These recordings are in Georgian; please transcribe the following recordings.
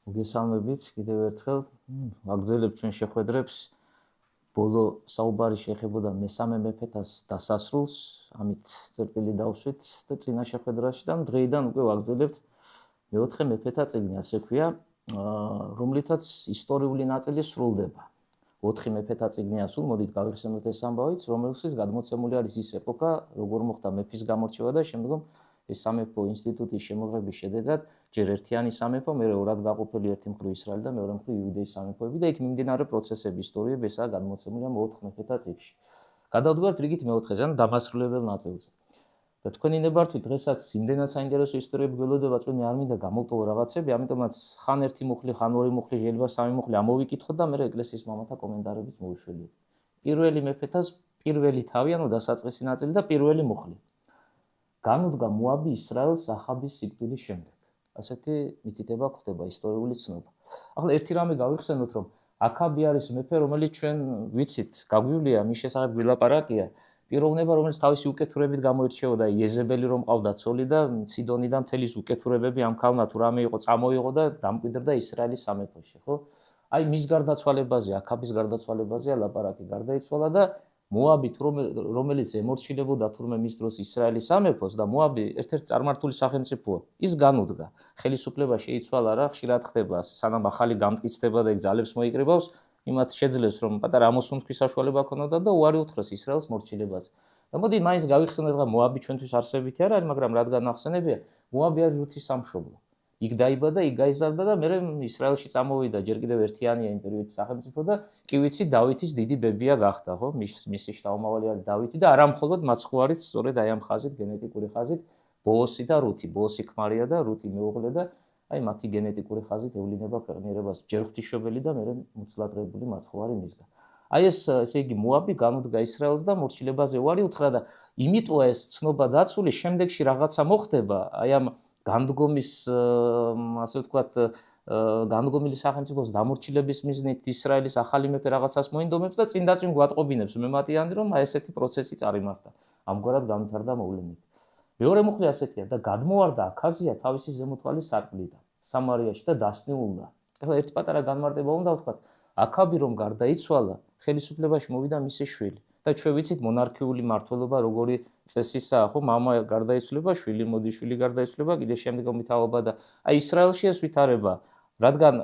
მოგესალმებით კიდევ ერთხელ. ვაგრძელებთ ჩვენ შეხვედრებს. ბოლო საუბარი შეეხებოდა მესამე მეფეთას დასასრულს, ამით წერტილი დავსვით და წინა შეხვედრაში და დღეიდან უკვე ვაგრძელებთ მეოთხე მეფეთა წიგნი, ასე ქვია, რომლითაც ისტორიული ნაწილი სრულდება. 4 მეფეთა წიგნია სულ, მოდით გავიხსენოთ ეს ამბავიც, რომელშიც გადმოცემული არის ის ეპოქა, როგორ მოხდა მეფის გამორჩევა და შემდგომ ეს სამეფო ინსტიტუტის შემოღების შედეგად ჯერ ერთიანი სამეფო, მერე ორად გაყოფილი ერთი მხრივ ისრაელი და მეორე მხრივ იუდეის სამეფოები და იქ მიმდინარე პროცესები, ისტორიები ესაა გადმოცემულია 4 მეფეთა წიგნში. გადავდივართ რიგით მეოთხეზე, ანუ დამასრულებელ ნაწილზე. და თქვენი ნებართვით დღესაც იმდენად საინტერესო ისტორიები გველოდება, წვენი არ მინდა გამოვტოვო რაღაცები, ამიტომაც ხან ერთი მუხლი, ხან ორი მუხლი, შეიძლება სამი მუხლი ამოვიკითხოთ და მერე ეკლესიის მამათა კომენტარებიც მოვიშველიოთ. პირველი მეფეთას პირველი თავი, ანუ დასაწყისი ნაწილი და პირველი მუხლი. განუდგა მოაბი ისრაელს ახაბის სიკვდილის შემდეგ. ასეთი მითითება ხდება ისტორიული ცნობა. ახლა ერთი რამე გავიხსენოთ, რომ აქაბი არის მეფე, რომელიც ჩვენ ვიცით, გაგვივლია, მის შესახებ გვილაპარაკია. პიროვნება, რომელიც თავისი უკეთურებით გამოირჩეოდა, იეზებელი რომ ყავდა ცოლი და სიდონიდან მთელი უკეთურებები ამ ქალმა თუ რამე იყო, წამოიღო და დამკვიდრდა ისრაელის სამეფოში, ხო? აი მის გარდაცვალებაზე, აქაბის გარდაცვალებაზეა ლაპარაკი, გარდაიცვალა და მოაბი, რომელიც ემორჩილებოდა თურმე მის დროს ისრაელის სამეფოს და მოაბი ერთ-ერთი წარმართული სახელმწიფოა. ის განუდგა. ხელისუფლება შეიცვალა რა, ხშირად ხდება, სანამ ახალი გამტკიცდება და ძალებს მოიკრიბავს, იმათ შეძლებს რომ პატარა ამოსუნთქვის საშუალება ქონოდა და უარი უთხრეს ისრაელს მორჩილებაზე. და მოდი მაინც გავიხსენოთ რა მოაბი ჩვენთვის არსებითი არ არის, მაგრამ რადგან ახსენებია, მოაბი არის რუთის სამშობლო. იქ დაიბადა, იქ გაიზარდა და მერე ისრაელში წამოვიდა ჯერ კიდევ ერთიანია იმპერიოების სახელმწიფო და კი ვიცი დავითის დიდი ბებია გახდა, ხო? მისი შთამომავალი არის დავითი და არა მხოლოდ მაცხოვარიც, სწორედ აი ამ ხაზით, გენეტიკური ხაზით, ბოოსი და რუთი, ბოოსი ქმარია და რუთი მეუღლე და აი მათი გენეტიკური ხაზით ევლინება ქვეყნიერებას ჯერ ღვთისმშობელი და მერე მუცლადღებული მაცხოვარი მისგან. აი ესე იგი მოაბი განუდგა ისრაელს და მორჩილებაზე უარი უთხრა და იმიტოა ეს ცნობა დაცული, შემდეგში რაღაცა მოხდება, აი ამ განდგომის, ასე ვთქვათ, განდგომილი სახელმწიფოს დამორჩილების მიზნით ისრაელის ახალი მეფე რაღაცას მოინდომებს და წინ და წინ გვატყობინებს მემატიანდი, რომ აი ესეთი პროცესი წარიმართა. ამგვარად განვითარდა მოვლენები. მეორე მუხლი ასეთია და გადმოვარდა აქაზია თავისი ზემოთვალის სარკმლიდან სამარიაში და დასნეულდა. ახლა ერთი პატარა განმარტება უნდა ვთქვათ, აქაბი რომ გარდაიცვალა, ხელისუფლებაში მოვიდა მისი შვილი. და ჩვენ ვიცით მონარქიული მმართველობა როგორი წესისაა, ხო, მამა გარდაიცვლება, შვილი მოდის, შვილი გარდაიცვლება, კიდე შემდგომი თაობა და აი ისრაელში ეს ვითარება, რადგან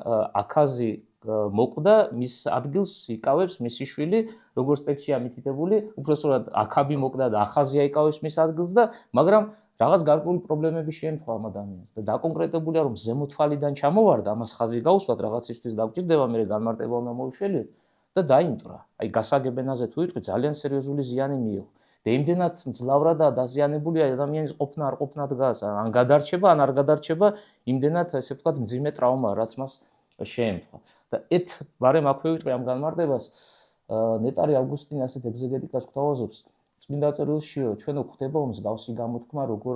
აქაზი მოკვდა, მის ადგილს იკავებს მისი შვილი, როგორც ტექსტშია მითითებული, უბრალოდ აქაბი მოკვდა და ახაზია იკავებს მის ადგილს და მაგრამ რაღაც გარკვეული პრობლემები შეემთხვა ამ ადამიანს და დაკონკრეტებულია, რომ ზემოთვალიდან ჩამოვარდა, ამას ხაზი გაუსვათ, რაღაცისთვის დაგჭირდება, მე განმარტება უნდა მოვიშველიოთ. და დაიმტრა. აი გასაგებენაზე თუ იტყვი, ძალიან სერიოზული ზიანი მიიღო. და იმდენად მძლავრადაა დაზიანებულია ადამიანის ყოფნა არ ყოფნა დგას, ან გადარჩება, ან არ გადარჩება, იმდენად ესე ვთქვათ, მძიმე ტრავმა, რაც მას შეემთხვა. და ერთ ბარემ აქვე ვიტყვი ამ განმარტებას, ნეტარი ავგუსტინე ასეთ ეგზეგეტიკას გვთავაზობს, წმინდა წერილშიო, ჩვენო გვხვდება მსგავსი გამოთქმა, როგორ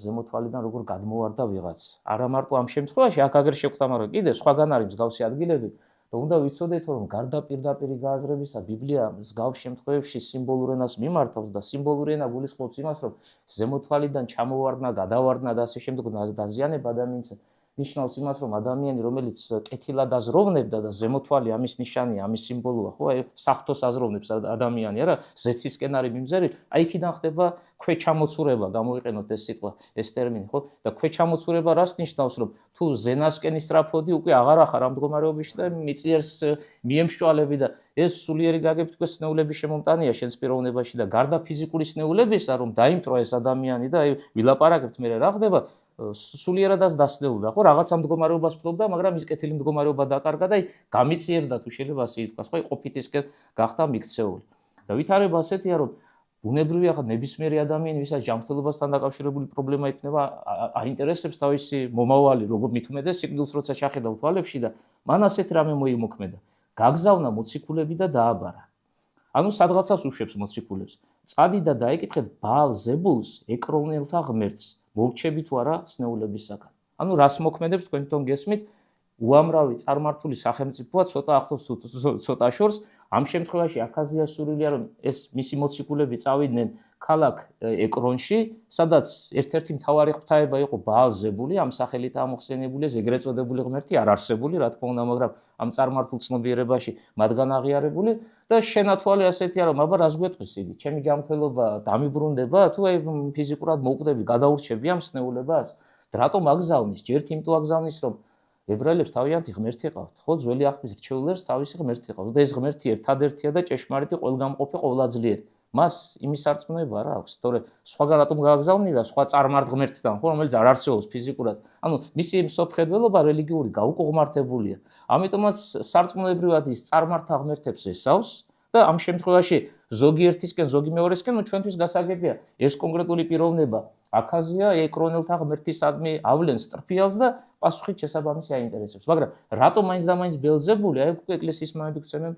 ზემოთვალიდან როგორ გადმოვარდა ვიღაც. არა მარტო ამ შემთხვევაში, აქ აგერ შეხვდა, მაგრამ კიდე სხვაგან არის მსგავსი ადგილები. და უნდა ვიცოდეთ, რომ გარდა პირდაპირი გააზრებისა, ბიბლია მსგავს შემთხვევებში სიმბოლურ ენას მიმართავს და სიმბოლური ენა გულისხმობს იმას, რომ ზემოთვალიდან ჩამოვარდნა, გადავარდნა და ასე შემდეგ დაზიანება ადამიანს ნიშნავს იმას, რომ ადამიანი, რომელიც კეთილად აზროვნებდა და ზემოთვალი ამის ნიშანია, ამის სიმბოლოა, ხო, აი საფრთხოს აზროვნებს ადამიანი, არა, ზეცისკენ არის მიმზერი, აი იქიდან ხდება ქვეჩამოცურება, გამოვიყენოთ ეს სიტყვა, ეს ტერმინი, ხო? და ქვეჩამოცურება რას ნიშნავს, რომ თუ ზენასკენ ისწრაფოდი, უკვე აღარ ახარ ამ მდგომარეობაში და მიწიერს მიემშვალები და ეს სულიერი გაგებით უკვე სნეულების შემომტანია შენს პიროვნებაში და გარდა ფიზიკური სნეულებისა, რომ დაიმტრა ეს ადამიანი და აი ვილაპარაკებთ მე რა ხდება, სულიერადაც დასნეულდა, ხო, რაღაცა მდგომარეობას ფლობდა, მაგრამ ის კეთილი მდგომარეობა დაკარგა და აი გამიწიერდა თუ შეიძლება ასე ითქვას, ხო, ყოფითისკენ გახდა მიქცეული. და ვითარება ასეთია, რომ ბუნებრივია ხა ნებისმიერი ადამიანი, ვისაც ჯანმრთელობასთან დაკავშირებული პრობლემა იქნება, აინტერესებს თავისი მომავალი, როგორ მით უმეტეს სიკვდილს როცა ჩახედა თვალებში და მან ასეთი რამე მოიმოქმედა. გაგზავნა მოციქულები და დააბარა. ანუ სადღაცას უშვებს მოციქულებს. წადი და დაეკითხეთ ბაალ-ზებულს, ეკრონელთა ღმერთს, მოვჩები თუ არა სნეულებისაგან. ანუ რას მოქმედებს თქვენ თვითონ გესმით, უამრავი წარმართული სახელმწიფოა ცოტა ახლოს ცოტა შორს. ამ შემთხვევაში აქაზია სურვილია, რომ ეს მისი მოციქულები წავიდნენ ქალაქ ეკრონში, სადაც ერთ-ერთი მთავარი ღვთაება იყო ბაალ-ზებული, ამ სახელით ამოხსენებული, ეგრეთ წოდებული ღმერთი არ არსებული, რა თქმა უნდა, მაგრამ ამ წარმართულ ცნობიერებაში მათგან აღიარებული და შენათვალე ასეთია, რომ აბა რას გვეტყვის იგი, ჩემი ჯანმრთელობა დამიბრუნდება, თუ აი ფიზიკურად მოვკვდები, გადაურჩები ამ სნეულებას? რატომ აგზავნის? ჯერ იმიტომ აგზავნის, რომ ებრაელებს თავიანთი ღმერთი ყავთ, ხო, ძველი აღთქმის რჩეულებს თავისი ღმერთი ყავს და ეს ღმერთი ერთადერთია და ჭეშმარიტი ყველგამყოფი ყოვლადწლიერი. მას იმის არწმუნება რა აქვს, თორე სხვაგან რატომ გააგზავნი და სხვა წარმართ ღმერთთან, ხო, რომელიც არ არსებობს ფიზიკურად. ანუ მისი მსოფლმხედველობა რელიგიური გაუკუღმართებულია. ამიტომაც სარწმუნოებრივად ის წარმართა ღმერთებს ესავს და ამ შემთხვევაში ზოგი ერთისკენ, ზოგი მეორესკენ, ჩვენთვის გასაგებია ეს კონკრეტული პიროვნება აქაზია ეკრონელთა ღმერთისადმი ავლენს ტრფიალს და პასუხით შესაბამისი აინტერესებს. მაგრამ რატომ მაინც და მაინც ბელზებული, აი ეკლესიის მამები გვცემენ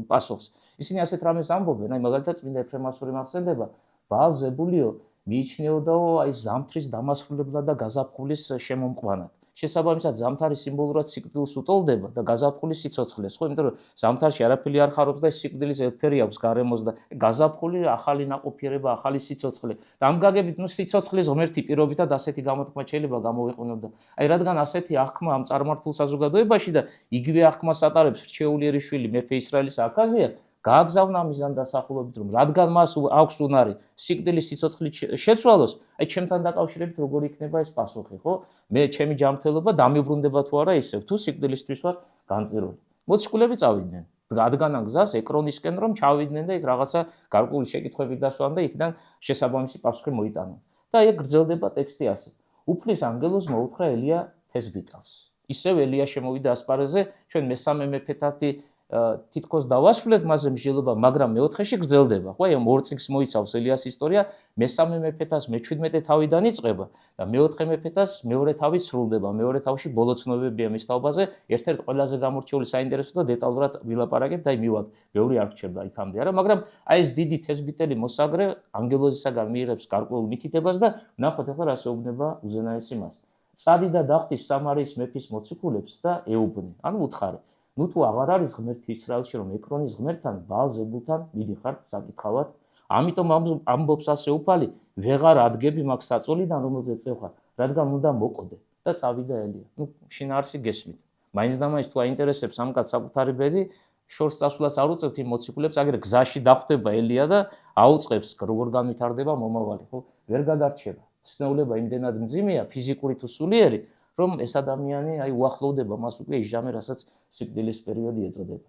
პასუხს. ისინი ასეთ რამეს ამბობენ, აი მაგალითად წმინდა ეფრემასური მახსენდება, ბაალ-ზებულიო მიიჩნეოდაო აი ზამთრის დამასრულებლად და გაზაფხულის შემომყვანად. შესაბამისად ზამთარი სიმბოლურად სიკვდილს უტოლდება და გაზაფხული სიცოცხლეს, ხო, იმიტომ რომ ზამთარში არაფერი არ ხარობს და ეს სიკვდილის ელფერი აქვს გარემოს და გაზაფხული ახალი ნაყოფიერება, ახალი სიცოცხლე. და ამ გაგებით, სიცოცხლის ღმერთი პირობითად ასეთი გამოთქმა შეიძლება გამოვიყენოთ და აი რადგან ასეთი აღქმა ამ წარმართულ საზოგადოებაში და იგივე აღქმას ატარებს რჩეულიერი შვილი მეფე ისრაელის აქაზია, გააგზავნა მიზან დასახულობით, რომ რადგან მას აქვს უნარი სიკვდილის სიცოცხლით შეცვალოს, აი ჩემთან დაკავშირებით როგორ იქნება ეს პასუხი, ხო? მე ჩემი ჯანმრთელობა დამიბრუნდება თუ არა ისევ, თუ სიკვდილისთვის ვარ განწირული. მოციქულები წავიდნენ, რადგან გზას ეკრონისკენ რომ ჩავიდნენ და იქ რაღაცა გარკვეული შეკითხვები დასვან და იქიდან შესაბამისი პასუხი მოიტანონ. და ეგ გრძელდება ტექსტი ასე. უფლის ანგელოზ მოუთხრა ელია თესბიტალს. ისევ ელია შემოვიდა ასპარეზზე, ჩვენ მესამე მეფეთათი თითქოს დავასრულეთ მასზე მსჯელობა, მაგრამ მეოთხეში გრძელდება. ხო, ამ ორ წიგნს მოიცავს ელიას ისტორია, მესამე მეფეთას მე-17 თავიდან იწყება და მეოთხე მეფეთას მეორე თავი სრულდება. მეორე თავში ბოლო ცნობებია მის თაობაზე, ერთ-ერთ ყველაზე გამორჩეული საინტერესო და დეტალურად ვილაპარაკებ და მივად, ბევრი არ გრჩება იქამდე არა, მაგრამ აი ეს დიდი თესბიტელი მოსაგრე ანგელოზისაგან მიიღებს გარკვეულ მითითებას და ნახოთ ახლა რა შეუბნება უზენაესი მას. წადი და დახვდი სამარიის მეფის მოციქულებს და ეუბნე, ანუ უთხარე. ნუ თუ აღარ არის ღმერთი ისრაელში, რომ ეკრონის ღმერთთან ბაალ-ზებულთან მიდიხართ საკითხავად, ამიტომ ამბობს ასე უფალი, ვეღარ ადგები მაგ საწოლიდან, რომელზეც წევხარ, რადგან უნდა მოყოდე და წავიდა ელია. ნუ შინაარსი გესმით. მაინც და მაინც თუ აინტერესებს ამ კაცს საკუთარი ბედი, შორს წასვლას არ უწევთ იმ მოციქულებს, აგერ გზაში დახვდება ელია და აუწყებს როგორ განვითარდება მომავალი, ხო? ვერ გადარჩება. ცნეულება იმდენად მძიმეა, ფიზიკური თუ სულიერი, რომ ეს ადამიანი აი უახლოვდება მას უკვე ის ჟამი, რასაც სიკვდილის პერიოდი ეწოდება.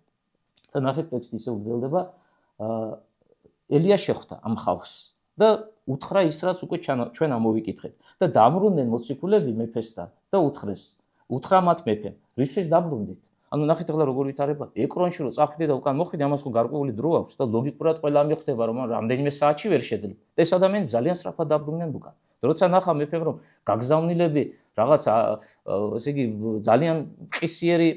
და ნახეთ ტექსტი ისე გრძელდება, ელია შეხვდა ამ ხალხს და უთხრა ის, რაც უკვე ჩვენ ამოვიკითხეთ. და დამრუნდნენ მოციქულები მეფესთან და უთხრა მათ მეფემ, რისთვის დაბრუნდით? ანუ ნახეთ ახლა როგორ ვითარება, ეკრონში რო წახვიდე და უკან მოხვიდე, ამას ხო გარკვეული დრო აქვს და ლოგიკურად ყველა მიხვდება, რომ რამდენიმე საათში ვერ შეძლებ. და ეს ადამიანი ძალიან სწრაფად დაბრუნდნენ უკან. როცა ნახა მეფემ, რომ გაგზავნილები რაღაც ესე იგი ძალიან ყისიერი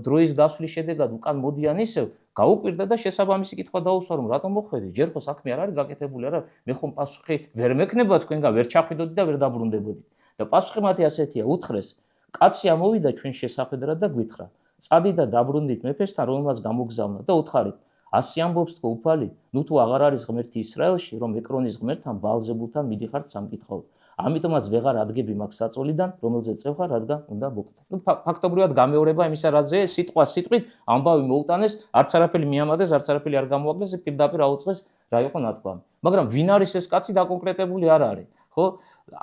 დროის გასვლის შედეგად უკან მოდიან ისევ, გაუკვირდა და შესაბამისი კითხვა დაუსვა, რომ რატომ მოხვედი? ჯერ ხო საქმე არ არის გაკეთებული, არა? მე ხომ პასუხი ვერ მექნება თქვენგან, ვერ ჩახვიდოდი და ვერ დაბრუნდებოდი. და პასუხი მათი ასეთია, უთხრეს, კაცი ამოვიდა ჩვენ შესახვედრად და გვითხრა, წადი და დაბრუნდით მეფესთან, რომელმაც გამოგზავნა და უთხარით, ასე ამბობს თქო უფალი, ნუ თუ აღარ არის ღმერთი ისრაელში, რომ ეკრონის ღმერთთან ბაალ-ზებულთან მიდიხართ სამკითხავად. ამიტომაც ვეღარ ადგები მაგ საწოლიდან, რომელზეც წევხარ, რადგან უნდა მოკვდე. ნუ ფაქტობრივად გამეორება იმისა, რაც სიტყვა სიტყვით ამბავი მოუტანეს, არც არაფერი მიამადეს, არც არაფერი არ გამოაგდეს, პირდაპირ აუწყეს რა იყო ნათქვამი. მაგრამ ვინ არის ეს კაცი დაკონკრეტებული არ არის, ხო?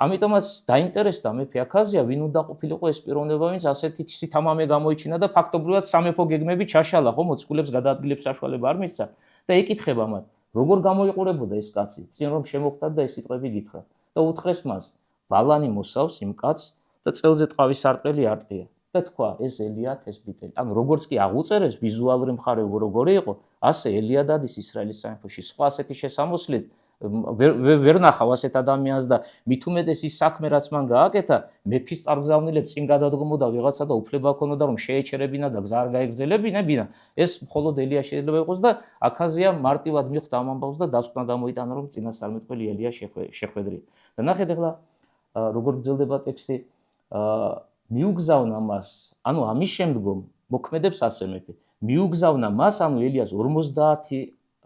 ამიტომაც დაინტერესდა მეფე აქაზია, ვინ უნდა ყოფილიყო ეს პიროვნება, ვინც ასეთი სითამამე გამოიჩინა და ფაქტობრივად სამეფო გეგმები ჩაშალა, ხო, მოციქულებს გადაადგილების საშუალება არ მისცა და ეკითხება მათ, როგორ გამოიყურებოდა ეს კაცი, წინ რომ შემოხვდათ და ეს სიტყვები გითხრათ. და უთხრეს მას, ბალანი მოსავს იმ კაცს და წელზე ტყავის სარტყელი არტყია და თქვა, ეს ელია თესბიტელი. ანუ როგორც კი აღუწერეს ვიზუალური მხარე როგორი იყო, ასე ელია დადის ისრაელის სამეფოში. სხვა ასეთი შესამოსლით ვერ ნახავ ასეთ ადამიანს და მით უმეტეს ის საქმე, რაც მან გააკეთა, მეფის წარგზავნილებს წინ გადადგომოდა ვიღაცა და უფლება ჰქონოდა, რომ შეეჩერებინა და გზა არ გაეგრძელებინებინა. ეს მხოლოდ ელია შეიძლება იყოს და აქაზია მარტივად მიხვდა ამ ამბავს და დასკვნა გამოიტანა, რომ წინასწარმეტყველი ელია შეხვედრია. და ნახეთ ახლა როგორ გრძელდება ტექსტი, მიუგზავნა მას, ანუ ამის შემდგომ მოქმედებს ასე მეფე, მიუგზავნა მას, ანუ ელიას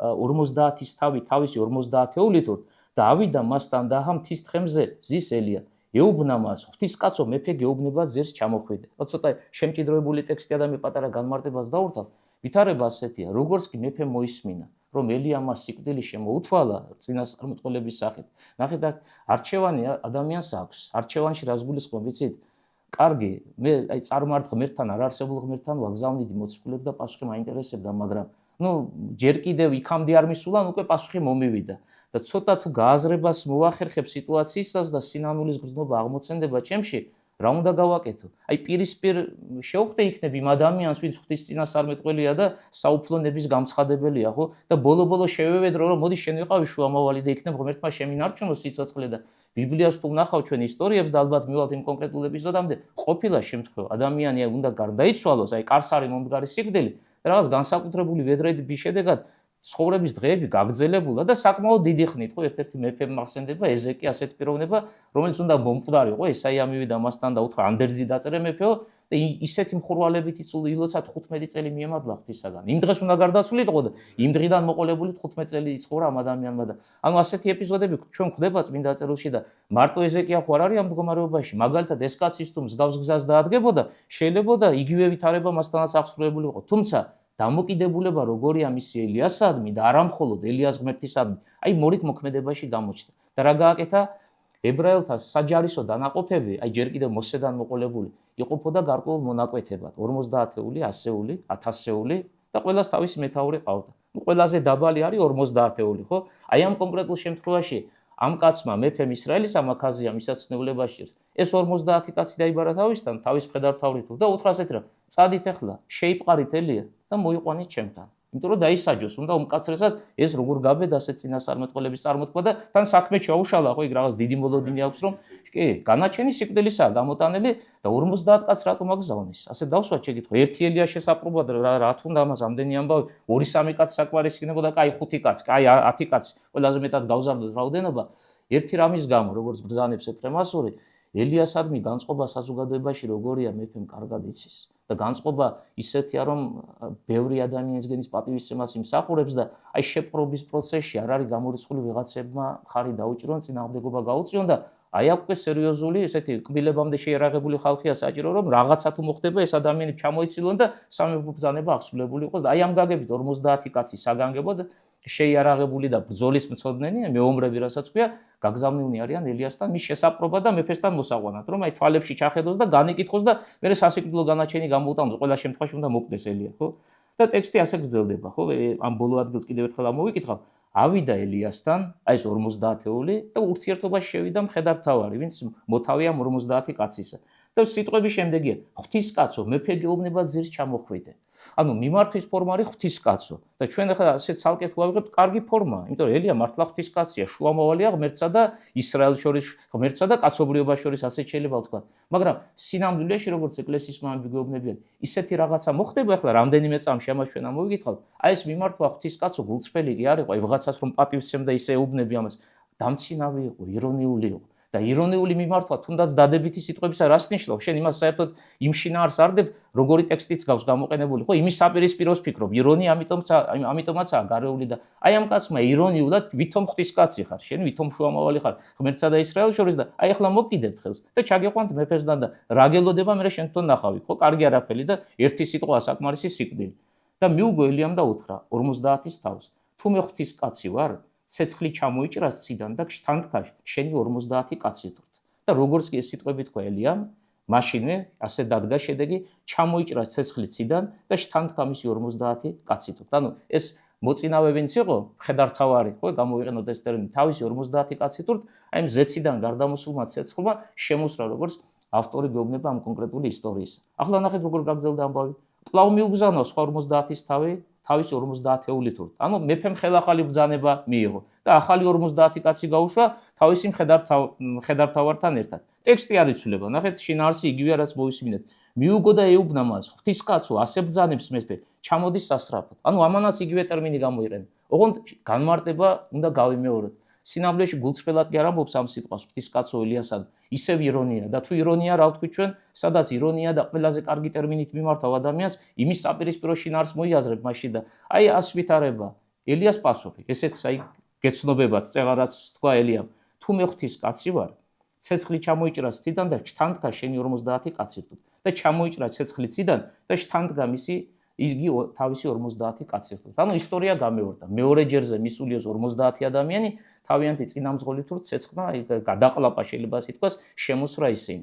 50-ის თავი თავისი 50-ეულით და ავიდა მასთან და აჰა მთის თხემზე ზის ელია. ეუბნა მას, ღვთისკაცო მეფე გეუბნება ზერს ჩამოხვიდე. ცოტა შემჭიდროებული ტექსტია და მე პატარა განმარტებას დავურთავ. ვითარება ასეთია, როგორც კი მეფე მოისმინა, რომ ელია მას სიკვდილი შემოუთვალა წინასწარმეტყველების სახით. ნახეთ, არჩევანი ადამიანს აქვს. არჩევანში რას გულისხმობ, ვიცით? კარგი, მე წარმართ ღმერთთან, არ არსებულ ღმერთთან ვაგზავნიდი მოციქულებს და პასუხი მაინტერესებდა, მაგრამ ჯერ კიდევ იქამდე არ მისულან, უკვე პასუხი მომივიდა. და ცოტა თუ გააზრებას მოახერხებ სიტუაციისას და სინანულის გრძნობა აღმოცენდება ჩემში, რა უნდა გავაკეთო? აი პირისპირ შევხვდე იქნებ იმ ადამიანს, ვინც ღვთის წინასწარმეტყველია და საუფლონების გამცხადებელია, ხო? და ბოლო-ბოლო შევევედრო, რომ მოდი შენ ვიყავი შუამავალი და იქნებ ღმერთმა შემინარჩუნოს სიცოცხლე და ბიბლიას თუ ვნახავ ჩვენ ისტორიებს და ალბათ მივალთ იმ კონკრეტულ ეპიზოდამდე, ყოფილა შემთხვევა, ადამიანი უნდა გარდაიცვალოს, აი კარსარი მომდგარი სიკვდილი და რაღაც განსაკუთრებული ვედრეების შედეგად ცხოვრების დღეები გაგრძელებულა და საკმაოდ დიდი ხნით, ხო, ერთ-ერთი მეფე მახსენდება ეზეკი ასეთ პიროვნება, რომელიც უნდა მომკვდარიყო, ესაია მივიდა მასთან და უთხრა ანდერძი დაწერე მეფეო და ისეთი მხურვალებით ილოცა 15 წელი მიემადლა ღვთისაგან. იმ დღეს უნდა გარდაცვლილიყო და იმ დღიდან მოყოლებული 15 წელი იცხოვრა ამ ადამიანმა და ანუ ასეთი ეპიზოდები ჩვენ გვხვდება წმინდა წერილში და მარტო ეზეკია ხო არ არის ამ მდგომარეობაში, მაგალითად ეს კაცის თუ მსგავს გზას დაადგებოდა, შეიძლება და იგივე ვითარება მასთანაც აღსრულებულიყო. თუმცა დამოკიდებულება როგორია მისი ელიასადმი და არა მხოლოდ ელიას ღმერთისადმი, აი მორიგ მოქმედებაში გამოჩნდა. და რა გააკეთა? ებრაელთა საჯარისო დანაყოფები, აი ჯერ კიდევ მოსედან მოყოლებული, იყოფოდა გარკვეულ მონაკვეთებად, 50-ეული, 100-ეული, 1000-ეული და ყველას თავისი მეთაური ყავდა. ყველაზე დაბალი არის 50-ეული, ხო? აი ამ კონკრეტულ შემთხვევაში ამ კაცმა მეფემ ისრაელის ამაქაზია მისაცნებლებაში ეს 50 კაცი დაიბარა თავისთან, თავის მხედართმთავრით და უთხრა ასეთ რა, წადით ახლა, შეიპყარით ელია და მოიყვანით ჩემთან. იმიტომ რომ დაისაჯოს, უნდა უმკაცრესად ეს როგორ გაბედა ასეთ წინასწარმეტყველების წარმოთქმა და თან საქმე ჩაუშალა, ხო, იქ რაღაც დიდი მოლოდინი აქვს, რომ კი, განაჩენი სიკვდილისაა გამოტანილი და 50 კაცს რატომ აგზავნის? ასე დავსვათ შეკითხვა. ერთი ელია შესაყრობად რა თქმა უნდა ამას ამდენი ამბავი, 2-3 კაცი საკმარისი იქნებოდა, კაი 5 კაცი, კაი 10 კაცი, ყველაზე მეტად გავზარდოთ რაოდენობა. ერთი რამის გამო, როგორც ბრძანებს ეფრემასური, ელიასადმი განწყობა საზოგადოებაში როგორია მეფემ კარგად იცის. და განწყობა ისეთია, რომ ბევრი ადამიანისგენის პატივისცემას იმსახურებს და აი შეპყრობის პროცესში არ არის გამორიცხული ვიღაცებმა ხარი დაუჭირონ, წინააღმდეგობა გაუწიონ და აი აქ უკვე სერიოზული ესეთი კბილებამდე შეიარაღებული ხალხია საჭირო, რომ რაღაცა თუ მოხდება, ეს ადამიანები ჩამოიცილონ და სამეფო ბრძანება აღსრულებული იყოს და აი ამ გაგებით 50 კაცი საგანგებოდ შეიარაღებული და ბრძოლის მცოდნენი, მეომრები, რასაც ქვია, გაგზავნილნი არიან ელიასთან მის შესაყრობად და მეფესთან მოსაყვანად, რომ აი თვალებში ჩახედოს და განიკითხოს და მერე სასიკვდილო განაჩენი გამოუტანოს, ყველა შემთხვევაში უნდა მოკვდეს ელია, ხო? და ტექსტი ასე გრძელდება, ხო? ამ ბოლო ადგილს კიდევ ერთხელ ამოვიკითხავ. ავიდა ელიასთან, აი ეს 50-ეული და ურთიერთობაში შევიდა მხედართმთავარი, ვინც მოთავია 50 კაცისა. და სიტყვების შემდეგია, ღვთისკაცო, მეფე გეუბნება ზირს ჩამოხვიდე. ანუ მიმართვის ფორმა არის ღვთისკაცო და ჩვენ ახლა ასე ცალკე თუ ავიღებთ, კარგი ფორმაა, იმიტომ რომ ელია მართლა ღვთისკაცია, შუამავალია ღმერთსა და ისრაელს შორის, ღმერთსა და კაცობრიობას შორის, ასე შეიძლება ვთქვათ. მაგრამ სინამდვილეში როგორც ეკლესიის მამები გეუბნებიან, ისეთი რაღაცა მოხდება ახლა რამდენიმე წამში ამას ჩვენ ამოვიკითხავთ. აი ეს მიმართვა ღვთისკაცო გულწრფელი კი არ იყო, აი ვიღაცას რომ პატივისცემდა ისე ეუბნები ამას, დამცინავი იყო, ირონიული იყო. და ირონიული მიმართვა თუნდაც დადებითი სიტყვებისა რას ნიშნავს? შენ იმას საერთოდ იმ შინაარს არდებ, როგორი ტექსტიც გავს გამოყენებული, ხო? იმის საპირისპიროს ფიქრობ, ირონია ამიტომაცაა გარეული და აი ამ კაცმა ირონიულად ვითომ ღვთისკაცი ხარ, შენ ვითომ შუამავალი ხარ ღმერთსა და ისრაელს შორის და აი ახლა მოკიდებთ ხელს და ჩაგიყვანთ მეფესთან და რა გელოდება მე შენ თვითონ ნახავი, ხო? კარგი არაფერი და ერთი სიტყვა საკმარისი სიკვდილი. და მიუგო ელიამ და უთხრა 50-ის თავს, თუ მე ღვთისკაცი ვარ, ცეცხლი ჩამოიჭრას ციდან და შთანთქა შენი 50 კაცი თურთ. და როგორც კი ეს სიტყვები თქვა ელიამ, მაშინვე ასე დადგა შედეგი, ჩამოიჭრა ცეცხლი ციდან და შთანთქა მისი 50 კაცი თურთ. ანუ ეს მოწინავე ვინც იყო, მხედართმთავარი, ხო, გამოვიყენოთ ეს ტერმინი, თავისი 50 კაცი თურთ, აი ამ ზეციდან გარდამოსულმა ცეცხლმა შემოსრა, როგორც ავტორი გეუბნება ამ კონკრეტული ისტორიის. ახლა ნახეთ როგორ გაგრძელდა ამბავი. კვლავ მიუგზავნა სხვა 50-ის თავის 50-ეული თურთ. ანუ მეფემ ხელახალი ბრძანება მიიღო და ახალი 50 კაცი გაუშვა თავისი მხედართმთავართან ერთად. ტექსტი არ იცვლება. ნახეთ, შინაარსი იგივეა, რაც მოვისმინეთ. მიუგო და ეუბნა მას, ღვთისკაცო, ასე ბრძანებს მეფე, ჩამოდის სასწრაფოდ. ანუ ამანაც იგივე ტერმინი გამოიყენა. ოღონდ განმარტება უნდა გავიმეოროთ. სინამდვილეში გულწრფელად კი არ ამბობს ამ სიტყვას ღვთისკაცო ელიასად, ისევ ირონია და თუ ირონია რა ვთქვით ჩვენ, სადაც ირონია და ყველაზე კარგი ტერმინით მიმართავ ადამიანს, იმის საპირისპირო შინაარს მოიაზრებ მაშინ და აი ას ვითარება ელიას პასუხი. ესეც აი გეცნობებათ წეღა რაც თქვა ელიამ, თუ მე ღვთის კაცი ვარ, ცეცხლი ჩამოიჭრა ციდან და შთანდგა შენი 50 კაცი რთული და ჩამოიჭრა ცეცხლი ციდან და შთანდგა იგი თავისი 50 კაცი რთული. ანუ ისტორია გამეორდა. მეორე ჯერზე მისული 50 ადამიანი თავიანთი წინამძღოლით თუ ცეცხლმა გადაყლაპა შეიძლება ასე ითქვას, შემოსვრა ისინი.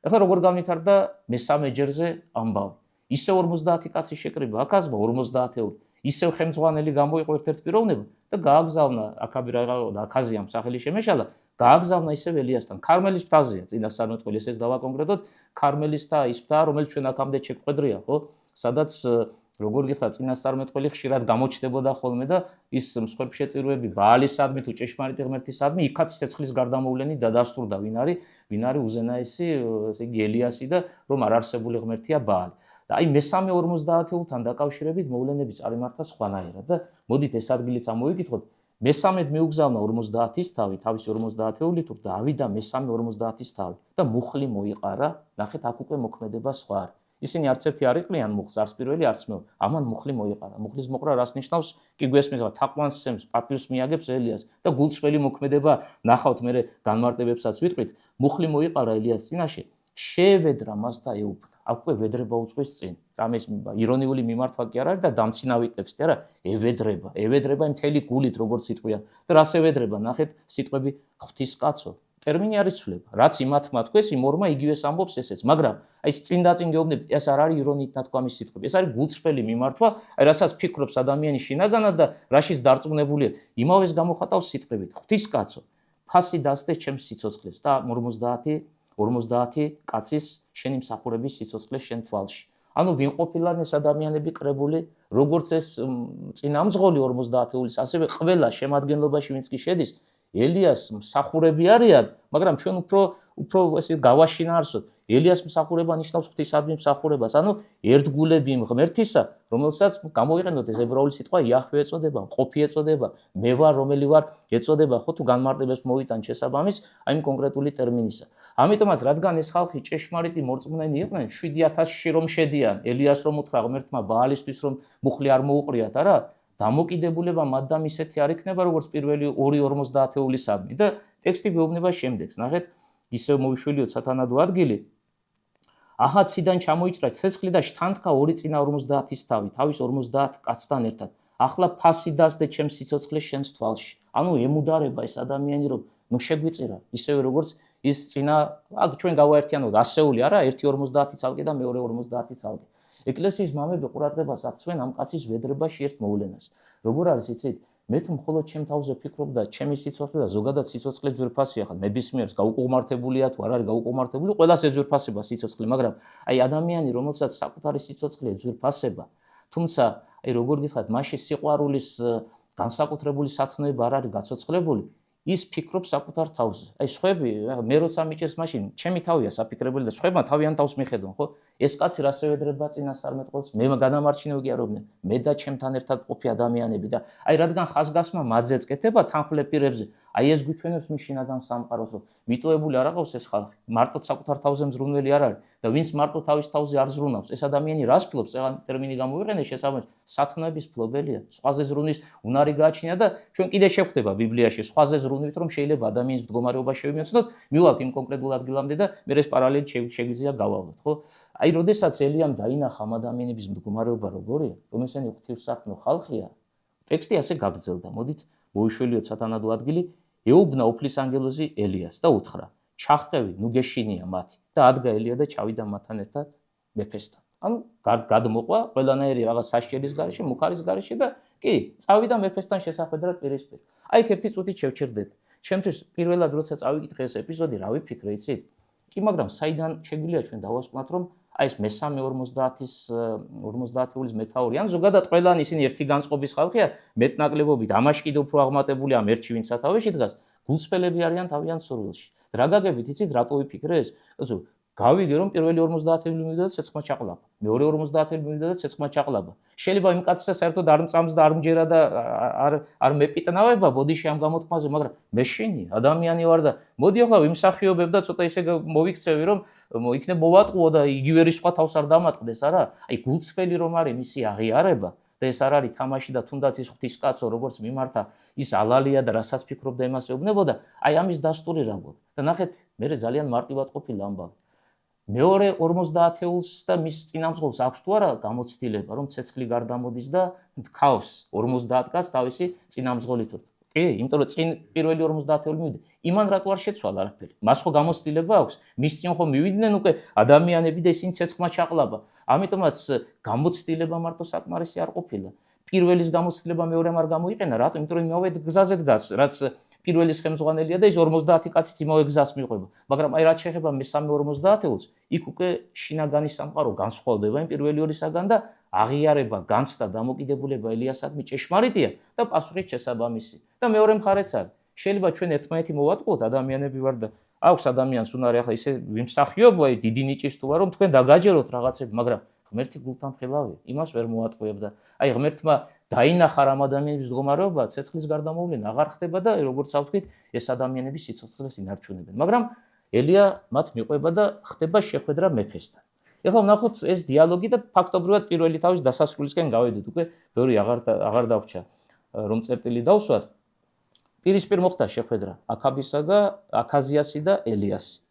ახლა როგორ განვითარდა მესამე ჯერზე ამბავი. ისევ 50 კაცი შეკრიბა აკაზმა 50-ეული. ისევ ხელმძღვანელი გამოიყო ერთ-ერთ პიროვნება და გააგზავნა აკაზიამ სახელი შემეშალა, გააგზავნა ისევ ელიასთან. ქარმელის მთაზეა წინასწარმეტყველი, ესეც დავაკონკრეტოთ, ქარმელის მთა ის მთა, რომელიც ჩვენ აქამდე შეგვხედრია, ხო? სადაც როგორ გითხრათ, წინასწარმეტყველი ხშირად გამოჩნდებოდა ხოლმე და ის მსხვერპლშეწირვები ბაალისადმი თუ ჭეშმარიტი ღმერთისადმი, იქაც ცეცხლის გარდამოვლენი დადასტურდა, ვინ არის უზენაესი, ესე იგი ელიასი და რომ არ არსებული ღმერთია ბაალი. და აი მესამე 50-ულთან დაკავშირებით მოვლენები წარიმართა სხვანაირად და მოდით ეს ადგილიც ამოვიკითხოთ. მესამედ მიუგზავნა 50-ის თავი, თავის 50-ეული თუ დავიდა მესამე 50-ის თავი და მუხლი მოიყარა, ნახეთ აქ უკვე მოქმედება სხვა არის. ისინი არც ერთი არ იყვნენ მუხლს, არც პირველი, არც მეორე. ამან მუხლი მოიყარა. მუხლის მოყრა რას ნიშნავს? კი გვესმის, თაყვანს სცემს, პატივს მიაგებს ელიას და გულწრფელი მოქმედება ნახავთ, მე განმარტებებსაც ვიტყვით. მუხლი მოიყარა ელიას წინაშე, შეევედრა მას და ეუბნა. აქ უკვე ვედრება უძღვის წინ. რამეს ირონიული მიმართვა კი არ არის და დამცინავი ტექსტი არა, ევედრება მთელი გულით როგორც სიტყვია. და რას ევედრება? ნახეთ, სიტყვები ღვთის კაცო. ტერმინი არის ცვლება. რაც იმათმა თქვეს, იმ ორმა იგივეს ამბობს ესეც, მაგრამ აი წინ და წინ გეუბნებით, ეს არ არის ირონიით ნათქვამი სიტყვები. ეს არის გულწრფელი მიმართვა, აი რასაც ფიქრობს ადამიანი შინაგანად და რაშიც დარწმუნებულია. იმავეს გამოხატავს სიტყვებით. ღვთის კაცო, ფასი დასდე ჩემს სიცოცხლეს და 50 კაცის შენი მსახურების სიცოცხლეს შენ თვალში. ანუ ვინ ყოფილან ეს ადამიანები კრებული, როგორც ეს წინამძღოლი 50-ულის, ასევე ყველა შემადგენლობაში ვინც კი შედის, ელიას მსახურები არიან, მაგრამ ჩვენ უფრო ესე გავაშინაარსოთ. ელიას მსახურება ნიშნავს ღვთისადმი მსახურებას, ანუ ერთგულები იმ ღმერთისა, რომელსაც გამოიყენოთ ეს ებრაული სიტყვა იაჰვე ეწოდება, მყოფი ეწოდება, მე ვარ რომელი ვარ ეწოდება, ხო თუ განმარტებებს მოვიტან შესაბამის აი იმ კონკრეტული ტერმინისა. ამიტომაც რადგან ეს ხალხი ჭეშმარიტი მორწმუნენი იყვნენ, 7000-ში რომ შედიან, ელიას რომ უთხრა ღმერთმა ბაალისთვის რომ მუხლი არ მოუყრიათ, არა? დამოკიდებულება მადამ ისეთი არ იქნება, როგორც პირველი 2:50-ულისადმი და ტექსტი გვეუბნება შემდეგს. ნახეთ, ისევ მოვიშველიოთ სათანადო ადგილი. ახაციდან ჩამოიჭრა ცეცხლი და შთანდგა ორი წინა 50-ის თავი, თავის 50 კაცთან ერთად. ახლა ფასი დასდე ჩემს სიცოცხლეს შენს თვალში. ანუ ემუდარება ეს ადამიანი რომ შეგვიწირა, ისევე როგორც ის წინა, აქ ჩვენ გავაერთიანოთ ასეული არა, ერთი 50 ცალკე და მეორე 50 ცალკე. ეკლესიის მამები ყურადღებას აქცევენ ამ კაცის ვედრებაში ერთ მოვლენას. როგორ არის იცით? მე თუ მხოლოდ ჩემ თავზე ვფიქრობ და ჩემი სიცოცხლე და ზოგადად სიცოცხლე ძვირფასია, ხა ნებისმიერს გაუკუღმართებულია თუ არ არის გაუკუღმართებული, ყველას ეძვირფასება სიცოცხლე, მაგრამ აი ადამიანი, რომელსაც საკუთარი სიცოცხლე ეძვირფასება, თუმცა აი როგორ გითხრათ, მასში სიყვარულის განსაკუთრებული სათნოება არ არის გაცოცხლებული, ის ფიქრობს საკუთარ თავზე. აი სხვები, მე როცა მიჭერს მაშინ, ჩემი თავია საფიქრებელი და სხვებმა თავიანთ თავს მიხედონ, ხო? ეს კაცი რას ევედრება წინასწარმეტყველს? მე განამარჩინე უგიარობდნენ. მე და ჩემთან ერთად ყოფი ადამიანები და აი რადგან ხაზგასმა მაძეც კეთება თანხლებ პირებზე, აი ეს გვიჩვენებს მის შინაგან სამყაროს, რომ მიტოვებული არ აყავს ეს ხალხი. მარტო საკუთარ თავზე მზრუნველი არ არის და ვინც მარტო თავის თავზე არ ზრუნავს, ეს ადამიანი რას ფლობს? ეგ ტერმინი გამოვიყენე შესაბამისად, სათნოების ფლობელია. სხვაზე ზრუნვის უნარი გააჩნია და ჩვენ კიდე შევხვდება ბიბლიაში სხვაზე ზრუნვით, რომ შეიძლება ადამიანის მდგომარეობა შევიმეცნოთ, მივალთ იმ კონკრეტულ ადგილამდე და მე ეს პარალელი შეგვიძლია გავავლოთ, ხო? აი, როდესაც ელიამ დაინახა ამ ადამიანების მდგომარეობა როგორია, რომ ესენი ღვთისმსახნო ხალხია, ტექსტი ასე გაგრძელდა. მოდით მოვიშველიოთ სათანადო ადგილი. ეუბნა უფლის ანგელოზი ელიას და უთხრა: ჩახტევი, ნუ გეშინია მათი. და ადგა ელია და ჩავიდა მათთან ერთად მეფესთან. ანუ გადმოყვა ყველანაირი რაღაც საშკელის გარეშე, მუხარის გარეშე და კი, წავიდა მეფესთან შესახვედრად პირისპირ. აი, ერთი წუთით შევჩერდები. ჩემთვის პირველად როცა წავიკითხე ეს ეპიზოდი, რა ვიფიქრე, იცით? კი, მაგრამ საიდან შეგვიძლია ჩვენ დავასკვნათ, რომ აი ეს მესამე 50-ულის მეთაური, ან ზოგადად ყველანი ისინი ერთი განწყობის ხალხია, მეტნაკლებობით, ამაში კიდევ უფრო აღმატებული ამ ერთში ვინც სათავეში დგას, გულწრფელები არიან თავიანთ სურვილში. რა გაგებით, იცით, რატო ვიფიქრე ეს? გავიგე რომ პირველი 50-ელი მივიდა და ცეცხლმა ჩაყლაპა. მეორე 50-ელი მივიდა და ცეცხლმა ჩაყლაპა. შეიძლება იმ კაცსაც საერთოდ არ მწამს და არ მჯერა და არ მეპიტნავება ბოდიში ამ გამოთქმაზე, მაგრამ მე შენი ადამიანი ვარ და მოდი ახლა ვიმსახიობებ და ცოტა ისე მოვიქცევი რომ იქნებ მოვატყუო და იგივე რისხვა თავს არ დამატყდეს, არა? აი გულწრფელი რომ არის მისი აღიარება და ეს არ არის თამაში და თუნდაც ის ღვთისკაცო როგორც მიმართა ის ალალია და რასაც ფიქრობდა იმას ეუბნებოდა, აი ამის დასტური რა გვაქვს. და ნახეთ, მე ძალიან მარტივად ყოფილა ამბავი. მეორე 50-ეულს და მის წინამძღოლს აქვს თუ არა გამოცდილება, რომ ცეცხლი გარდამოდის და თქავს 50 კაცს თავისი წინამძღოლით. კი, იმიტომ რომ წინ პირველი 50-ეული მივიდა. იმან რატო არ შეცვალა არაფერი? მას ხო გამოცდილება აქვს? მის წინ ხო მივიდნენ უკვე ადამიანები და ისინი ცეცხლმა ჩაყლაბა. ამიტომაც გამოცდილება მარტო საკმარისი არ ყოფილა. პირველის გამოცდილება მეორემ არ გამოიყენა, რატომ? იმიტომ რომ იმავე გზაზე დგას, რაც პირველის ხელმძღვანელია და ის 50 კაციც იმავე გზას მიყვება. მაგრამ აი რაც შეეხება მესამე 50-ეულს, იქ უკვე შინაგანი სამყარო განსხვავდება იმ პირველი ორისაგან და აღიარება, განცდა, დამოკიდებულება ელიასადმი ჭეშმარიტია და პასუხით შესაბამისი. და მეორე მხარეც არის. შეიძლება ჩვენ ერთმანეთი მოვატყუოთ, ადამიანები ვარ და აქვს ადამიანს უნარი ახლა ისე ვიმსახიობო, აი დიდი ნიჭის თუ ვარ, რომ თქვენ დაგაჯეროთ რაღაცები, მაგრამ ღმერთი გულთამხილავია, იმას ვერ მოვატყუებ და აი ღმერთმა დაინახა რამ ადამიანების მდგომარეობა, ცეცხლის გარდამოვლენა აღარ ხდება და როგორც ავთქვით, ეს ადამიანები სიცოცხლეს ინარჩუნებენ. მაგრამ ელია მათ მიყვება და ხდება შეხვედრა მეფესთან. ეხლა ვნახოთ ეს დიალოგი და ფაქტობრივად პირველი თავის დასასრულისკენ გავედით, უკვე ბევრი აღარ დავრჩა რომ წერტილი დავსვათ. პირისპირ მოხდა შეხვედრა აკაბისა და აკაზიასი და ელიასი.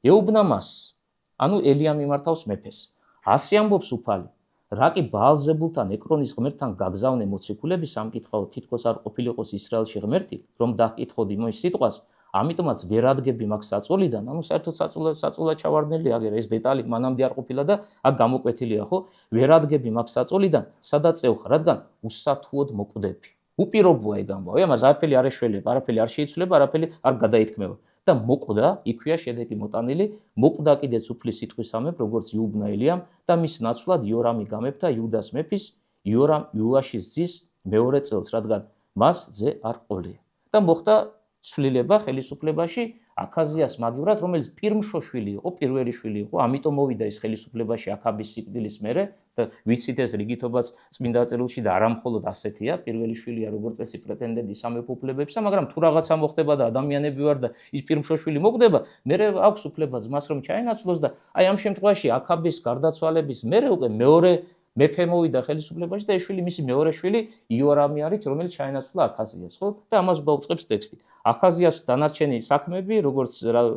ეუბნა მას, ანუ ელია მიმართავს მეფეს. ასე ამბობს უფალი, რა კი ბაალზებულთან ეკრონის ღმერთთან გაგზავნე მოციქულები სამკითხაო თითქოს არ ყოფილიყოს ისრაელში ღმერთი, რომ დაგკითხოდი იმის სიტყვას, ამიტომაც ვერ ადგები მაგ საწოლიდან, ანუ საერთოდ საწოლა ჩავარდნელი აგერ ეს დეტალი მანამდე არ ყოფილა და აქ გამოკვეთილია, ხო? ვერ ადგები მაგ საწოლიდან, სადაც ევხარ, რადგან უსათუოდ მოკვდები. უპირობოა ეგ ამბავი, ამას არაფერი არ ეშველება, არაფერი არ შეიცვლება, არაფერი არ გადაითქმება. და მოკვდა, იქვეა შედეგი მოტანილი, მოკვდა კიდეც უფლის სიტყვისამებრ, როგორც იუბნა ელიამ და მის ნაცვლად იორამი გამეფდა იუდას მეფის, იორამ იოაშის ძის მეორე წელს, რადგან მას ძე არ ყოლია. და მოხდა ცვლილება ხელისუფლებაში აკაზიას მაგივრად, რომელიც პირმშოშვილი იყო, პირველი შვილი იყო, ამიტომ მოვიდა ის ხელისუფლებაში აკაბის სიკვდილის მერე და ვიცით ეს რიგითობაც წმინდა წერილში და არა მხოლოდ ასეთია, პირველი შვილია როგორც წესი პრეტენდენტი სამეფო უფლებებისა, მაგრამ თუ რაღაცა მოხდება და ადამიანები ვარ და ის პირმშოშვილი მოკვდება, მერე აქვს უფლება ძმას რომ ჩაენაცვლოს და აი ამ შემთხვევაში აკაბის გარდაცვალების მერე უკვე მეორე მეფე მოვიდა ხელისუფლებაში და ეს შვილი მისი მეორე შვილი იორამი არის, რომელიც ჩაენაცვლა აკაზიას, ხო? და ამას გვაუწყებს ტექსტი. აკაზიას დანარჩენი საქმეები, როგორც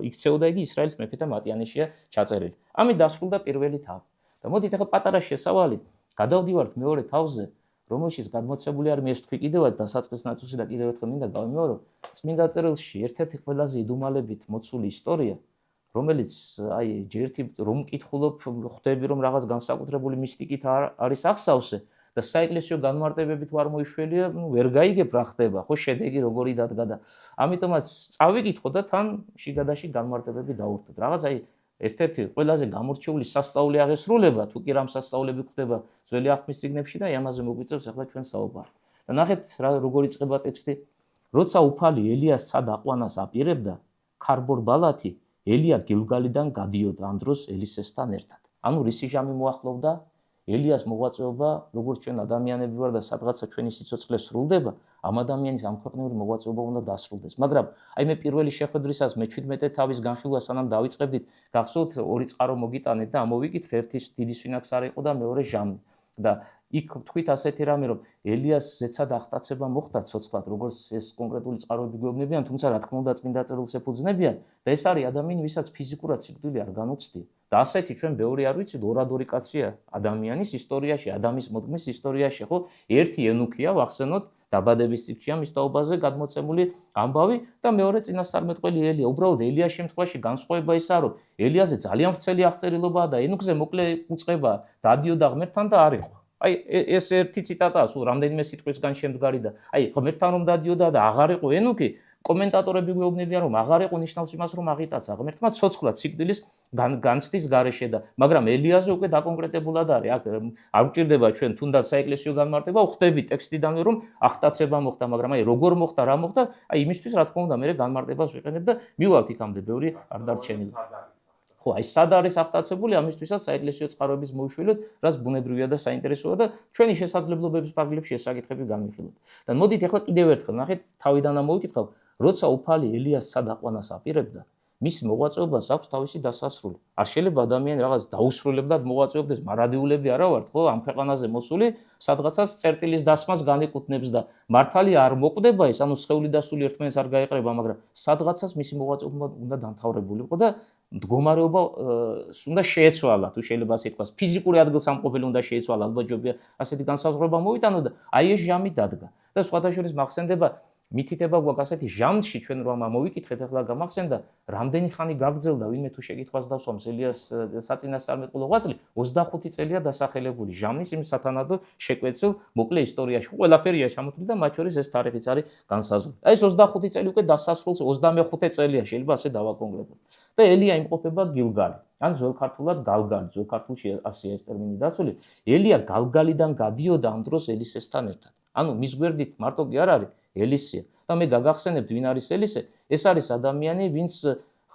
იქცეოდა იგი ისრაელის მეფეთა მატიანეშია ჩაწერილი. ამით დასრულდა პირველი თავი. და მოდით ახლა პატარა შესავალი გადავდივართ მეორე თავზე, რომელშიც გადმოცემული არის, მე ეს თქვი კიდევაც დასაწყის ნაწილში და კიდევ ერთხელ მინდა გავიმეორო, წმინდა წერილში ერთ-ერთი ყველაზე იდუმალებით მოცული ისტორია, რომელიც აი ჯერთი რომ მკითხულობ, ხვდები რომ რაღაც განსაკუთრებული მისტიკით არის ახსავსე და საეკლესიო განმარტებებით ვარ მოიშველია, ვერ გაიგებ რა ხდება, ხო შედეგი როგორი დადგა და ამიტომაც წავიკითხო და თან შიგადაში განმარტებები დავურთოთ. რაღაც აი ერთ-ერთი ყველაზე გამორჩეული სასწაული აღესრულება, თუ კი რამ სასწაულები ხდება ძველი აღთქმის წიგნებში და ამაზე მოგვიწევს ახლა ჩვენ საუბარი. და ნახეთ როგორ იწყება ტექსტი. როცა უფალი ელიას სად აყვანას აპირებდა, ქარბორ ბალათი ელია გილგალიდან გადიოდა ამ დროს ელისესთან ერთად. ანუ რისი ჟამი მოახლოვდა? ელიას მოღვაწეობა, როგორც ჩვენ ადამიანები ვარ და სადღაცა ჩვენი სიცოცხლე სრულდება, ამ ადამიანის ამ ქვეყნიური მოღვაწეობა უნდა დასრულდეს. მაგრამ აი მე პირველი შეხვედრისას მე 17 თავის განხილვა სანამ დავიწყებდით, გახსოვთ ორი წყარო მოგიტანეთ და ამოვიკითხე, ერთი დიდი სვინაქსარი იყო და მეორე ჟამი. და იქ თქვით ასეთი რამე, რომ ელიას ზეცად აღტაცება მოხდა ცოცხლად, როგორც ეს კონკრეტული წყაროები გვეუბნებიან, თუმცა რა თქმა უნდა წმინდა წერილს ეფუძნებიან და ეს არის ადამიანი, ვისაც ფიზიკურად სიკვდილი არ განუცდია. და ასეთი ჩვენ ბევრი არ ვიცით, ორადორი კაცია ადამიანის ისტორიაში, ადამიანის მოდგმის ისტორიაში, ხო? ერთი ენუქია, ვახსენოთ, დაბადების წიგნშია მის თაობაზე გადმოცემული ამბავი და მეორე წინასწარმეტყველი ელია. უბრალოდ ელიას შემთხვევაში განსხვავება ისაა, რომ ელიაზე ძალიან ვრცელი აღწერილობაა და ენუქზე მოკლე უწყება დადიოდა ღმერთთან და არ იყო. აი ეს ერთი ციტატაა, სულ რამდენიმე სიტყვისგან შემდგარი და აი ღმერთთან რომ დადიოდა და აღარ იყო ენუქი, კომენტატორები გვეუბნებიან, რომ აღარ იყო ნიშნავს იმას, რომ აღიტაცა ღმერთმა ცოცხლად სიკვდილის განცდის გარეშე და მაგრამ ელიაზე უკვე დაკონკრეტებულად არის. აქ არ გვჭირდება ჩვენ თუნდაც საეკლესიო განმარტება, ხვდები ტექსტიდანვე რომ აღტაცება მოხდა, მაგრამ აი როგორ მოხდა, რა მოხდა, აი იმისთვის რა თქმა უნდა მე განმარტებას ვიყენებ და მივალთ იქამდე ბევრი არ დარჩენილი. ხო, აი სად არის აღტაცებული, ამისთვისაც საეკლესიო წყაროების მოუშვილოთ, რაც ბუნებრივია და საინტერესოა და ჩვენი შესაძლებლობების პარალელში ეს საკითხები განვიხილოთ. და მოდით ახლა კიდევ ერთხელ ნახეთ, თავიდან ამოვიკითხავ, როცა უფალი ელიას სად აყვანას აპირებდა, მის მოღვაწეობას აქვს თავისი დასასრული. არ შეიძლება ადამიანი რაღაც დაუსრულებლად მოღვაწეობდეს, მარადიულები არა ვართ, ხო, ამ ქვეყანაზე მოსული, სადღაცას წერტილის დასმას განეკუთვნებს და მართალი არ მოკვდება ეს, ანუ სხეული და სული ერთმანეთს არ გაეყრება, მაგრამ სადღაცას მისი მოღვაწეობა უნდა დამთავრებულიყო და მდგომარეობა უნდა შეეცვალა, თუ შეიძლება ასე ითქვას, ფიზიკური ადგილსამყოფელი უნდა შეეცვალა, ალბათ ჯობია ასეთი განსაზღვრება მოვიტანო და აი ეს ჟამი დადგა. და სხვათა შორის მახსენდება მითითება გვაქვს ასეთი ჟამში ჩვენ რომ მოვიკითხეთ ახლა გამახსენდა რამდენი ხანი გაგრძელდა ვინმე თუ შეკითხვას დასვამს ელიას საწინასწარმეტყველო ღვაწლი 25 წელია დასახელებული ჟამის იმ სათანადო შეკვეცილ მოკლე ისტორიაში ყველაფერია ჩამოთვლილი და მათ შორის ეს თარიღიც არის განსაზღვრული. აი ეს 25 წელი უკვე დასასრულს 25 წელია შეიძლება ასე დავაკონკრეტოთ. და ელია იმყოფება გილგალი. ან ძველ ქართულად გალგალი, ძველ ქართულში ასეა ეს ტერმინი დაცული. ელია გალგალიდან გადიოდა ამ დროს ელისესთან ერთად. ანუ მის გვერდით მარტო კი არ არის ელისია და მე გაგახსენებთ ვინ არის ელისე? ეს არის ადამიანი, ვინც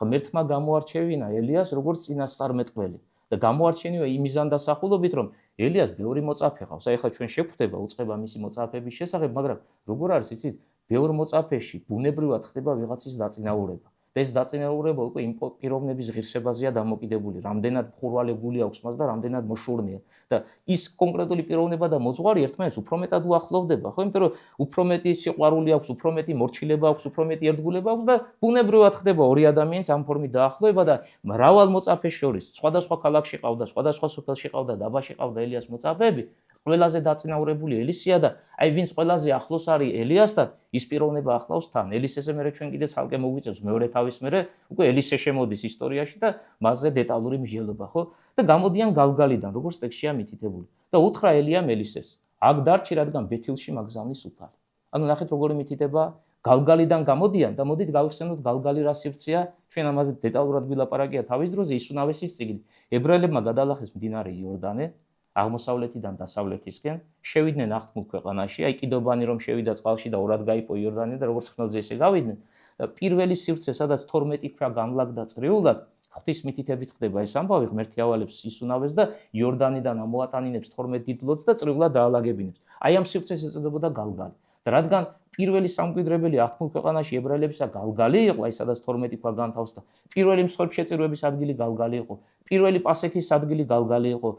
ღმერთმა გამოარჩევინა ელიას როგორც წინასწარმეტყველი და გამოარჩენიო იმ მიზან დასახულობით, რომ ელიას ბევრი მოწაფე ყავს. აი ხა ჩვენ შეგვხვდება უწყება მისი მოწაფეების შესახებ, მაგრამ როგორ არის იცით, ბევრ მოწაფეში ბუნებრივად ხდება ვიღაცის დაწინაურება. და ეს დაწინაურება უკვე იმ პიროვნების ღირსებაზეა დამოკიდებული, რამდენად მხურვალე გული აქვს მას და რამდენად მოშურნია. და ის კონკრეტული პიროვნება და მოძღვარი ერთმანეთს უფრო მეტად უახლოვდება, ხო? იმიტომ რომ უფრო მეტი სიყვარული აქვს, უფრო მეტი მორჩილება აქვს, უფრო მეტი ერთგულება აქვს და ბუნებრივად ხდება ორი ადამიანის ამ ფორმით დაახლოება და მრავალ მოწაფეს შორის, სხვადასხვა ქალაქში ყავდა, სხვადასხვა სოფელში ყავდა, დაბაში ყავდა ელიას მოწაფეები, ყველაზე დაწინაურებული ელისია და აი ვინც ყველაზე ახლოს არის ელიასთან, ის პიროვნება ახლავს თან. ელისეზე მე ჩვენ კიდე ცალკე მოგვიწევს მეორე თავის მერე უკვე ელისე შემოდის ისტორიაში და მასზე დეტალური მსჯელობა, ხო? და გამოდიან გალგალიდან, როგორც ტექსტშია მითითებული. და უთხრა ელიამ ელისეს: "აქ დარჩი, რადგან ბეთილში მაგზავნის უფალი." ანუ ნახეთ როგორი მითითება, გალგალიდან გამოდიან და მოდით გავიხსენოთ გალგალი რა სივრცეა, ჩვენ ამაზე დეტალურად ვილაპარაკია თავის დროზე ისუნავესის წიგნი. ებრაელებმა გადალახეს მდინარე იორდანე აღმოსავლეთიდან დასავლეთისკენ, შევიდნენ აღთმულ ქვეყანაში, აი კიდობანი რომ შევიდა წყალში და ორად გაიპო იორდანი და როგორც ხმელზე ესე გავიდნენ. და პირველი სივრცე, სადაც 12 ქვა გამლაგდა წრიულად, ღვთის მითითებით ხდება ეს ამბავი, ღმერთი ავალებს ისუნავეს და იორდანიდან ამოატანინებს 12 დიდლოდს და წრიულად დაალაგებინებს. აი ამ სივრცეს ეწოდებოდა გალგალი. და რადგან პირველი სამკვიდრებელი აღთმულ ქვეყანაში ებრაელებისა გალგალი იყო, აი სადაც 12 ქვა განთავსდა, პირველი მსხვერპლშეწირვების ადგილი გალგალი იყო, პირველი პასექის ადგილი გალგალი იყო,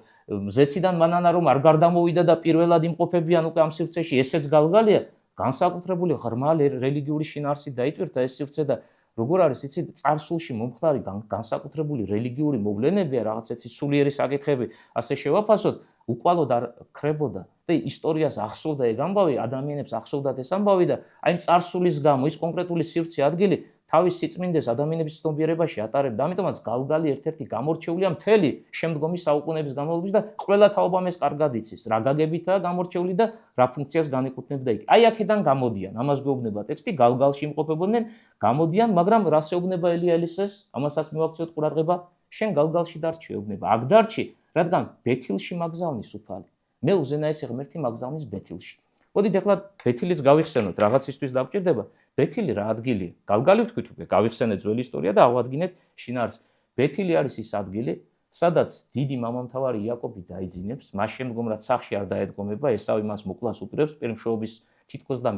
ზეციდან მანანა რომ არ გარდამოვიდა და პირველად იმყოფებიან უკვე ამ სივრცეში, ესეც გალგალია, განსაკუთრებული ღრმა რელიგიური შინაარსით დაიტვირთა ეს სივრცე და როგორ არის იცით, წარსულში მომხდარი განსაკუთრებული რელიგიური მოვლენებია, რაღაც έτσι სულიერი საკითხები, ასე შევაფასოთ, უკვალოდ არ ხრებოდა და ისტორიას ახსოვდა ეგ ამბავი, ადამიანებს ახსოვდათ ეს ამბავი და აი წარსულის გამო ის კონკრეტული სივრცე ადგილი თავის სიწმინდეს ადამიანების ცნობიერებაში ატარებდა. ამიტომაც გალგალი ერთ-ერთი გამორჩეულია მთელი შემდგომი საუკუნეების განმავლობაში და ყველა თაობამ ეს კარგად იცის, რა გაგებითაა გამორჩეული და რა ფუნქციას განეკუთვნებდა იქ. აი აქედან გამოდიან, ამას გვეუბნება ტექსტი, გალგალში იმყოფებოდნენ, გამოდიან, მაგრამ რას ეუბნება ელია ელისეს? ამასაც მივაქციოთ ყურადღება, შენ გალგალში დარჩი ეუბნება. აქ დარჩი, რადგან ბეთილში მაგზავნის უფალი. მე უზენაესი ღმერთი მაგზავნის ბეთილში. მოდით ახლა ბეთილის გავიხსენოთ, რაღაცისთვის დაგვჭირდება. ბეთილი რა ადგილია? გალგალი ვთქვით უკვე, გავიხსენეთ ძველი ისტორია და ავადგინეთ შინაარსს. ბეთილი არის ის ადგილი, სადაც დიდი მამამთავარი იაკობი დაიძინებს, მას შემდგომ რაც სახში არ დაედგომება, ესავ იმას მოკლას უპირებს პირმშობის თითქოს და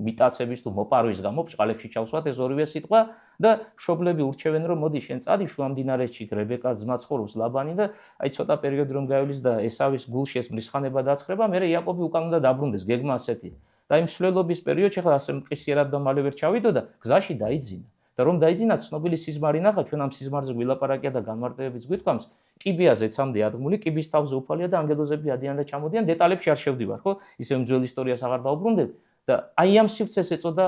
მიტაცების თუ მოპარვის გამო ბჭყალებში ჩავსვათ ეს ორივე სიტყვა და მშობლები ურჩევენ რომ მოდი შენ წადი შუამდინარეთში რებეკას ძმა ცხოვრობს ლაბანი და აი ცოტა პერიოდი რომ გაივლის და ესავის გულში ეს მრისხანება დაცხრება, მერე იაკობი უკან უნდა დაბრუნდეს, გეგმა ასეთია. და იმ მსვლელობის პერიოდში ხა ასე მყისიერად და მალე ვერ ჩავიდო და გზაში დაიძინა. და რომ დაიძინა ცნობილი სიზმარი ნახა, ჩვენ ამ სიზმარზე ვილაპარაკია და განმარტებებიც გვითქვამს, კიბიაზე ცამდე ადგმული, კიბის თავზე უფალია და ანგელოზები ადიან და ჩამოდიან, დეტალებში არ შევდივარ, ხო? ისე ძველ ისტორიას აღარ დაუბრუნდებ და აი ამ სივრცეს ეწოდა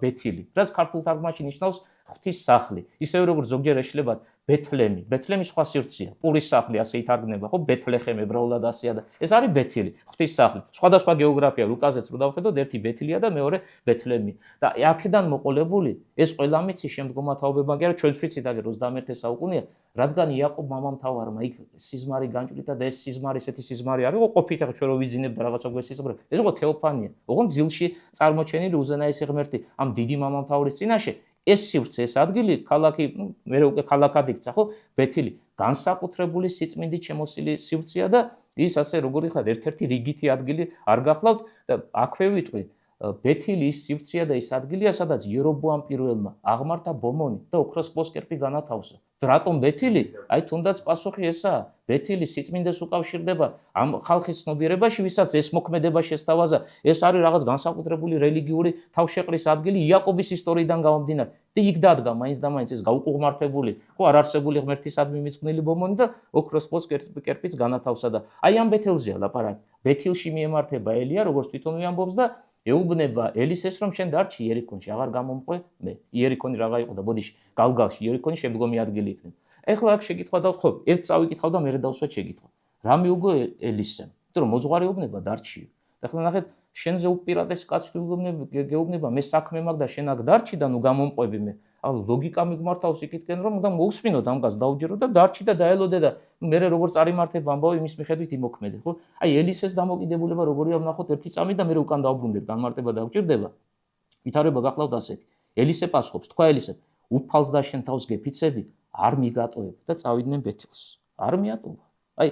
ბეთილი, რაც ქართულ თარგმანში ნიშნავს ღვთის სახლი. ისევე როგორც ზოგჯერ ეშლებათ ბეთლემი. ბეთლემი სხვა სივრცეა. პურის სახლი ასე ითარგმნება, ხო? ბეთლეხემ ებრაულად ასეა და ეს არის ბეთილი, ღვთის სახლი. სხვადასხვა გეოგრაფია, ლუკაზეც რო დავხედოთ, ერთი ბეთილია და მეორე ბეთლემი. და აქედან მოყოლებული ეს ყველა მიცი შემდგომა თაობებმა კი არა, ჩვენც ვიცით აგერ 21 საუკუნეა, რადგან იაკობ მამამთავარმა იქ სიზმარი განჭვრიტა და ეს სიზმარი ესეთი სიზმარი არ იყო ყოფით, ახლა ჩვენ რო ვიძინებთ რაღაცა გვესიზმრებ. ეს იყო თეოფანია. ოღონდ ძილში წარმოჩენილი უზენაესი ღმერთი ამ დიდი მამამთავრის წინაშე ეს სივრცე, ეს ადგილი, ქალაქი, მე უკვე ქალაქად იქცა, ხო? ბეთილი განსაკუთრებული სიწმინდით შემოსილი სივრცეა და ის ასე როგორი ხარ, ერთ-ერთი რიგითი ადგილი არ გახლავთ და აქვე ვიტყვი. ბეთილი ის სივრცეა და ის ადგილია, სადაც იერობოამ პირველმა აღმართა ბომონი და ოქროს პოსკერპი განათავსა. რატომ ბეთილი? აი თუნდაც პასუხი ესაა. ბეთილი სიწმინდეს უკავშირდება ამ ხალხის ცნობიერებაში, ვისაც ეს მოქმედება შესთავაზა. ეს არის რაღაც განსაკუთრებული რელიგიური თავშეყრის ადგილი იაკობის ისტორიიდან გამომდინარე. და იქ დადგა მაინც და მაინც ეს გაუკუღმართებული, ხო არ არსებული ღმერთისადმი მიძღვნილი ბომონი და ოქროს პოსკერპიც განათავსა და აი ამ ბეთილზეა ლაპარაკი. ბეთილში მიემართება ელია, როგორც თვითონვე ამბობს და ეუბნება ელისეს, რომ შენ დარჩი იერიქონში, აღარ გამომყვე მე. იერიქონი რაღაცა იყო და ბოდიში, გალგალში იერიქონი შემდგომი ადგილი იქნება. ეხლა აქ შეკითხვა და ხო, ერთ წავიკითხავ და მერე დავსვათ შეკითხვა. რა მიუგო ელისემ? იმიტომ რომ მოძღვარი ეუბნება დარჩიო. და ახლა ნახეთ, შენზე უპირატეს კაცს გეუბნება, მე საქმე მაქვს და შენ აქ დარჩი და ნუ გამომყვები მე. ანუ ლოგიკა მიგმართავს იქითკენ რომ და მოусმინოთ ამგას დაუჯერო და დარჩი და დაელოდე და მე როგორც წარიმართება ამბავი იმის მიხედვით იმოქმედე, ხო? აი ელისეს დამოკიდებულება როგორია ვნახოთ ერთი წამი და მე უკან დავბრუნდეთ, განმარტება დაგვჭირდება. ვითარება გახლავთ ასეთი. ელისე პასუხობს, თქვა ელისე, უფალს და შენ თავს გეფიცები, არ მიგატოებ და წავიდნენ ბეთილს. არ მიატოვა. აი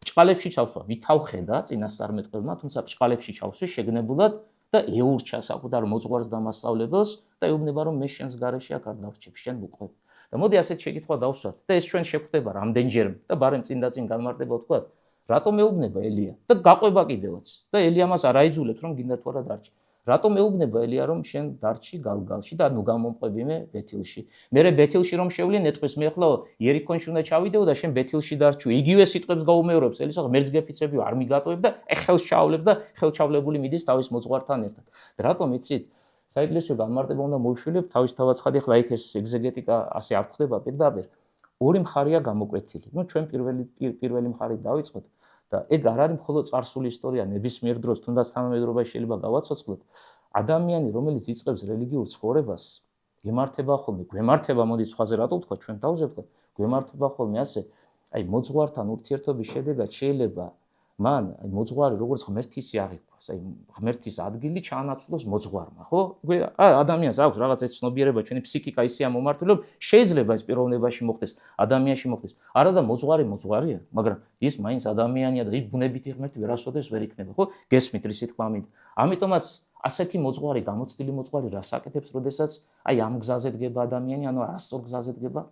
ბრჭყალებში ჩავსვა, ვითავხედა წინასწარმეტყველმა, თუმცა ბრჭყალებში ჩავსვი შეგნებულად და ეურჩა საკუთარ მოძღვარს და მასწავლებელს და ეუბნება რომ მე შენს გარეშე აქ არ დავრჩებ, შენ მოყვებ. და მოდი ასეთ შეკითხვა დავსვათ და ეს ჩვენ შეხვდება რამდენჯერმე და ბარემ წინ და წინ განმარტება ვთქვა, რატომ ეუბნება ელია და გაყვება კიდევაც და ელია მას არ აიძულებს რომ გინდა თუ არა დარჩი. რატომ ეუბნება ელია რომ შენ დარჩი გალგალში და ნუ გამომყვები მე ბეთილში. მე ბეთილში რომ შევლი ნეტყვის მე ახლა იერიქონში უნდა ჩავიდეო და შენ ბეთილში დარჩუ. იგივე სიტყვებს გაუმეორებს ელისა, ღმერთს გეფიცებიო, არ მიგატოებ და ხელს ჩაავლებს და ხელჩავლებული მიდის თავის მოძღვართან ერთად. რატომ იცით? საეკლესიო განმარტება უნდა მოიშვილებ თავისთავად ხადი ახლა იქ ეს ეგზეგეტიკა ასე არ ხდება პირდაპირ. ორი მხარეა გამოკვეთილი. ნუ ჩვენ პირველი მხარით დავიწყოთ. და ეგ არ არის მხოლოდ წარსული ისტორია, ნებისმიერ დროს თუნდაც თანამედროვეობაში შეიძლება გავაცოცხლოთ. ადამიანი, რომელიც იწყებს რელიგიურ ცხოვრებას, გემართება ხოლმე, გვემართება, მოდი სხვაზე რატო ვთქვა, ჩვენ თავზე ვთქვა, გვემართება ხოლმე ასე, აი მოძღვართან ურთიერთობის შედეგად შეიძლება მან აი მოძღვარი როგორც ღმერთისი აღიქვას, აი ღმერთის ადგილი ჩაანაცვლოს მოძღვარმა, ხო? ადამიანს აქვს რაღაც ეს ცნობიერება, ჩვენი ფსიქიკა ისეა მომართული, რომ შეიძლება ეს პიროვნებაში მოხდეს, ადამიანში მოხდეს. არა და მოძღვარია, მაგრამ ის მაინც ადამიანია და ის ბუნებითი ღმერთი ვერასოდეს ვერ იქნება, ხო? გესმით რისი თქმა მინდა. ამიტომაც ასეთი მოძღვარი, გამოცდილი მოძღვარი რას აკეთებს, როდესაც აი ამ გზაზე დგება ადამიანი, ანუ არასწორ გზაზე დგება,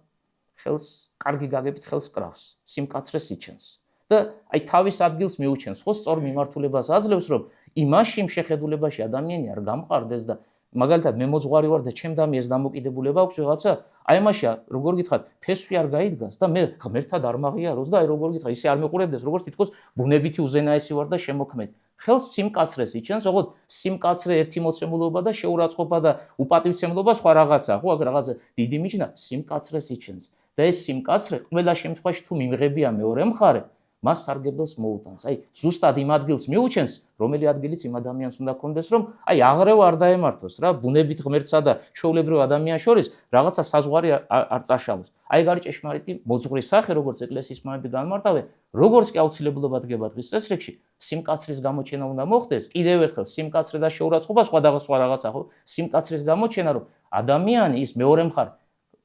ხელს კარგი გაგებით ხელს კრავს, სიმკაცრეს იჩენს. და აი თავის ადგილს მიუჩენს, ხო, სწორ მიმართულებას აძლევს, რომ იმაში იმ შეხედულებაში ადამიანი არ გამყარდეს და მაგალითად მე მოძღვარი ვარ და ჩემ დამი ეს დამოკიდებულება აქვს რაღაცა, აი ამაში როგორ გითხრათ, ფესვი არ გაიდგას და მე ღმერთად არ მაღიაროს და აი როგორ გითხრათ, ისე არ მეყურებდეს, როგორც თითქოს ბუნებითი უზენაესი ვარ და შემოქმედი. ხელს სიმკაცრეს იჩენს, ოღონდ სიმკაცრე ერთი მოცემულობა და შეურაცხყოფა და უპატივცემლობა სხვა რაღაცა, ხო, აქ რაღაცა დიდი მიჯნა სიმკაცრეს იჩენს. და ეს სიმკაცრე ყველა შემთხვევაში თუ მიმღებია მეორე მხარე მას სარგებელს მოუტანს. აი, ზუსტად იმ ადგილს მიუჩენს, რომელი ადგილიც იმ ადამიანს უნდა კონდეს, რომ აი აღრევა არ დაემართოს რა, ბუნებით ღმერთსა და ჩვეულებრივ ადამიანს შორის რაღაცა საზღვარი არ წაშალოს. აი, ეგ არის ჭეშმარიტი მოძღვრის სახე, როგორც ეკლესიის მამები განმარტავენ, როგორც კი აუცილებლობა დგება დღის წესრიგში, სიმკაცრის გამოჩენა უნდა მოხდეს. კიდევ ერთხელ სიმკაცრე და შეურაცხყოფა სხვა რაღაცა, ხო? სიმკაცრის გამოჩენა, რომ ადამიანი ის მეორე მხარე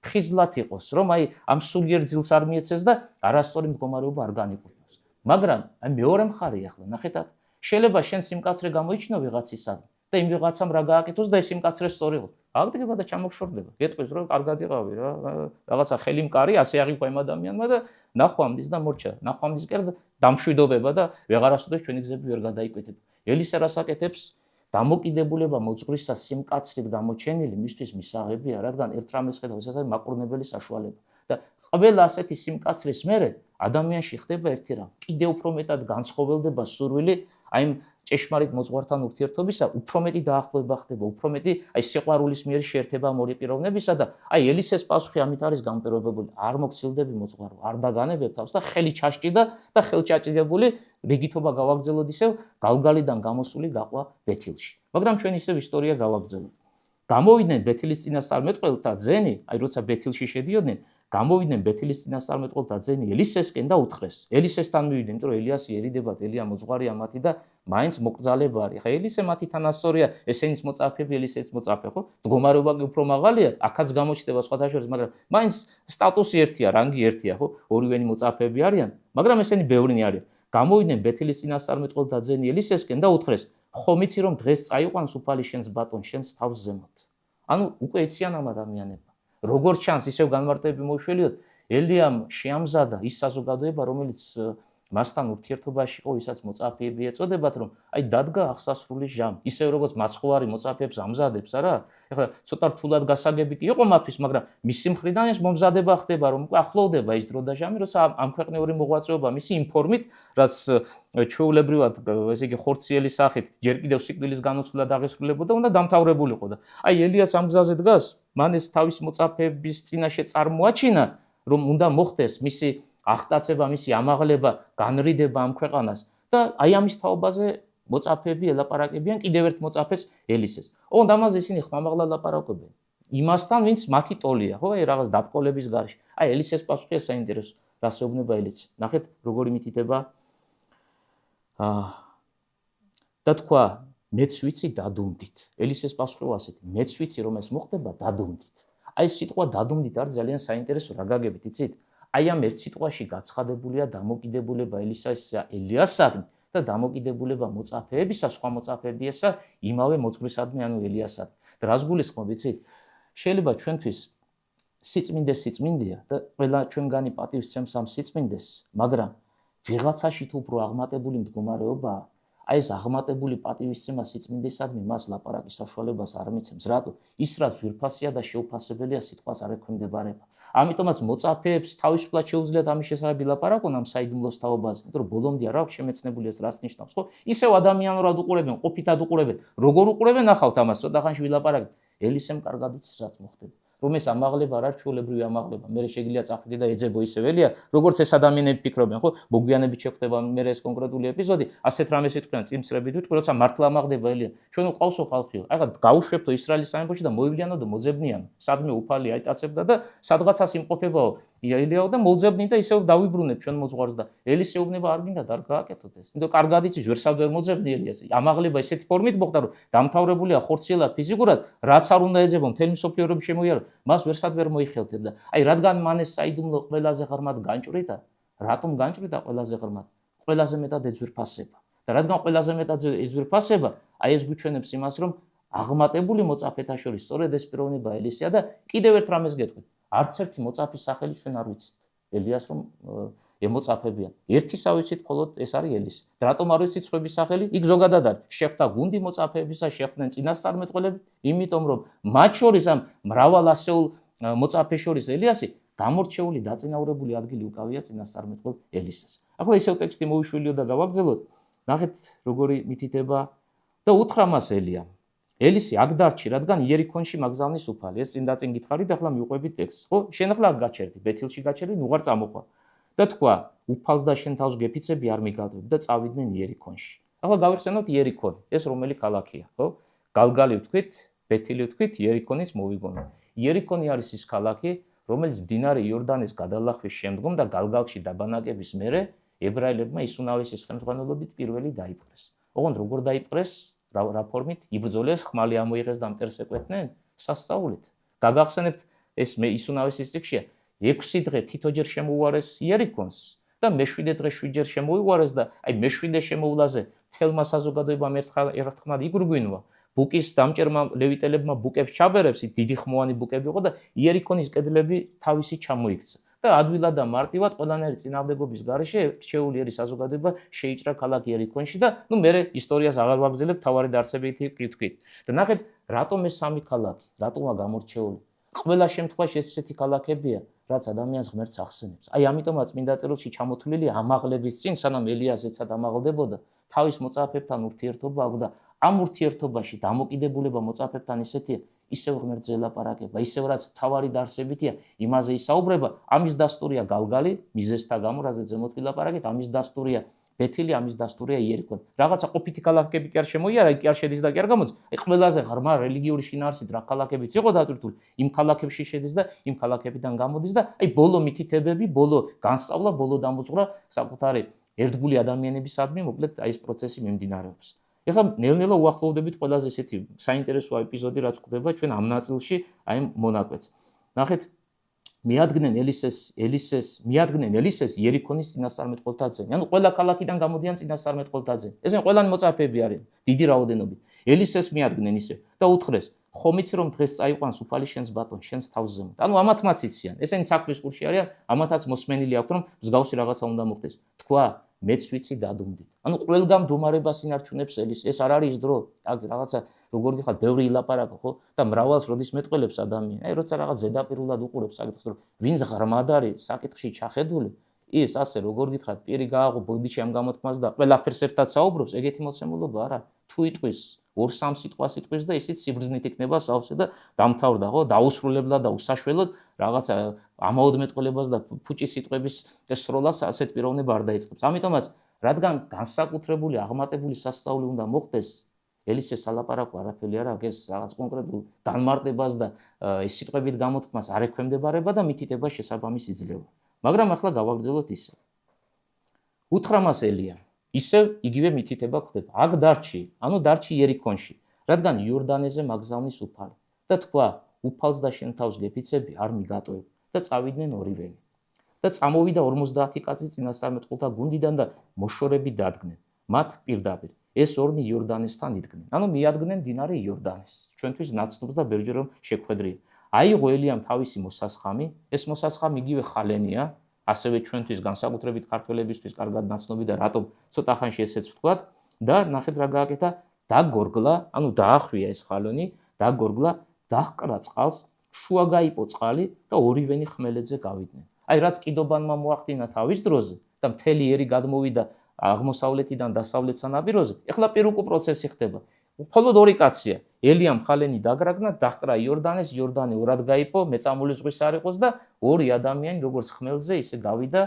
ფხიზლად იყოს, რომ აი ამ სულიერ ძილს არ მიეცეს და არასწორი მდგომარეობა არ განიყოფოს. მაგრამ აი მეორე მხარე ახლა ნახეთ აქ შეიძლება შენ სიმკაცრე გამოიჩინო ვიღაცისაგან და იმ ვიღაცამ რა გააკეთოს და ეს სიმკაცრე სწორი იყო. აღდგება და ჩამოგშორდება. გეტყვის რომ კარგად იყავი რა, რაღაცა ხელი მკარი ასე აღიქვა იმ ადამიანმა და ნახვამდის და მორჩა. ნახვამდისკენ დამშვიდობება და ვეღარასოდეს ჩვენი გზები ვერ გადაიკვეთება. ელისე რას აკეთებს? დამოკიდებულება მოძღვრისა სიმკაცრით გამოჩენილი მისთვის მისაღებია, რადგან ერთ რამეს ხედავს, ეს არის მაყურნებელი საშუალება. და ყველა ასეთი სიმკაცრის მერე ადამიანში ხდება ერთი რამ. კიდევ უფრო მეტად განსხვავდება სურვილი აი ჭეშმარიტ მოძღვართან ურთიერთობისა, უფრო მეტი დაახლოება ხდება, უფრო მეტი აი სიყვარულის მიერ შეერთება მორი პიროვნებისა და აი ელისეს პასუხი ამით არის გამპირობებული. არ მოგცილდები მოძღვარო, არ დაგანებებ თავს და ხელი ჩაშჭიდა და ხელჩაჭიდებული რიგითობა გავაგზავნოთ ისევ გალგალიდან გამოსული გაყვა ბეთილში. მაგრამ ჩვენ ისევ ისტორია გავაგზავნოთ. გამოვიდნენ ბეთილის წინასწარმეტყველთა ძენი, აი როცა ბეთილში შედიოდნენ, გამოვიდნენ ბეთილის წინასწარმეტყველთა ძენი ელისესკენ და უთხრეს. ელისესთან მივიდნენ, იმიტომ რომ ელიასი ერიდებათ, ელია მოძღვარია მათი და მაინც მოკრძალება არის. ხა ელისე მათი თანასწორია, ესენიც მოწაფეები, ელისეც მოწაფე, ხო? მდგომარეობა კი უფრო მაღალია, აქაც გამოჩნდება სხვათა შორის, მაგრამ მაინც სტატუსი ერთია, რანგი ერთია, ხო? ორივენი მოწაფეები არიან, მაგრამ ესენი ბევრნი არიან. გამოვიდნენ ბეთილის წინასწარმეტყველთა ძენი ელისესკენ და უთხრეს: ხომ იცი რომ დღეს წაიყვანს უფალი შენს ბატონს შენს თავს ზემოთ. ანუ უკვე იციან ამ ადამიანებმა. როგორც ჩანს ისევ განმარტები მოუშველიოთ, ელიამ შეამზადა ის საზოგადოება, რომელიც მასთან ურთიერთობაში იყო, ვისაც მოწაფეები ეწოდებათ, რომ აი დადგა აღსასრულის ჟამი. ისევ როგორც მაცხოვარი მოწაფეებს ამზადებს, არა? ეხლა ცოტა რთულად გასაგები კი იყო მათთვის, მაგრამ მისი მხრიდან ეს მომზადება ხდება, რომ უკვე ახლოვდება ის დრო და ჟამი, როცა ამ ქვეყნიური მოღვაწეობა მისი იმ ფორმით, რაც ჩვეულებრივად, ესე იგი ხორციელი სახით, ჯერ კიდევ სიკვდილის განუცვლელად აღესრულებოდა, უნდა დამთავრებულიყო და აი ელიას ამ გზაზე დგას, მან ეს თავის მოწაფეების წინაშე წარმოაჩინა, რომ უნდა მოხდეს მისი ახტაცება, მისი ამაღლება, განრიდება ამ ქვეყანას და აი ამის თაობაზე მოწაფეები ელაპარაკებიან კიდევ ერთ მოწაფეს ელისეს. ოღონდ ამაზე ისინი ხმამაღლა ლაპარაკობენ. იმასთან, ვინც მათი ტოლია, ხო, აი რაღაც დაბყოლების გარშე. აი ელისეს პასუხია საინტერესო, რას ეუბნება ელიცე. ნახეთ, როგორი მითითება. და თქვა, მეც ვიცი დადუმდით. ელისეს პასუხი ასეთი, მეც ვიცი რომ ეს მოხდება დადუმდით. აი ეს სიტყვა დადუმდით არის ძალიან საინტერესო, რა გაგებით, იცით? აი ამ ერთ სიტყვაში გაცხადებულია დამოკიდებულება ელიასადმი და დამოკიდებულება მოწაფეებისა, სხვა მოწაფეებისა იმავე მოძღვრისადმი, ანუ ელიასადმი. და რას გულისხმობ, იცით? შეიძლება ჩვენთვის სიწმინდეა და ყველა ჩვენგანი პატივისცემს ამ სიწმინდეს, მაგრამ ვიღაცაში თუ უფრო აღმატებული მდგომარეობაა, აი ეს აღმატებული პატივისცემა სიწმინდესადმი მას ლაპარაკის საშუალებას არ მიცემს. რატო? ის რაც ძვირფასია და შეუფასებელია, სიტყვას არ ექვემდებარება. ამიტომაც მოწაფეებს თავისუფლად შეუძლიათ ამის შესახებ ლაპარაკონ ამ საიდუმლოს თაობაზე, იმიტომ რომ ბოლომდე არ აქვს შემეცნებული ეს რას ნიშნავს, ხო? ისევ ადამიანურად უყურებენ, ყოფითად უყურებენ. როგორ უყურებენ ახავთ ამას, ცოტა ხანში ვილაპარაკეთ. ელისემ კარგად იცის რაც მოხდება. რომ ეს ამაღლება არ არის ჩვეულებრივი ამაღლება. მე შეგიძლია წახვიდე და ეძებო ისევ ელია, როგორც ეს ადამიანები ფიქრობენ, ხო? მოგვიანებით შეხვდება მე ეს კონკრეტული ეპიზოდი, ასეთ რამეს იტყვიან წინსრებით ვიტყვი, როცა მართლა ამაღლდება ელია. ჩვენ უყავსო ხალხიო. აი ხა გაუშვებთო ისრაელის სამეფოში და მოივლიანო და მოძებნიან. სადმე უფალი აიტაცებდა და სადღაცას იმყოფებაო ელიაო და მოძებნი და ისევ დავიბრუნებ ჩვენ მოძღვარს და ელის ეუბნება არ გინდა და არ გააკეთოთ ეს. იმიტომ კარგად იცის ვერსად ვერ მოძებნი ელიას. ამაღლება ესეთი ფორმით მოხდა, რომ დამთავრებულია ხორციელად ფიზიკურად, რაც არ უნდა ეძებო, მთელი მსოფლიოები შემოიარო, მას ვერსად ვერ მოიხელთებდა. აი რადგან მან ეს საიდუმლო ყველაზე ღრმად განჭვრიტა, რატომ განჭვრიტა ყველაზე ღრმად? ყველაზე მეტად ეძვირფასება. და რადგან ყველაზე მეტად ეძვირფასება, აი ეს გვიჩვენებს იმას, რომ აღმატებული მოწაფეთა შორის სწორედ ეს პიროვნება ელისია და კიდევ ერთ რამეს გეტყვით. არც ერთი მოწაფის სახელი ჩვენ არ ვიცით. ელიას რომ ემოწაფებიან. ერთისა ვიცით, მხოლოდ ეს არის ელისი. რატომ არ ვიცით სხვების სახელი? იქ ზოგადად არის. შეხვდა გუნდი მოწაფეებისა, შეხვდნენ წინასწარმეტყველები, იმიტომ რომ მათ შორის ამ მრავალ ასეულ მოწაფეს შორის ელიასი გამორჩეული დაწინაურებული ადგილი უკავია წინასწარმეტყველ ელისას. ახლა ისევ ტექსტი მოვიშვილიო და გავაგრძელოთ. ნახეთ როგორი მითითება და უთხრა მას ელიამ. ელისი აქ დარჩი, რადგან იერიქონში მაგზავნის უფალი. ეს წინ და წინ გითხარით, ახლა მივყვებით ტექსტს. ხო, შენ ახლა აქ გაჩერდი, ბეთილში გაჩერდი, ნუ ვარ წამოყვა. და თქვა, უფალს და შენ თავს გეფიცები არ მიგადებ და წავიდნენ იერიქონში. ახლა გავიხსენოთ იერიქონი. ეს რომელი ქალაქია, ხო? გალგალი ვთქვით, ბეთილი ვთქვით, იერიქონის მოვიგონო. იერიქონი არის ის ქალაქი, რომელიც მდინარე იორდანის გადალახვის შემდგომ და გალგალში დაბანაკების მერე ებრაელებმა ისუნავესის ხელმძღვანელობით პირველი დაიპყრეს. ოღონდ როგორ დაიპყრეს? რა ფორმით? იბრძოლეს, ხმალი ამოიღეს და მტერს ეკვეთნენ? სასწაულით. გაგახსენებთ ეს მე ისუნავესის წიგნშია 6 დღე თითოჯერ შემოუარეს იერიქონს და მე-7 დღე 7 ჯერ შემოუარეს და აი მე-7 შემოვლაზე თელმა საზოგადოებამ ერთხმად იგრგვინვა. ბუკის დამჭერმა ლევიტელებმა ბუკებს ჩაბერებს, დიდი ხმოვანი ბუკები იყო და იერიქონის კედლები თავისი ჩამოიქცა. და ადვილად და მარტივად ყველანაირი წინააღმდეგობის გარეშე რჩეული საზოგადოება შეიჭრა ქალაქ იერიქონში და ნუ მე ისტორიას აღარ ვაგრძელებ, თავარი დაარსებითი ვთქვით. და ნახეთ, რატომ ეს სამი ქალაქი, რატომა გამორჩეული? ყველა შემთხვევაში ეს ესეთი ქალაქებია, რაც ადამიანს ღმერთს ახსენებს. აი ამიტომაც წმინდა წერილში ჩამოთვლილი ამაღლების წინ, სანამ ელიას ეცად ამაღლდებოდა, თავის მოწაფეებთან ურთიერთობა აქვს და ამ ურთიერთობაში დამოკიდებულება მოწაფეებთან ისეთია, ისევ ღმერთზე ელაპარაკება, ისევ რაც თავარი დაარსებითია, იმაზე ისაუბრება, ამის დასტურია გალგალი, მიზეზთა გამო, რაზეც ზემოთ ვილაპარაკეთ, ამის დასტურია ბეთილი, ამის დასტურია იერიქონი. რაღაცა ყოფითი ქალაქები კი არ შემოიარა, კი არ შედის და კი არ გამოდის. აი ყველაზე ღრმა რელიგიური შინაარსით რა ქალაქებიც იყო დატვირთული, იმ ქალაქებში შედის და იმ ქალაქებიდან გამოდის და აი ბოლო მითითებები, ბოლო განსწავლა, ბოლო დამოძღვრა საკუთარი ერთგული ადამიანებისადმი, მოკლედ აი ეს პროცესი მიმდინარეობს. ეხლა ნელ-ნელა უახლოვდებით ყველაზე ესეთი საინტერესო ეპიზოდი რაც ხდება ჩვენ ამ ნაწილში, აი მონაკვეთს. ნახეთ, მიადგნენ ელისეს იერიქონის წინასწარმეტყველთაძენი. ანუ ყველა ქალაქიდან გამოდიან წინასწარმეტყველთაძენი. ესენ ყველანი მოწაფეები არიან, დიდი რაოდენობით. ელისეს მიადგნენ ისე და უთხრეს, ხომ იცი რომ დღეს წაიყვანს უფალი შენს ბატონს, შენს თავს ზემოთ. ანუ ამათმაც იციან. ესენი საქმის კურსში არიან, ამათაც მოსმენილი აქვთ რომ მსგავსი რაღაცა უნდა მოხდეს. თქვა, მეც ვიცი დადუმდით. ანუ ყველგან მდგომარებას ინარჩუნებს ელის. ეს არ არის დრო, აქ რაღაცა როგორ გიხარ, ბევრი ილაპარაკო, ხო? და მრავალს როდის მეტყველებს ადამიანი. აი, როცა რაღაც ზედაპირულად უყურებს საკითხს, რომ ვინც ღრმად არის საკითხში ჩახედული, ის ასე როგორ გითხრათ, პირი გააღო ბოდიში ამ გამოთქმას და ყველაფერს ერთად საუბრობს, ეგეთი მოცემულობა არა. თუ იტყვის 2-3 სიტყვას იტყვის და ისიც სიბრძნით იქნება სავსე და დამთავრდა, ხო? დაუსრულებლად და უსაშველოდ რაღაცა ამაოდ მეტყველებას და ფუჭი სიტყვების სროლას ასეთ პიროვნება არ დაიწყებს. ამიტომაც, რადგან განსაკუთრებული აღმატებული სასწაული უნდა მოხდეს, ელისეს ალაპარაკო არაფერი არა, ეს რაღაც კონკრეტულ განმარტებას და ეს სიტყვებით გამოთქმას არ ექვემდებარება და მითითება შესაბამისი ძლევა. მაგრამ ახლა გავაგრძელოთ ისე. უთხრა მას ელიამ, ისევ იგივე მითითება ხდება. აქ დარჩი, ანუ დარჩი იერიქონში, რადგან იორდანეზე მაგზავნის უფალი. და თქვა, უფალს და შენ თავს გეფიცები არ მიგატოვებ და წავიდნენ ორივენი. და წამოვიდა 50 კაცი წინასწარმეტყველთა გუნდიდან და მოშორებით დადგნენ. მათ პირდაპირ ეს ორნი იორდანესთან იდგნენ. ანუ მიადგნენ მდინარე იორდანეს. ჩვენთვის ნაცნობს და ბერჯერ რომ შეხვედრია. აიღო ელიამ თავისი მოსასხამი, ეს მოსასხამი იგივე ხალენია, ასევე ჩვენთვის განსაკუთრებით ქართველებისთვის კარგად ნაცნობი და რატომ ცოტა ხანში ესეც ვთქვათ და ნახეთ რა გააკეთა, დაგორგლა, ანუ დაახვია ეს ხალონი, დაგორგლა, დაჰკრა წყალს, შუა გაიპო წყალი და ორივენი ხმელეთზე გავიდნენ. აი რაც კიდობანმა მოახდინა თავის დროზე და მთელი ერი გადმოვიდა აღმოსავლეთიდან დასავლეთ სანაპიროზე, ეხლა პირუკუ პროცესი ხდება. მხოლოდ ორი კაცია. ელიამ ხალენი დაგრაგნა, დაჰკრა იორდანეს, იორდანე ორად გაიპო, მეწამული ზღვის არ იყოს და ორი ადამიანი როგორც ხმელზე ისე გავიდა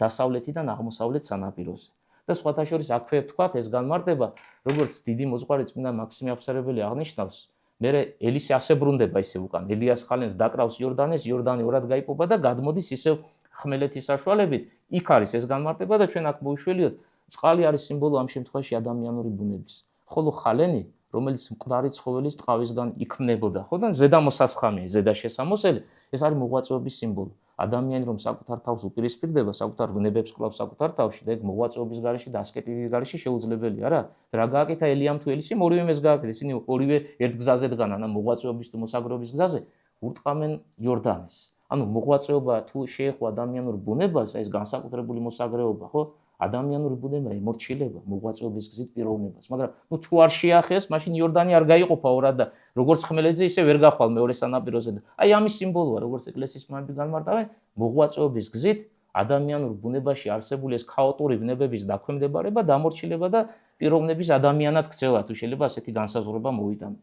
დასავლეთიდან აღმოსავლეთ სანაპიროზე. და სხვათა შორის აქვე ვთქვათ, ეს განმარტება, როგორც დიდი მოძღვარი წმინდა მაქსიმე აფსარებელი აღნიშნავს, მერე ელისი ასე ბრუნდება ისე უკან. ელიას ხალენს დაკრავს იორდანეს, იორდანე ორად გაიპობა და გადმოდის ისევ ხმელეთის საშუალებით. იქ არის ეს განმარტება და ჩვენ აქ მოვიშველიოთ, წყალი არის სიმბოლო ამ შემთხვევაში ადამიანური ბუნების. ხოლო ხალენი, რომელიც მკვდარი ცხოველის ტყავისგან იქმნებოდა, ხო და ზედა მოსასხამია, ზედა შესამოსელი, ეს არის მოღვაწეობის სიმბოლო. ადამიანი რომ საკუთარ თავს უპირისპირდება, საკუთარ ბუნებებს კლავს საკუთარ თავში და ეგ მოღვაწეობის გარეშე და ასკეტიზმის გარეშე შეუძლებელია რა. რა გააკეთა ელიამ თუ ელისიმ ორივე ეს გააკეთა, ისინი ორივე ერთ გზაზე დგანან, ან მოღვაწეობის თუ მოსაგრობის გზაზე, ურტყამენ იორდანეს. ანუ მოღვაწეობა თუ შეეხო ადამიანურ ბუნებას, ეს განსაკუთრებული მოსაგრეობა, ხო? ადამიანური ბუნება ემორჩილება მოღვაწეობის გზით პიროვნებას, მაგრამ თუ არ შეახეს, მაშინ იორდანი არ გაიყოფა ორად და როგორც ხმელეთზე ისე ვერ გახვალ მეორე სანაპიროზე და აი ამის სიმბოლოა, როგორც ეკლესიის მამები განმარტავენ, მოღვაწეობის გზით ადამიანურ ბუნებაში არსებული ეს ქაოტური ბუნებების დაქვემდებარება, დამორჩილება და პიროვნების ადამიანად ქცევა, თუ შეიძლება ასეთი განსაზღვრება მოვიტანოთ.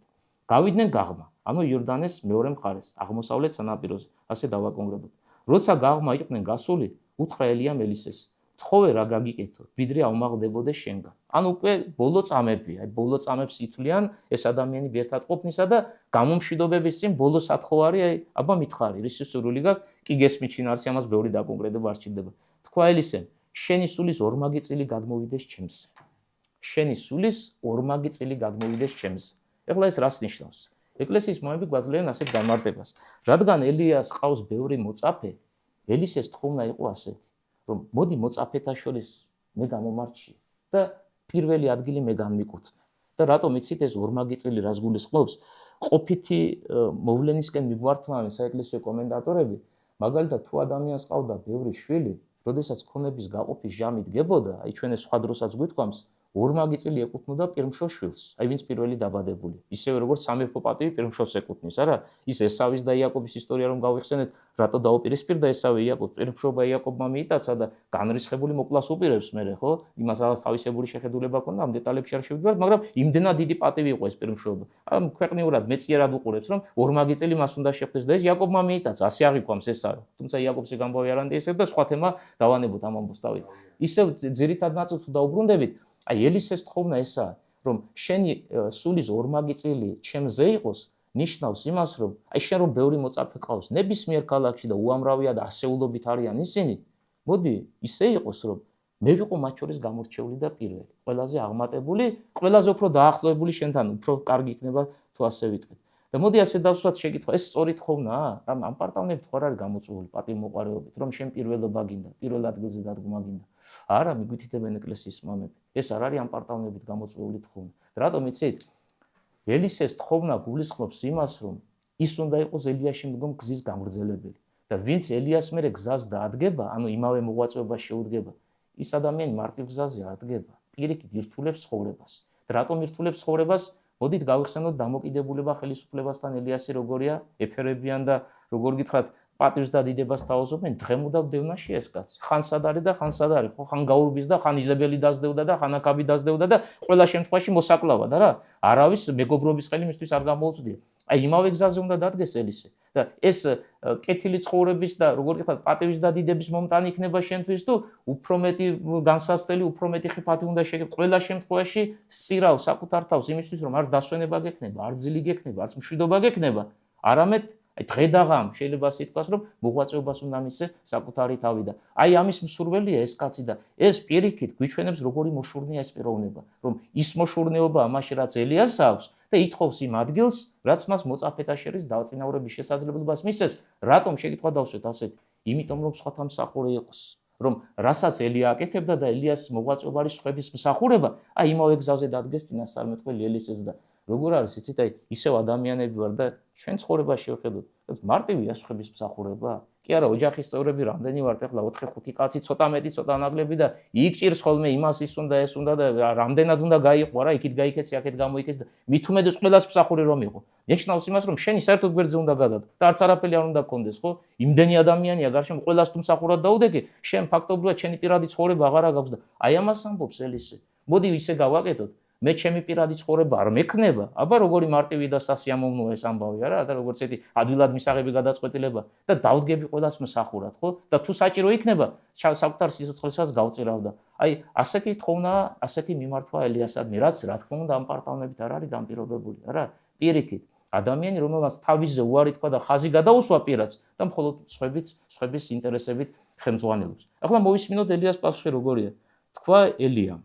გავიდნენ გაღმა, ანუ იორდანეს მეორე მხარეს, აღმოსავლეთ სანაპიროზე, ასე დავაკონკრეტოთ. როცა გაღმა იყვნენ გასული, უთხრა ელიამ ელისეს, თხოვე რა გაგიკეთო, ვიდრე ავმაღლებოდეს შენგან. ანუ უკვე ბოლო წამებია, ბოლო წამებს ითვლიან ეს ადამიანი ერთად ყოფნისა და გამომშვიდობების წინ ბოლო სათხოვარი, აბა მითხარი, რისი სურვილი გაქვს, კი გესმით შინაარსი, ამას ბევრი დაკონკრეტება არ სჭირდება. თქვა ელისემ, შენი სულის ორმაგი წილი გადმოვიდეს ჩემზე. შენი სულის ორმაგი წილი გადმოვიდეს ჩემზე. ეხლა ეს რას ნიშნავს? ეკლესიის მამები გვაძლევენ ასეთ განმარტებას. რადგან ელიას ყავს ბევრი მოწაფე, ელისეს თხოვნა იყო ასეთი, რომ მოდი მოწაფეთა შორის მე გამომარჩიე და პირველი ადგილი მე განმიკუთვნე. და რატომ იცით ეს ორმაგი წილი რას გულისხმობს? ყოფითი მოვლენისკენ მიგვართმევენ საეკლესიო კომენტატორები, მაგალითად თუ ადამიანს ყავდა ბევრი შვილი, როდესაც ქონების გაყოფის ჟამი დგებოდა, აი ჩვენ ეს სხვა დროსაც გვითქვამს, ორმაგი წილი ეკუთვნოდა პირმშო შვილს, აი ვინც პირველი დაბადებული. ისევე როგორც სამეფო პატივი პირმშოს ეკუთვნის, არა? ის ესავის და იაკობის ისტორია რომ გავიხსენეთ, რატო დაუპირისპირდა ესავე იაკობს, პირმშობა იაკობმა მიიტაცა და განრისხებული მოკვლას უპირებს მერე, ხო? იმას რაღაც თავისებური შეხედულება ჰქონდა, ამ დეტალებში არ შევიდივართ, მაგრამ იმდენად დიდი პატივი იყო ეს პირმშობა. ამ ქვეყნიურად მეწიერად უყურებს, რომ ორმაგი წილი მას უნდა შეხვდეს და ეს იაკობმა მიიტაცა, ასე აღიქვამს ესავე. თუმცა იაკობსი გამბავი არ ანტიესებ და სხვა თემა დავანებოთ ამ ამბოს თავით. ისევ ძირითად ნაწილს თუ დაუბრუნდებით, აი ელისეს თხოვნა ესაა, რომ შენი სულის ორმაგი წილი ჩემზე იყოს, ნიშნავს იმას, რომ აი შენ რომ ბევრი მოწაფე ყავს, ნებისმიერ ქალაქში და უამრავია და ასეულობით არიან ისინი, მოდი ისე იყოს, რომ მე ვიყო მათ შორის გამორჩეული და პირველი, ყველაზე აღმატებული, ყველაზე უფრო დაახლოებული შენთან, უფრო კარგი იქნება თუ ასე ვიტყვით. და მოდი ასე დავსვათ შეკითხვა, ეს სწორი თხოვნაა? ამ პარტავნებით ხო არ არის გამოწვეული პატივმოყვარეობით, რომ შენ პირველობა გინდა, პირველ ადგილზე დადგმა გინდა. არა, მიგვითითებენ ეკლესიის მამები. ეს არ არის ამ პარტავნებით გამოწვეული თხოვნა. რატომ იცით? ელისეს თხოვნა გულისხმობს იმას, რომ ის უნდა იყოს ელიაში მდგომ გზის გამგრძელებელი და ვინც ელიას მერე გზას დაადგება, ანუ იმავე მოღვაწეობას შეუდგება, ის ადამიანი მარტივ გზაზე არ დგება, პირიქით ირთულებს ცხოვრებას. და რატომ ირთულებს ცხოვრებას? მოდით გავიხსენოთ დამოკიდებულება ხელისუფლებასთან ელიასი როგორია, ეფერებიან და როგორ გითხრათ, პატივს და დიდებას თავაზობენ, დღემუდავ დევნაშია ეს კაცი. ხან სად არის და ხან სად არის, ხო, ხან გაურბის და ხან იზაბელი დაძდევდა და ხან აკაბი დაძდევდა და ყველა შემთხვევაში მოსაკლავად, არა? არავის მეგობრობის ხელი მისთვის არ გამოუწვდია. აი იმავე გზაზე უნდა დადგეს ელისე. და ეს კეთილი ცხოვრების და როგორ გითხრათ, პატივის და დიდების მომტანი იქნება შენთვის თუ უფრო მეტი განსაცდელი, უფრო მეტი ხიფათი უნდა შეგებ. ყველა შემთხვევაში სწირავ საკუთარ თავს იმისთვის, რომ არც დასვენება გექნება, არც ძილი გექნება, არც მშვიდობა გექნება, არამედ აი დღე და ღამ შეიძლება ასე ითქვას, რომ მოღვაწეობას უნდა მისცე საკუთარი თავი და აი ამის მსურველია ეს კაცი და ეს პირიქით გვიჩვენებს როგორი მოშურნეა ეს პიროვნება, რომ ის მოშურნეობაა მაშინ რაც ელიას აქვს და ითხოვს იმ ადგილს, რაც მას მოწაფეთა შორის დაწინაურების შესაძლებლობას მისცეს. რატომ შეკითხვა დავსვეთ ასეთი? იმიტომ რომ სხვათა მსახურე იყოს. რომ რასაც ელია აკეთებდა და ელიას მოღვაწეობა არის სხვების მსახურება, აი იმავე გზაზე დადგეს წინასწარმეტყველი ელისეც და როგორ არის იცით, აი ისევ ადამიანები ვარ და ჩვენ ცხოვრებაში ვხედავთ, მარტივია სხვების მსახურება. კი არა, ოჯახის წევრები რამდენი ვართ ახლა 4-5 კაცი, ცოტა მეტი, ცოტა ნაკლები და იქ ჭირს ხოლმე იმას ის უნდა ეს უნდა და რამდენად უნდა გაიყო, არა, იქით გაიქეცი, აქეთ გამოიქეცი და მით უმეტეს ყველას მსახური რომ იყო. ნიშნავს იმას, რომ შენი საერთოდ გვერდზე უნდა გადადო და არც არაფერი არ უნდა გქონდეს, ხო? იმდენი ადამიანია გარშემო, ყველას თუ მსახურად დაუდეკე, შენ ფაქტობრივად შენი პირადი ცხოვრება აღარა გაქვს და აი ამას ამბობს ელისე. მოდი ისე გავაკეთოთ. მე ჩემი პირადი ცხოვრება არ მექნება, აბა როგორი მარტივი და სასიამოვნოა ეს ამბავი, არა? და როგორც ერთი ადვილად მისაღები გადაწყვეტილება და დავდგები ყველას მსახურად, ხო? და თუ საჭირო იქნება, საკუთარ სიცოცხლესაც გავწირავდა. აი, ასეთი თხოვნა, ასეთი მიმართვა ელიასადმი, რაც რა თქმა უნდა ამ პარტავნებით არ არის განპირობებული, არა? პირიქით, ადამიანი, რომელსაც თავისზე უარი თქვა და ხაზი გადაუსვა პირადს და მხოლოდ სხვების ინტერესებით ხელმძღვანელობს. ახლა მოვისმინოთ ელიას პასუხი როგორია. თქვა ელიამ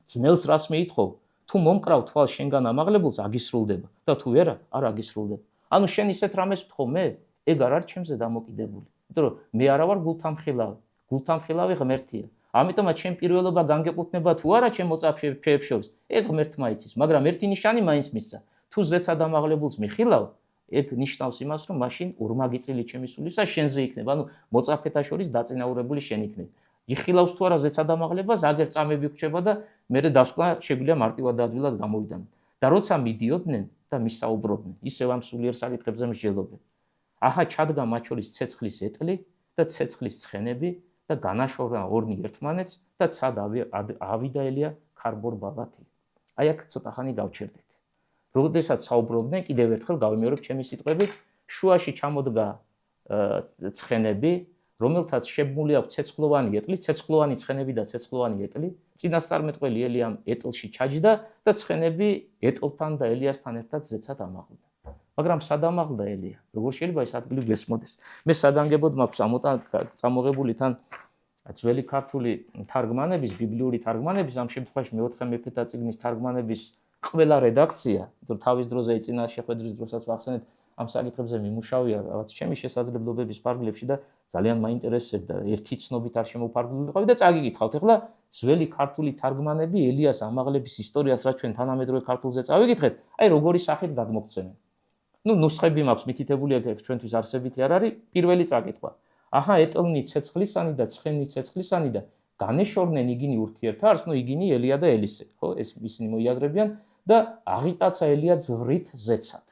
ძნელს რას მეითხოვ, თუ მომკრავ თვალ შენგან ამაღლებულს აგისრულდება და თუ ვერა, არ აგისრულდება. ანუ შენ ისეთ რამეს ვთხოვ მე, ეგ არ არის ჩემზე დამოკიდებული. იმიტომ რომ მე არა ვარ გულთამხილავი, გულთამხილავი ღმერთია. ამიტომაც ჩემ პირველობა განგეკუთვნება თუ არა ჩემ მოწაფეებს შორის, ეგ ღმერთმა იცის, მაგრამ ერთი ნიშანი მაინც მისცა. თუ ზეცად ამაღლებულს მიხილავ, ეგ ნიშნავს იმას, რომ მაშინ ორმაგი წილი ჩემი სულისა შენზე იქნება, ანუ მოწაფეთა შორის დაწინაურებული შენ იქნები. იხილავს თუ არა ზეცად ამაღლებას, აგერ წამები გრჩება და მერე დასკვნა შეგვიძლია მარტივად და ადვილად გამოვიდანო. და როცა მიდიოდნენ და მისაუბრობდნენ, ისევ ამ სულიერ საკითხებზე მსჯელობდნენ. აჰა ჩადგა მათ შორის ცეცხლის ეტლი და ცეცხლის ცხენები და განაშორდა ორნი ერთმანეთს და ცად ავიდა ელია ქარბორ ბალათი. აი აქ ცოტა ხანი გავჩერდეთ. როდესაც საუბრობდნენ, კიდევ ერთხელ გავიმეორებ ჩემი სიტყვებით, შუაში ჩამოდგა ცხენები, რომელთაც შებმული აქვს ცეცხლოვანი ეტლი, ცეცხლოვანი ცხენები და ცეცხლოვანი ეტლი, წინასწარმეტყველი ელიამ ეტლში ჩაჯდა და ცხენები ეტლთან და ელიასთან ერთად ზეცად ამაღლდა. მაგრამ სად ამაღლდა ელია? როგორ შეიძლება ეს ადგილი გესმოდეს? მე საგანგებოდ მაქვს წამოღებული თან ძველი ქართული თარგმანების, ბიბლიური თარგმანების, ამ შემთხვევაში მეოთხე მეფეთა წიგნის თარგმანების ყველა რედაქცია, რომ თავის დროზე ეწინა შეხვედრის დროსაც ვახსენეთ, ამ საკითხებზე მიმუშავია რაღაც ჩემი შესაძლებლობების ფარგლებში და ძალიან მაინტერესებდა. ერთი ცნობით არ შემოფარგლულიყავი და წაგიკითხავთ. ახლა ძველი ქართული თარგმანები ელიას ამაღლების ისტორიას, რაც ჩვენ თანამედროვე ქართულზე წავიკითხეთ, აი როგორი სახით გადმოგცემენ. ნუსხები მაქვს მითითებული, აქ ჩვენთვის არსებითი არ არის. პირველი წაკითხვა. აჰა ეტლნი ცეცხლისანი და ცხენი ცეცხლისანი და განეშორნენ იგინი ურთიერთარს, იგინი ელია და ელისე, ხო, ეს ისინი მოიაზრებიან და აღიტაცა ელია ზვრით ზეცად.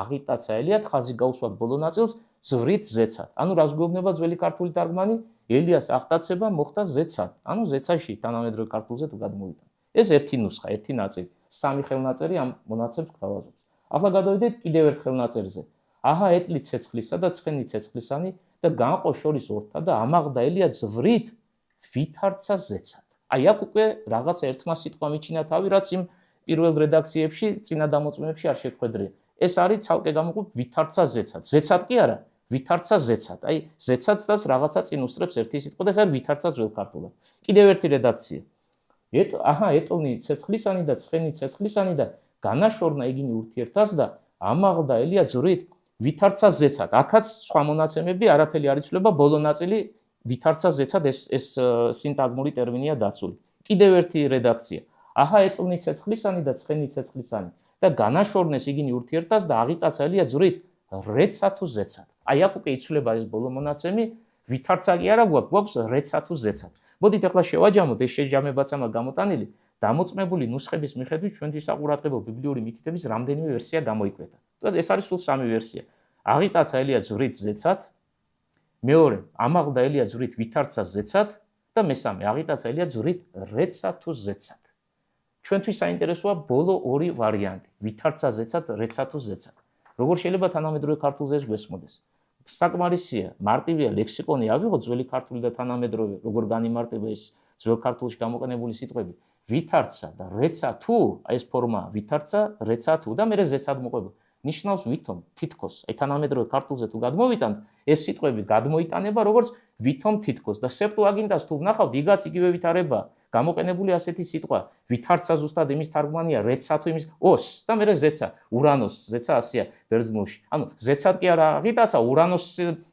აღიტაცა ელია ხაზი გაუსვათ ბოლო ნაწილს ზვრით ზეცად. ანუ რას გვეუბნება ძველი ქართული თარგმანი? ელიას აღტაცება მოხდა ზეცად. ანუ ზეცაში თანამედროვე ქართულზე თუ გადმოვიდა. ეს ერთი ნუსხა, ერთი ნაწილი. სამი ხელნაწერი ამ მონაცემს გვთავაზობს. ახლა გადავიდეთ კიდევ ერთ ხელნაწერზე. აჰა ეტლი ცეცხლისა და ცხენი ცეცხლისანი და განყო შორის ორთა და ამაღლდა ელია ზვრით ვითარცა ზეცად. აი აქ უკვე რაღაც ერთმა სიტყვა მიჩინა თავი, რაც იმ პირველ რედაქციებში, წინა დამოწმებში არ შეხვედრია. ეს არის ცალკე გამოყოფ ვითარცა ზეცად. ზეცად კი არა, ვითარცა ზეცად. აი ზეცადს რაღაცა წინ უსწრებს ერთი სიტყვა და ეს არის ვითარცა ძველ ქართულად. კიდევ ერთი რედაქცია. აჰა ეტლნი ცეცხლისანი და ცხენი ცეცხლისანი და განაშორნა იგინი ურთიერთარს და ამაღლდა ელია ძვრით ვითარცა ზეცად. აქაც სხვა მონაცემები არაფერი არ იცვლება, ბოლო ნაწილი ვითარცა ზეცად ეს სინტაგმური ტერმინია დაცული. კიდევ ერთი რედაქცია. აჰა ეტლნი ცეცხლისანი და ცხენი ცეცხლისანი და განაშორნეს იგინი ურთიერთას და აღიტაცა ელია ძვრით რეცა თუ ზეცად. აი აქ უკვე იცვლება ეს ბოლო მონაცემი, ვითარცა კი არა გვაქვს რეცა თუ ზეცად. მოდით ახლა შევაჯამოთ ეს შეჯამებაც ამა გამოტანილი. დამოწმებული ნუსხების მიხედვით ჩვენთვის საყურადღებო ბიბლიური მითითების რამდენიმე ვერსია გამოიკვეთა. ეს არის სულ 3 ვერსია. აღიტაცა ელია ძვრით ზეცად, მეორე ამაღლდა ელია ძვრით ვითარცა ზეცად და მესამე აღიტაცა ელია ძვრით რეცა თუ ზეცად. ჩვენთვის საინტერესოა ბოლო ორი ვარიანტი, ვითარცა ზეცად, რეცა თუ ზეცად. როგორ შეიძლება თანამედროვე ქართულზე ეს გვესმოდეს? საკმარისია, მარტივია ლექსიკონი ავიღოთ ძველი ქართული და თანამედროვე, როგორ განიმარტება ეს ძველ ქართულში გამოყენებული სიტყვები. ვითარცა და რეცა თუ, ეს ფორმა ვითარცა, რეცა თუ და მერე ზეცად მოყვება. ნიშნავს ვითომ, თითქოს. აი თანამედროვე ქართულზე თუ გადმოვიტანთ, ეს სიტყვები გადმოიტანება როგორც ვითომ თითქოს და სეპტუაგინტას თუ ვნახავთ, იგაც იგივე ვითარება. გამოყენებული ასეთი სიტყვა, ვითარცა ზუსტად იმის თარგმანია, რეცა თუ იმის ოს და მერე ზეცა, ურანოს, ზეცა ასია ბერძნულში. ანუ ზეცად კი არა აღიტაცა,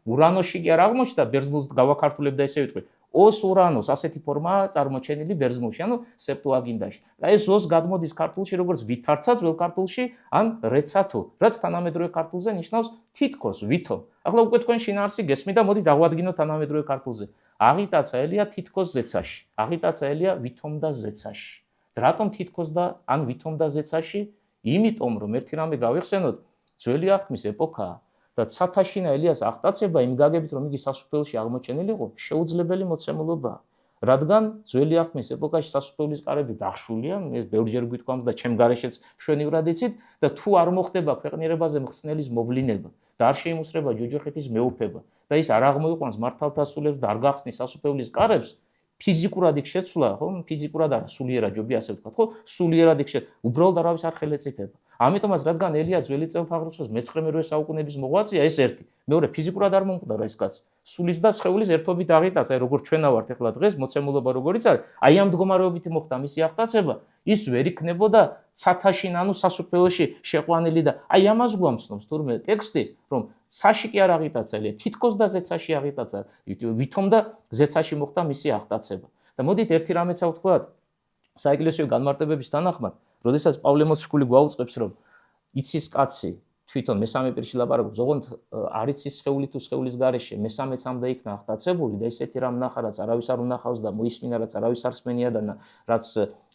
ურანოსში კი არ აღმოჩნდა, ბერძნულს გავაქართულებდა ესე ვიტყვი. ოს ურანოს ასეთი ფორმაა წარმოჩენილი ბერძნულში, ანუ სეპტუაგინტაში. და ეს ოს გადმოდის ქართულში როგორც ვითარცა ძველ ქართულში, ან რეცა თუ, რაც თანამედროვე ქართულზე ნიშნავს თითქოს, ვითომ. ახლა უკვე თქვენ შინაარსი გესმით და მოდით აღვადგინოთ თანამედროვე ქართულზე. აღიტაცა ელია თითქოს ზეცაში. აღიტაცა ელია ვითომ და ზეცაში. რატომ თითქოს და ან ვითომ და ზეცაში? იმიტომ რომ ერთი რამე გავიხსენოთ, ძველი აღთქმის ეპოქაა და ცათაშინა ელიას აღტაცება იმ გაგებით რომ იგი სასუფეველში აღმოჩენილიყო, შეუძლებელი მოცემულობაა. რადგან ძველი აღთქმის ეპოქაში სასუფეველის კარები დახშულია, ეს ბევრჯერ გვითქვამს და ჩემ გარეშეც მშვენივრად იცით და თუ არ მოხდება ქვეყნიერებაზე მხსნელის მოვლინება და არ შეიმუსრება ჯოჯოხეთის მეუფება და ის არ აღმოიყვანს მართალთა სულებს და არ გახსნის სასუფეველის კარებს, ფიზიკურად იქ შეცვლა, ხო? ფიზიკურად არა, სულიერად ჯობია ასე ვთქვათ, ხო? სულიერად იქ უბრალოდ არავის არ ხელეწიფება. ამიტომაც რადგან ელია ძველი წელთაღრიცხვის მე-9 საუკუნეების მოღვაწეა, ეს ერთი. მეორე ფიზიკურად არ მომკვდარა ეს კაცი. სულის და სხეულის ერთობით აღიტაცა, აი როგორც ჩვენა ვართ ახლა დღეს, მოცემულობა როგორიც არის, აი ამ მდგომარეობით მოხდა მისი აღტაცება, ის ვერ იქნებოდა ცათაშინ, ანუ სასუფეველში შეყვანილი და აი ამას გვამცნობს თურმე ტექსტი, რომ ცაში კი არ აღიტაცა ელია, თითქოს და ზეცაში აღიტაცა, ვითომ და ზეცაში მოხდა მისი აღტაცება. და მოდით ერთი რამეც ავთქვათ, საეკლესიო განმარტებების თანახმად, როდესაც პავლე მოციქული გვაუწყებს, რომ იცის კაცი თვითონ მესამე პირში ლაპარაკობს, ოღონდ არ იცის სხეული თუ სხეულის გარეშე, მესამეც ამდა იქნა აღტაცებული და ისეთი რამ ნახა, რაც არავის არ უნახავს და მოისმინა, რაც არავის არ სმენია და რაც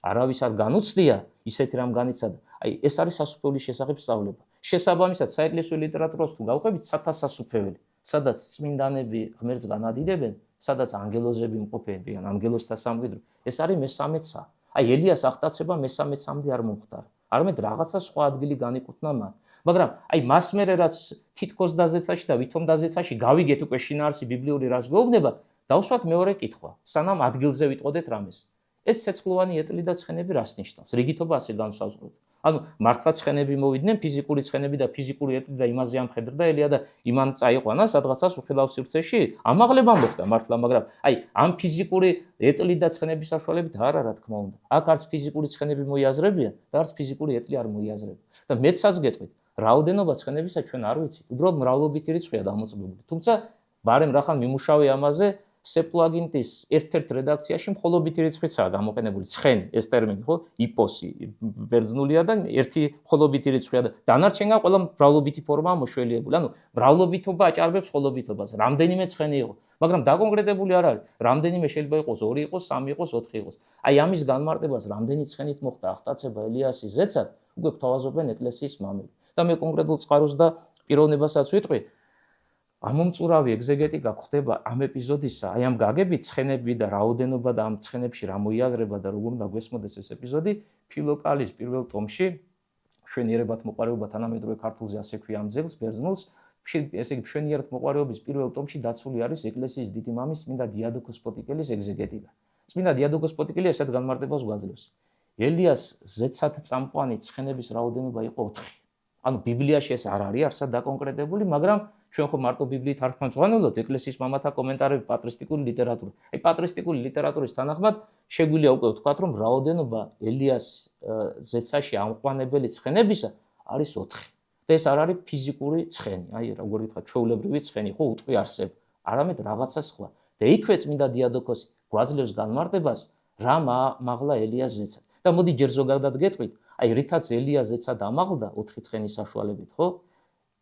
არავის არ განუცდია, ისეთი რამ განიცადა. აი, ეს არის სასუფეველის შესახებ სწავლება. შესაბამისად, საეკლესიო ლიტერატურას თუ გავყვებით, სათასასუფეველი, სადაც წმინდანები ღმერთს განადიდებენ, სადაც ანგელოზები იმყოფებიან, ან ანგელოზთა სამკვიდრო, ეს არის მესამეცა. აი, ელიას აღტაცება მესამეცამდე არ მომხდარა. არამედ რაღაცა სხვა ადგილი განიკუთვნა მან. მაგრამ აი მას მერე რაც თითქოს დაზეცაში და ვითომ დაზეცაში გავიგეთ უკვე შინაარსი ბიბლიური რაც გვეუბნება, დავსვათ მეორე კითხვა. სანამ ადგილზე ვიტყოდეთ რამეს. ეს ცეცხლოვანი ეტლი და ცხენები რას ნიშნავს? რიგითობა ასე განსაზღვროთ. ანუ მართლა ცხენები მოვიდნენ, ფიზიკური ცხენები და ფიზიკური ეტლი და იმაზე ამხედრდა ელია და იმან წაიყვანა სადღაცას უხილავ სივრცეში. ამაღლება მოხდა მართლა, მაგრამ აი ამ ფიზიკური ეტლი და ცხენების საშუალებით არა, რა თქმა უნდა. აქ არც ფიზიკური ცხენები მოიაზრებიან და არც ფიზიკური ეტლი არ მოიაზრება. და მეცაც გეტყვით, რაოდენობა ცხენებისა ჩვენ არ ვიცით. უბრალოდ მრავლობითი რიცხვია დამოწმებული. თუმცა ბარემ რახან მიმუშავე ამაზე სეპტუაგინტის ერთ-ერთ რედაქციაში მხოლობითი რიცხვიცაა გამოყენებული ცხენი ეს ტერმინი, ხო? იპოსი ბერძნულია და ერთი მხოლობითი რიცხვია და დანარჩენგან ყველა მრავლობითი ფორმაა მოშველიებული. ანუ მრავლობითობა აჭარბებს მხოლობითობას. რამდენიმე ცხენი იყო, მაგრამ დაკონკრეტებული არ არის. რამდენიმე შეიძლება იყოს 2 იყოს, 3 იყოს, 4 იყოს. აი ამის განმარტებას რამდენი ცხენით მოხდა აღტაცება ელიასის ზეცად, უკვე გვთავაზობენ ეკლესიის მამები. და მე კონკრეტულ წყაროს და პიროვნებასაც ვიტყვი, ამომწურავი ეგზეგეტიკა ხდება ამ ეპიზოდისა, აი ამ გაგებით ცხენები და რაოდენობა და ამ ცხენებში რა მოიაზრება და როგორ უნდა გვესმოდეს ეს ეპიზოდი, ფილოკალის პირველ ტომში, მშვენიერებად მოყვარეობა თანამედროვე ქართულზე ასე ქვია ამ ძეგლს, ბერძნულს, ესე იგი მშვენიერად მოყვარეობის პირველ ტომში დაცული არის ეკლესიის დიდი მამის წმინდა დიადოკოს პოტიკელის ეგზეგეტიკა. წმინდა დიადოკოს პოტიკელი ესეთ განმარტებას გვაძლევს. ელიას ზეცად წამყვანი ცხენების რაოდენობა იყო 4. ანუ ბიბლიაში ეს არ არის არსად დაკონკრეტებული, მაგრამ ჩვენ ხო მარტო ბიბლიით არ ვხმაურობთ ეკლესიის მამათა კომენტარები, პატრისტიკული ლიტერატურა. აი პატრისტიკული ლიტერატურის თანახმად შეგვიძლია უკვე ვთქვათ, რომ რაოდენობა ელიას ზეცაში ამყვანებელი ცხენებისა არის 4. და ეს არ არის ფიზიკური ცხენი, აი როგორ ვთქვა, ჩვეულებრივი ცხენი, ხო, უტყვი არსება, არამედ რაღაცა სხვა. და იქვე წმინდა დიადოქოსი გვაძლევს განმარტებას, რა მაღლა ელიას ზეცად. და მოდი ჯერ ზოგადად გეტყვით, აი რითაც ელიას ზეცად ამაღლდა 4 ცხენის საშუალებით, ხო?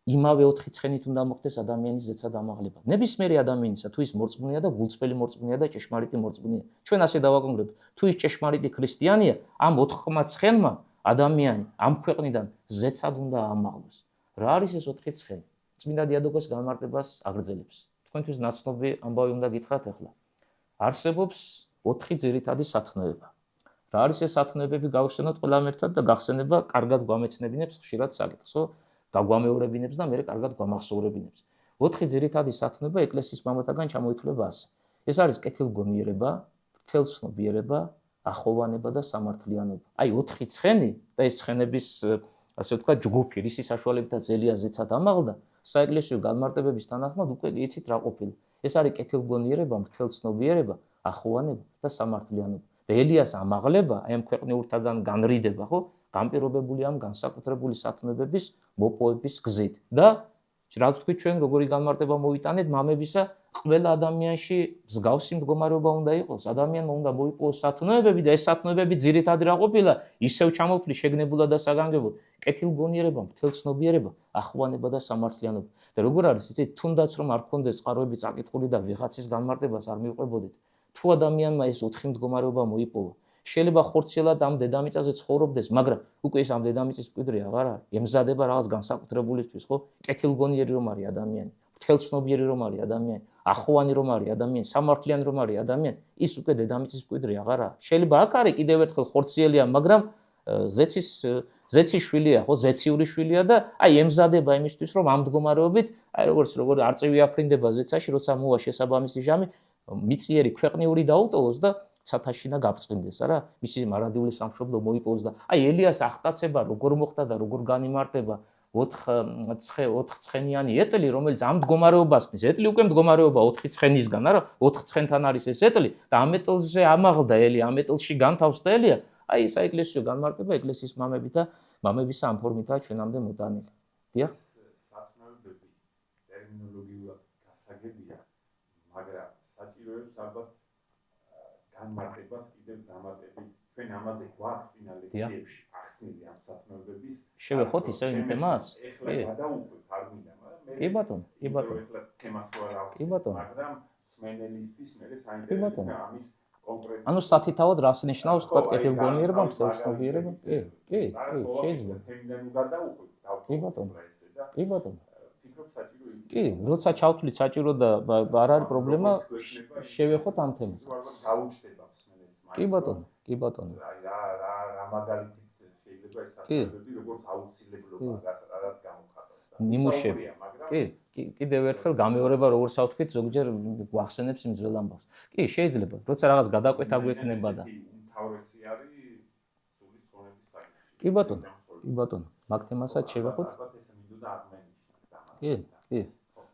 იმავე 4 ცხენით უნდა მოხდეს ადამიანის ზეცად ამაღლება. ნებისმიერი ადამიანისა, თუ ის მორწმუნეა და გულწრფელი მორწმუნეა და ჭეშმარიტი მორწმუნეა. ჩვენ ასე დავაკონკრეტებთ, თუ ის ჭეშმარიტი ქრისტიანია, ამ 4 ცხენმა ადამიანი ამ ქვეყნიდან ზეცად უნდა ამაღლოს. რა არის ეს 4 ცხენი? წმინდა დიადოქოს განმარტებას აგრძელებს. თქვენთვის ნაცნობი ამბავი უნდა გითხრათ ახლა. არსებობს 4 ძირითადი სათნოება. რა არის ეს სათნოებები გავხსენოთ ყველამ ერთად და გახსენება კარგად გვამეცნებინებს ხშირად საკითხს, ხო? გაგვამეორებინებს და მე კარგად გვამახსოვრებინებს. 4 ძირითადი სათნოება ეკლესიის მამათაგან ჩამოითვლება ასე. ეს არის კეთილგონიერება, ღვთელცნობიერება, ახოვანება და სამართლიანობა. აი 4 ცხენი და ეს ცხენების ასე ვთქვათ ჯგუფი, რისი საშუალებითაც ელიას ზეცად ამაღლდა, საეკლესიო განმარტებების თანახმად უკვე იცით რა ყოფილა. ეს არის კეთილგონიერება, ღვთელცნობიერება, ახოვანება და სამართლიანობა. და ელიას ამაღლება, აი ამ ქვეყნიურთაგან განრიდება, ხო? განპირობებული ამ განსაკუთრებული სათნოებების მოპოვების გზით. და რა ვთქვით ჩვენ, როგორი განმარტება მოვიტანეთ მამებისა, ყველა ადამიანში მსგავსი მდგომარეობა უნდა იყოს. ადამიანმა უნდა მოიპოვოს სათნოებები და ეს სათნოებები ძირითადად რა ყოფილა? ისევ ჩამოთვლი შეგნებულად და საგანგებოდ. კეთილგონიერება, ღვთელცნობიერება, ახოვანება და სამართლიანობა. და როგორ არის, იცით, თუნდაც რომ არ გქონდეს წყაროები წაკითხული და ვიღაცის განმარტებას არ მივყვებოდით, თუ ადამიანმა ეს 4 მდგომარეობა მოიპოვა, შეიძლება ხორციელად ამ დედამიწაზე ცხოვრობდეს, მაგრამ უკვე ის ამ დედამიწის მკვიდრი აღარ არის. ემზადება რაღაც განსაკუთრებულისთვის, ხო? კეთილგონიერი რომ არის ადამიანი, ღვთელცნობიერი რომ არის ადამიანი, ახოვანი რომ არის ადამიანი, სამართლიანი რომ არის ადამიანი, ის უკვე დედამიწის მკვიდრი აღარ არის. შეიძლება აქ არის კიდევ ერთხელ ხორციელია, მაგრამ ზეცის შვილია, ხო? ზეციური შვილია და აი ემზადება იმისთვის, რომ ამ მდგომარეობით, აი როგორ არწივი აფრინდება ზეცაში, როცა მოვა შესაბამისი ჟამი, მიწიერი ქვეყნიური დაუტოვოს და ცათაშინა გაბწყინდეს, არა? მისი მარადიული სამშობლო მოიპოვოს და აი ელიას ახტაცება როგორ მოხდა და როგორ განიმარტება 4 ცხენიანი ეტლი, რომელიც ამ მდგომარეობას მის. ეტლი უკვე მდგომარეობა 4 ცხენისგან, არა? 4 ცხენთან არის ეს ეტლი და ამ ეტლზე ამაღლდა ელი, ამ ეტლში განთავსდა ელია. აი საეკლესიო განმარტება ეკლესიის მამებით და მამებისა ამ ფორმითაა ჩვენამდე მოტანილი. დიახ? სათნოებები ტერმინოლოგიურად გასაგებია, მაგრამ საჭიროებს ალბათ განმარტებას კიდევ დამატებით. ჩვენ ამაზე გვაქვს წინა ლექციებში ახსნილი ამ სათნოებების. შევეხოთ ისევ იმ თემას? ეხლა გადავუყვეთ არ მინდა, მაგრამ მე კი ბატონო, კი ბატონო. ეხლა თემას ვარ კი ბატონო. მაგრამ სმენელისთვის მე საინტერესოა ამის კონკრეტულად. ანუ სათითაოდ რას ნიშნავს თქვა კეთილგონიერება, ღვთელცნობიერება? კი, შეიძლება. თემიდან გადავუყვეთ. კი ბატონო. კი ბატონო. ფიქრობ საჭირო იქნება. კი, როცა ჩავთვლით საჭირო და არ არის პრობლემა, შევეხოთ ამ თემას. დაუჩდება სმენელს. კი ბატონო, კი ბატონო. აი რა მაგალითით შეიძლება ეს სათნოებები როგორც აუცილებლობა რაღაც გამოხატოს და ნიმუშები. კი, კიდევ ერთხელ გამეორება როგორც ავთქვით, ზოგჯერ გვახსენებს იმ ძველ ამბავს. კი, შეიძლება, როცა რაღაც გადაკვეთა გვექნება და თავისი არის სული ცხოვრების საკითხი. კი ბატონო, კი ბატონო. მაგ თემასაც შევეხოთ. კი.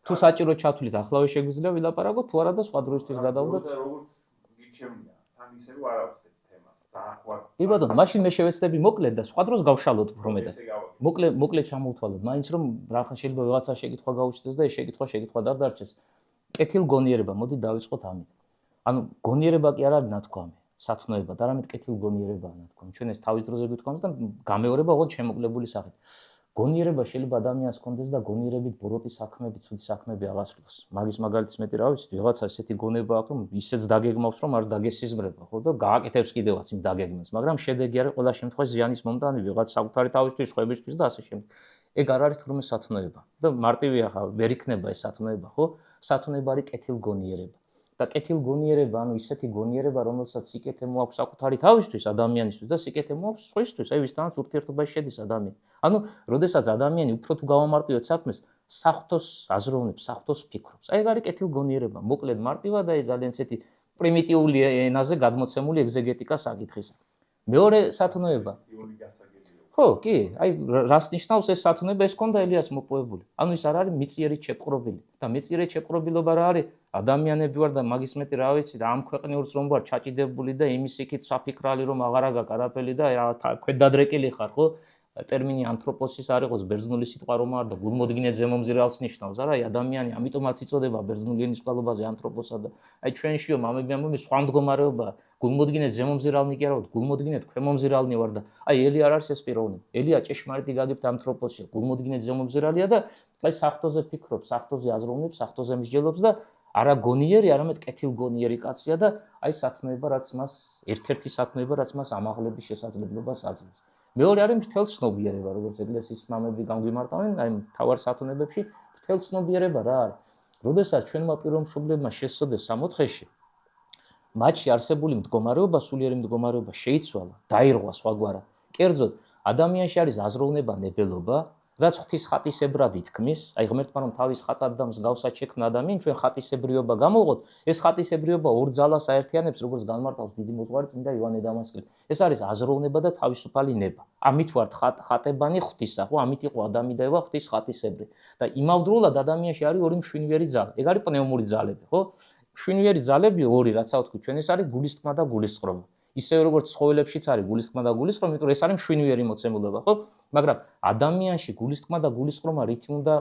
თუ საჭირო ჩათვლით, ახლავე შეგვიძლია ვილაპარაკოთ, თუ არა და სხვა დროისთვის გადავდოთ. როგორც გიჩემია, თან ისევ არ ავწევთ თემას. დაახლოებით. კი ბატონო, მაშინ მე შევეცდები მოკლედ და სხვა დროს გავშალოთ უფრო მეტად. მოკლედ ჩამოვთვალოთ, მაინც რომ რაღაცა შეიძლება ვიღაცა შეკითხვა გაუჩნდეს და ეს შეკითხვა არ დარჩეს. კეთილგონიერება, მოდი დავიწყოთ ამით. ანუ გონიერება კი არ არის ნათქვამი, სათნოება, არამედ კეთილგონიერებაა ნათქვამი. ჩვენ ეს თავის დროზე გვითქვამს და გამეორება ოღონდ შემოკლებული სახით. გონიერება შეიძლება ადამიანს ჰქონდეს და გონიერებით ბოროტი საქმეები, ცუდი საქმეები აღასრულოს. მაგის მაგალითს მეტი რა ვიცი, ვიღაცა ესეთი გონება აქვს, რომ ისეც დაგეგმავს, რომ არც დაგესიზმრება, ხო და გააკეთებს კიდევაც იმ დაგეგმებას, მაგრამ შედეგი არის ყველა შემთხვევაში ზიანის მომტანი, ვიღაც საკუთარი თავისთვის, ხვებისთვის და ასე შემდეგ. ეგ არ არის თურმე სათნოება და მარტივია ხა, ვერ იქნება ეს სათნოება, ხო? სათნოება არის კეთილგონიერება. და კეთილგონიერება, ანუ ისეთი გონიერება, რომელსაც სიკეთე მოაქვს საკუთარი თავისთვის, ადამიანისთვის და სიკეთე მოაქვს სხვისთვის, აი ვისთანაც ურთიერთობაში შედის ადამიანი. ანუ, როდესაც ადამიანი უფრო თუ გავამარტივებთ საქმეს, საღვთოს აზროვნებს, საღვთოს ფიქრობს. აი ეგ არის კეთილგონიერება. მოკლედ მარტივად და ძალიან ესეთი პრიმიტიული ენაზე გადმოცემული ეგზეგეტიკა საკითხისა. მეორე სათნოება. ხო, კი, აი რას ნიშნავს ეს სათნოება? ეს ქონდა ელიას მოპოვებული. ანუ ის არ არის მიწიერი ჩეპყრობილი. და მიწიერი ჩეპყრობილობა რა არის? ადამიანები ვარ და მაგის მეტი რა ვიცი და ამ ქვეყნიურს რომ ვარ ჩაჭიდებული და იმის იქით საფიქრალი რომ აღარა გაქვს არაფერი და რაღაც ქვედადრეკილი ხარ, ხო? ტერმინი ანთროპოსის არ იყოს ბერძნული სიტყვა რომ არ და გულმოდგინე ზემომზირალს ნიშნავს არა აი ადამიანი ამიტომაც იწოდება ბერძნულ ენის წყალობაზე ანთროპოსა და აი ჩვენშიო მამები ამბობენ სხვა მდგომარეობა გულმოდგინე ზემომზირალნი კი არა ვარ გულმოდგინე ქვემომზირალნი ვარ და აი ელი არ არის ეს პიროვნება ელია ჭეშმარიტი გაგებთ ანთროპოსია გულმოდგინე ზემომზირალია და აი საფრთხოზე ფიქრობს საფრთხოზე აზროვნებს საფრთხოზე მსჯელობს და არა გონიერი არამედ კეთილგონიერი კაცია და აი სათნოება რაც მას ერთ-ერთი სათნოება რაც მას ამაღლების შესაძლებლობას აძლევს მეორე არის მთელცნობიერება, როგორც ეკლესიის მამები გამგვიმარტავენ, აი მთავარ სათნოებებში მთელცნობიერება რა არის. როდესაც ჩვენმა პიროვნებმა შესწოდეს 64-ში, მათში არსებული მდგომარეობა, სულიერი მდგომარეობა შეიცვალა, დაირღვა სხვაგვარად. კერძოდ, ადამიანში არის აზროვნება, ნებელობა, რაც ღვთის ხატისებრად ითქმის, აი ღმერთმა რომ თავის ხატად და მსგავსად შექმნა ადამიანი, ჩვენ ხატისებრიობა გამოვყოთ, ეს ხატისებრიობა ორ ძალას აერთიანებს, როგორც განმარტავს დიდი მოძღვარი წმინდა იოანე დამასკელი. ეს არის აზროვნება და თავისუფალი ნება. ამით ვართ ხატებანი ღვთისა, ხო? ამით იყო ადამი და ევა ღვთის ხატისებრი. და იმავდროულად ადამიანში არის ორი მშვენიერი ძალა. ეგ არის პნეუმური ძალები, ხო? მშვენიერი ძალები ორი, რაცა ვთქვი, ჩვენ ეს არის გულისწყმა და გულისწყრომა. ისევე როგორც ცხოველებშიც არის გულისწყმა და გულისწყრომა, იმიტომ რომ ეს არის მშვენიერი მოცემულობა, ხო? მაგრამ ადამიანში გულისწყმა და გულისწყრომა რითი უნდა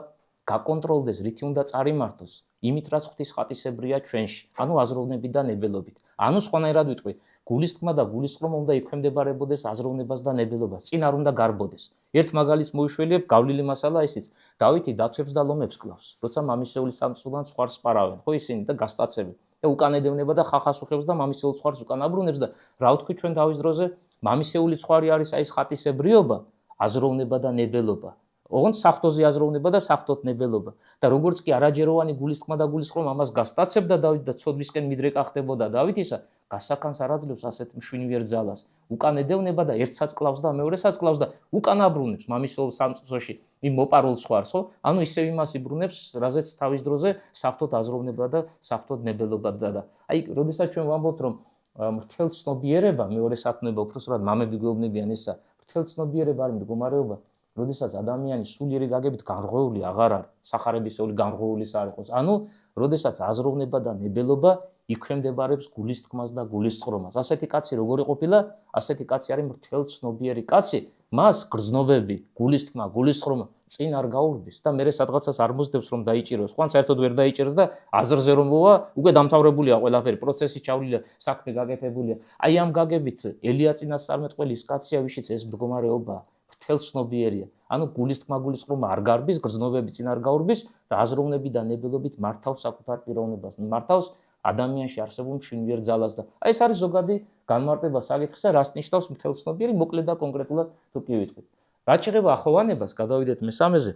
გაკონტროლდეს, რითი უნდა წარიმართოს, იმით რაც ღვთის ხატისებრია ჩვენში, ანუ აზროვნებით და ნებელობით. ანუ სხვანაირად ვიტყვი, გულისწყმა და გულისწყრომა უნდა იქვემდებარებოდეს აზროვნებას და ნებელობას, წინ არ უნდა გარბოდეს. ერთ მაგალითს მოვიშველიებ, გავლილი მასალა ისიც. დავითი დათვებს და ლომებს კლავს, როცა მამისეული სამწყლიდან ცხვარს პარავენ, ხო ისინი და გასტაცები. და უკანედევნება და ხახას უხევს და მამისეულ ცხვარს უკან აბრუნებს და რა ვთქვი ჩვენ დავის დროზე, მამისეული ცხვარი არის აი ეს ხატისებრიობა, აზროვნება და ნებელობა. ოღონდ საფრთხოზე აზროვნება და საფრთხოთ ნებელობა. და როგორც კი არაჯეროვანი გულისწყმა და გულისწყრომა ამას გასტაცებდა დავით და ცოდვისკენ მიდრეკა ხდებოდა დავითისა, გასაქანს არ აძლევს ასეთ მშვენიერ ძალას. უკან ედევნება და ერთსაც კლავს და მეორესაც კლავს და უკან აბრუნებს მამისეულ სამწყსოში იმ მოპარულ ცხვარს, ხო? ანუ ისევ იმას იბრუნებს, რაზეც თავის დროზე საფრთხოთ აზროვნება და საფრთხოთ ნებელობა და აი, როდესაც ჩვენ ვამბობთ, რომ მთელცნობიერება, მეორე სათნოება, უпроსტად მამები გვეუბნებიან ესა, მთელცნობიერება არის მდგომარეობა, როდესაც ადამიანი სულიერი გაგებით განღვეული აღარ არის, სახარებისეული განღვეულის არ იყოს. ანუ, როდესაც აზროვნება და ნებელობა იქვემდებარებს გულისწყმას და გულისწყრომას. ასეთი კაცი როგორი ყოფილა? ასეთი კაცი არის მთელცნობიერი კაცი, მას გრძნობები, გულისწყმა, გულისწყრომა წინ არ გაურბის და მერე სადღაცას არ მოსდევს რომ დაიჭიროს. ხან საერთოდ ვერ დაიჭერს და აზრზე რომ მოვა, უკვე დამთავრებულია ყველაფერი, პროცესი ჩავლილია, საქმე გაკეთებულია. აი ამ გაგებით ელია წინასწარმეტყველის კაცია, ვიშიც ეს მდგომარეობა მთელცნობიერია. ანუ გულისწყმა, გულისწყრომა არ გარბის, გრძნობები წინ არ გაურბის და აზროვნები და ნებელობით მართავს საკუთარ პიროვნებას, მართავს ადამიანში არსებულ მშვენიერ ძალას და აი ეს არის ზოგადი განმარტება საკითხისა, რას ნიშნავს მთელცნობიერი, მოკლედ და კონკრეტულად თუ კი ვიტყვით. რაც შეეხება ახოვანებას, გადავიდეთ მესამეზე.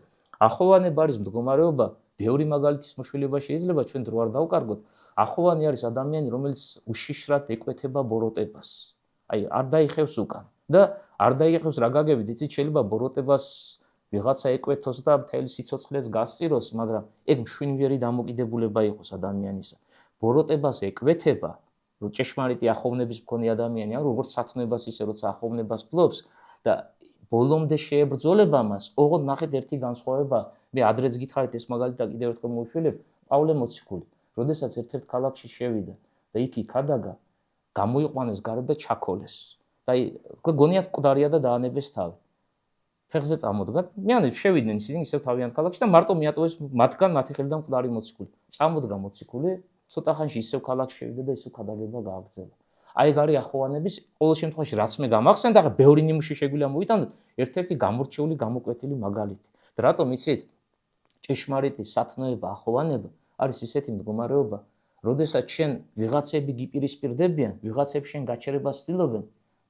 ახოვანება არის მდგომარეობა, ბევრი მაგალითის მოშველება შეიძლება ჩვენ დრო არ დავკარგოთ. ახოვანი არის ადამიანი, რომელიც უშიშრად ეკვეთება ბოროტებას. აი, არ დაიხევს უკან და არ დაიღებს რა გაგებით, იცით, შეიძლება ბოროტებას ვიღაცა ეკვეთოს და მთელი სიცოცხლეც გასწიროს, მაგრამ ეგ მშვენიერი დამოკიდებულება იყოს ადამიანისა. ბოროტებას ეკვეთება, რომ ჭეშმარიტი ახოვნების მქონე ადამიანი, ან როგორც სათნოებას ისე როცა ახოვნებას ფლობს და ბოლომდე შეებრძოლება მას, ოღონდ ნახეთ ერთი განსხვავება, მე ადრეც გითხარით ეს მაგალითი და კიდევ ერთხელ მოვიშველებ, პავლე მოციქული, როდესაც ერთ-ერთ ქალაქში შევიდა და იქ იქადაგა, გამოიყვანეს გარეთ და ჩაქოლეს. და გონიათ მკვდარია და დაანებეს თავი. ფეხზე წამოდგა, მეანე შევიდნენ ისინი ისევ თავიანთ ქალაქში და მარტო მიატოვეს მათგან მათი ხელიდან მკვდარი მოციქული. წამოდგა მოციქული, ცოტა ხანში ისევ ქალაქში შევიდა და ისევ ქადაგება გააგრძელა. აი ეგ არის ახოვანების, ყოველ შემთხვევაში რაც მე გამახსენდა, ახლა ბევრი ნიმუში შეგვიძლია მოვიტანოთ, ერთ-ერთი გამორჩეული, გამოკვეთილი მაგალითი. და რატომ იცით? ჭეშმარიტი სათნოება, ახოვანება არის ისეთი მდგომარეობა, როდესაც შენ ვიღაცები გიპირისპირდებიან, ვიღაცები შენ გაჩერებას ცდილობენ,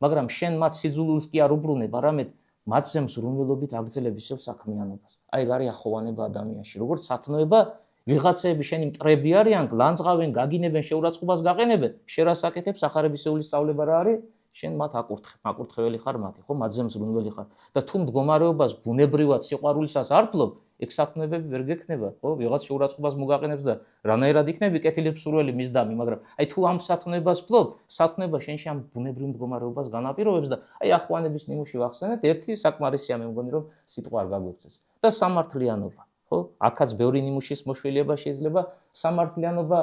მაგრამ შენ მათ სიძულვილს კი არ უბრუნებ, არამედ მათზე მსურველობით აგრძელებ ისევ საქმიანობას. აი ეგ არის ახოვანება ადამიანში. როგორც სათნოება, ვიღაცები შენი მტრები არიან, ლანძღავენ, გაგინებენ, შეურაცხყოფას გაყენებენ, შენ რას აკეთებ, სახარებისეულის სწავლება რა არის? შენ მათ აკურთხებ, აკურთხეველი ხარ მათი, ხო, მათზე მსურველი ხარ. და თუ მდგომარეობას ბუნებრივად სიყვარულისას არ ფლობ, ეგ სათნოებები ვერ გექნება, ხო? ვიღაც შეურაცხყოფას მოგაყენებს და რანაირად იქნები კეთილი მსურველი მის დამი, მაგრამ აი თუ ამ სათნოებას ფლობ, სათნოება შენში ამ ბუნებრივ მდგომარეობას განაპირობებს და აი ახوانების ნიმუში ვახსენეთ, ერთი საკმარისია მე მგონი რომ სიტყვა არ გაგვექცეს. და სამართლიანობა, ხო? აქაც ბევრი ნიმუშის მოშველება შეიძლება, სამართლიანობა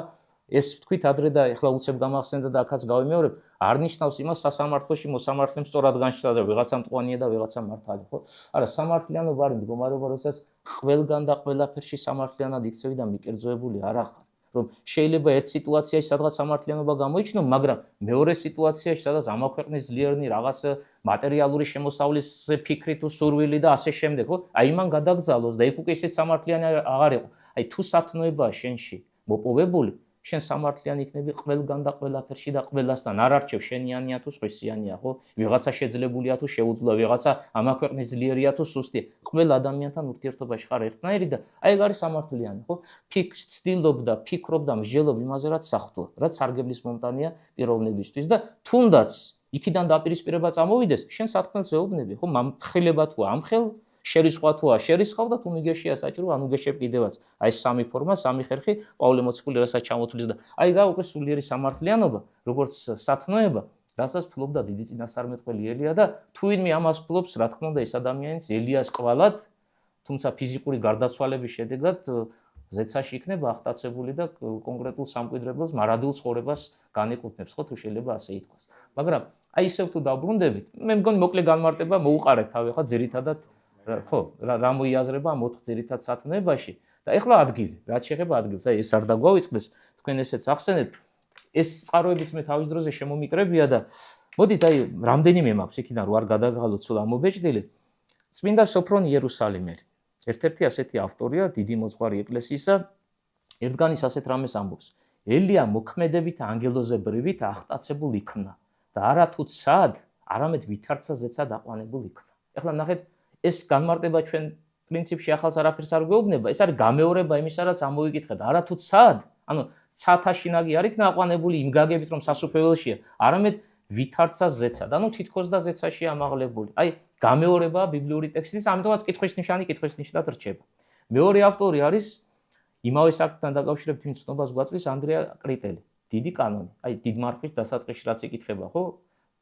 ეს თქვით ადრე და ეხლა უცებ გამახსენდა და აქაც გავიმეორებ, არ ნიშნავს იმას სასამართლოში მოსამართლემ სწორად განშტა და ვიღაცა მტყუანია და ვიღაცა მართალი, ხო? არა, სამართლიანობა არის მდგომარეობა, როდესაც ყველგან და ყველაფერში სამართლიანად იქცევი და მიკერძოებული არ ახარ. რომ შეიძლება ერთ სიტუაციაში სადღაც სამართლიანობა გამოიჩინო, მაგრამ მეორე სიტუაციაში სადაც ამა ქვეყნის ძლიერნი რაღაც მატერიალური შემოსავლის ფიქრი თუ სურვილი და ასე შემდეგ, ხო? აი მან გადაგზავნოს და იქ უკვე ისეთ სამართლიანი აღარ იყო. აი თუ სათნოებაა შენში მოპოვებული, შენ სამართლიანი იქნები ყველგან და ყველაფერში და ყველასთან. არ არჩევ შენიანია თუ სხვისიანია, ხო? ვიღაცა შეძლებულია თუ შეუძლია, ვიღაცა ამა ქვეყნის ძლიერია თუ სუსტია. ყველა ადამიანთან ურთიერთობაში ხარ ერთნაირი და აი ეგ არის სამართლიანი, ხო? ცდილობ და ფიქრობ და მსჯელობ იმაზე, რაც საღვთოა, რაც სარგებლის მომტანია პიროვნებისთვის და თუნდაც იქიდან დაპირისპირება წამოვიდეს, შენ სათქმელს ეუბნები, ხო? მომხილება თუ ამხელ შერისხვა თუა შერისხავ და თუ მიგეშია საჭირო ანუ გეშებ კიდევაც აი სამი ფორმა სამი ხერხი პავლე მოციქული რასაც ჩამოთვლის და აი გა უკვე სულიერი სამართლიანობა როგორც სათნოება რასაც ფლობდა დიდი წინასწარმეტყველი ელია და თუ ვინმე ამას ფლობს რა თქმა უნდა ეს ადამიანიც ელიას კვალად თუმცა ფიზიკური გარდაცვალების შედეგად ზეცაში იქნება აღტაცებული და კონკრეტულ სამკვიდრებელს მარადულ ცხოვრებას განეკუთვნებს ხო თუ შეიძლება ასე ითქვას მაგრამ აი ისევ თუ დაბრუნდებით მე მგონი მოკლე განმარტება მოუყარეთ თავი ხა ძირითადად ხო რა მოიაზრება ამ 4 ძირითად სათნოებაში და ეხლა ადგილი რაც შეეხება ადგილს აი ეს არ დაგვავიწყდეს თქვენ ესეც ახსენეთ ეს წყაროებიც მე თავის დროზე შემომიკრებია და მოდით აი რამდენიმე მაქვს იქიდან რო არ გადაგღალოთ სულ ამობეჭდილი წმინდა სოფრონ იერუსალიმელი ერთ-ერთი ასეთი ავტორია დიდი მოძღვარი ეკლესიისა ერთგანის ასეთ რამეს ამბობს ელია მოქმედებით ანგელოზებრივით აღტაცებულ იქნა და არა თუ ცად არამედ ვითარცა ზეცად აყვანებულ იქნა ეხლა ნახეთ ეს განმარტება ჩვენ პრინციპში ახალს არაფერს არ გვეუბნება ეს არის გამეორება იმისა რაც ამოვიკითხეთ არა თუ ცად ანუ ცათაში ნაგი არ იქნა აყვანებული იმ გაგებით რომ სასუფეველშია არამედ ვითარცა ზეცად ანუ თითქოს და ზეცაში ამაღლებული აი გამეორებაა ბიბლიური ტექსტის ამიტომაც კითხვის ნიშანი კითხვის ნიშნად რჩება მეორე ავტორი არის იმავე საკითხთან დაკავშირებით ვინც ცნობას გვაწვის ანდრია კრიტელი დიდი კანონი აი დიდ მარხვის დასაწყისში რაც იკითხება ხო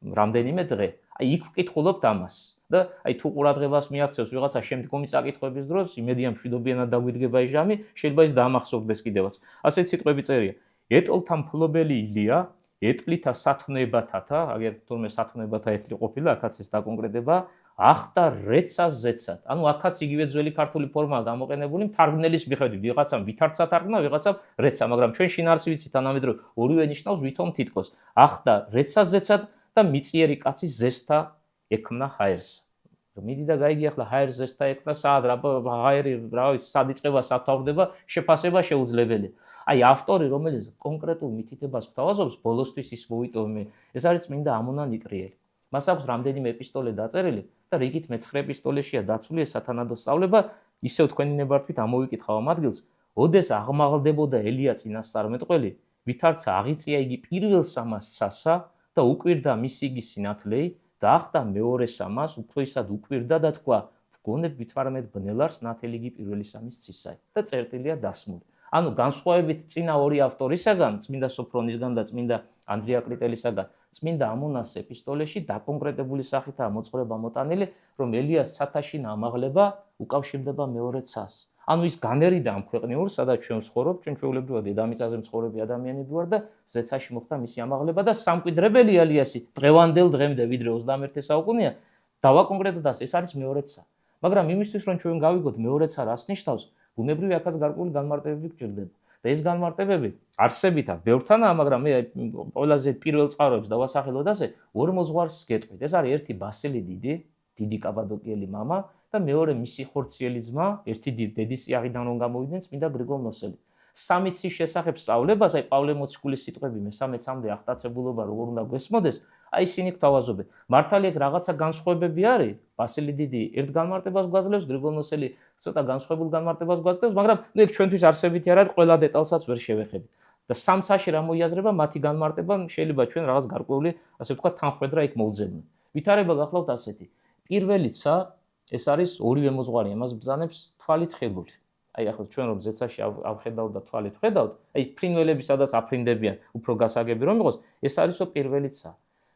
რამდენიმე დღე აი იქ ვკითხულობთ ამას და აი თუ ყურადღებას მიაქცევს ვიღაცა შემდგომი წაკითხების დროს იმედია მშვიდობიანად დაგვიდგება ეს ჟამი შეიძლება ის დაამახსოვრდეს კიდევაც ასეთ სიტყვები წერია ეტლთა მფლობელი ილია ეტლითა სათნოებათათა აგერ თურმე სათნოებათა ეტლი ყოფილა აქაც ეს დაკონკრეტება ახტა რეცას ზეცად ანუ აქაც იგივე ძველი ქართული ფორმაა გამოყენებული მთარგმნელის მიხედვით ვიღაცამ ვითარცა თარგმნა ვიღაცამ რეცა მაგრამ ჩვენ შინაარსი ვიცით თანამედროვე ორივე ნიშნავს ვითომ თითქოს ახტა რეცას ზეცად და მიწიერი კაცის ზესთა ექმნა ჰაერს. მიდი და გაიგი ახლა ჰაერს ზესთა ექმნა სად რა ჰაერი რა ვიცი სად იწყება სად თავდება შეფასება შეუძლებელია. აი ავტორი რომელიც კონკრეტულ მითითებას გვთავაზობს ბოლოსთვის ის მოვიტოვე ეს არის წმინდა ამონა ნიტრიელი. მას აქვს რამდენიმე ეპისტოლე დაწერილი და რიგით მე-9 ეპისტოლეშია დაცული ეს სათანადო სწავლება ისევ თქვენი ნებართვით ამოვიკითხავ ამ ადგილს. ოდეს აღმაღლდებოდა ელია წინასწარმეტყველი ვითარცა აღიწია იგი პირველ სამას სასა და უკვირდა მისი იგი სინათლეი და ახტა მეორე სამას უფროისად უკვირდა და თქვა ვგონებ ვითვარამედ ბნელარს ნათელი იგი პირველი სამის ცისაი და წერტილია დასმული. ანუ განსხვავებით წინა ორი ავტორისაგან, წმინდა სოფრონისგან და წმინდა ანდრია კრიტელისაგან, წმინდა ამონას ეპისტოლეში დაკონკრეტებული სახითაა მოწყობა მოტანილი, რომ ელიას სათაში ამაღლება უკავშირდება მეორე ცას. ანუ ის განერიდა ამ ქვეყნიურს, სადაც ჩვენ ვცხოვრობ, ჩვენ ჩვეულებრივად დედამიწაზე მცხოვრები ადამიანები ვარ და ზეცაში მოხდა მისი ამაღლება და სამკვიდრებელი ელიასი დღევანდელ დღემდე ვიდრე 21 საუკუნეა დავაკონკრეტოთ ეს არის მეორე ცა. მაგრამ იმისთვის რომ ჩვენ გავიგოთ მეორე ცა რას ნიშნავს, ბუნებრივი აქაც გარკვეული განმარტებები გვჭირდება. და ეს განმარტებები არსებითად ბევრთანაა, მაგრამ მე ყველაზე პირველ წყაროებს დავასახელოთ ასე, ორ მოძღვარს გეტყვით. ეს არის ერთი ბასილი დიდი კაბადოკიელი მამა და მეორე მისი ხორციელი ძმა, ერთი დედის წიაღიდან რომ გამოვიდნენ წმინდა გრიგოლ ნოსელი. სამი ცის შესახებ სწავლებას, აი პავლე მოციქულის სიტყვები მე-13-მდე აღტაცებულობა როგორ უნდა გვესმოდეს, აი ისინი გვთავაზობენ. მართალია რაღაცა განსხვავებები არის, ბასილი დიდი ერთ განმარტებას გვაძლევს, გრიგოლ ნოსელი ცოტა განსხვავებულ განმარტებას გვაძლევს, მაგრამ ეგ ჩვენთვის არსებითი არ არის, ყველა დეტალსაც ვერ შევეხებით. და სამცაში რა მოიაზრება მათი განმარტება, შეიძლება ჩვენ რაღაც გარკვეული, ასე ვთქვათ, თანხმედრა იქ მოვძებნოთ. ვითარება გახლავთ ასეთი. პირველი ცა ეს არის ორივე მოძღვარი ამას ბრძანებს თვალით ხელული. აი ახლა ჩვენ რომ ზეცაში ავხედავთ და თვალით ვხედავთ, აი ფრინველები სადაც აფრინდებიან, უფრო გასაგები რომ იყოს, ეს არისო პირველი ცა.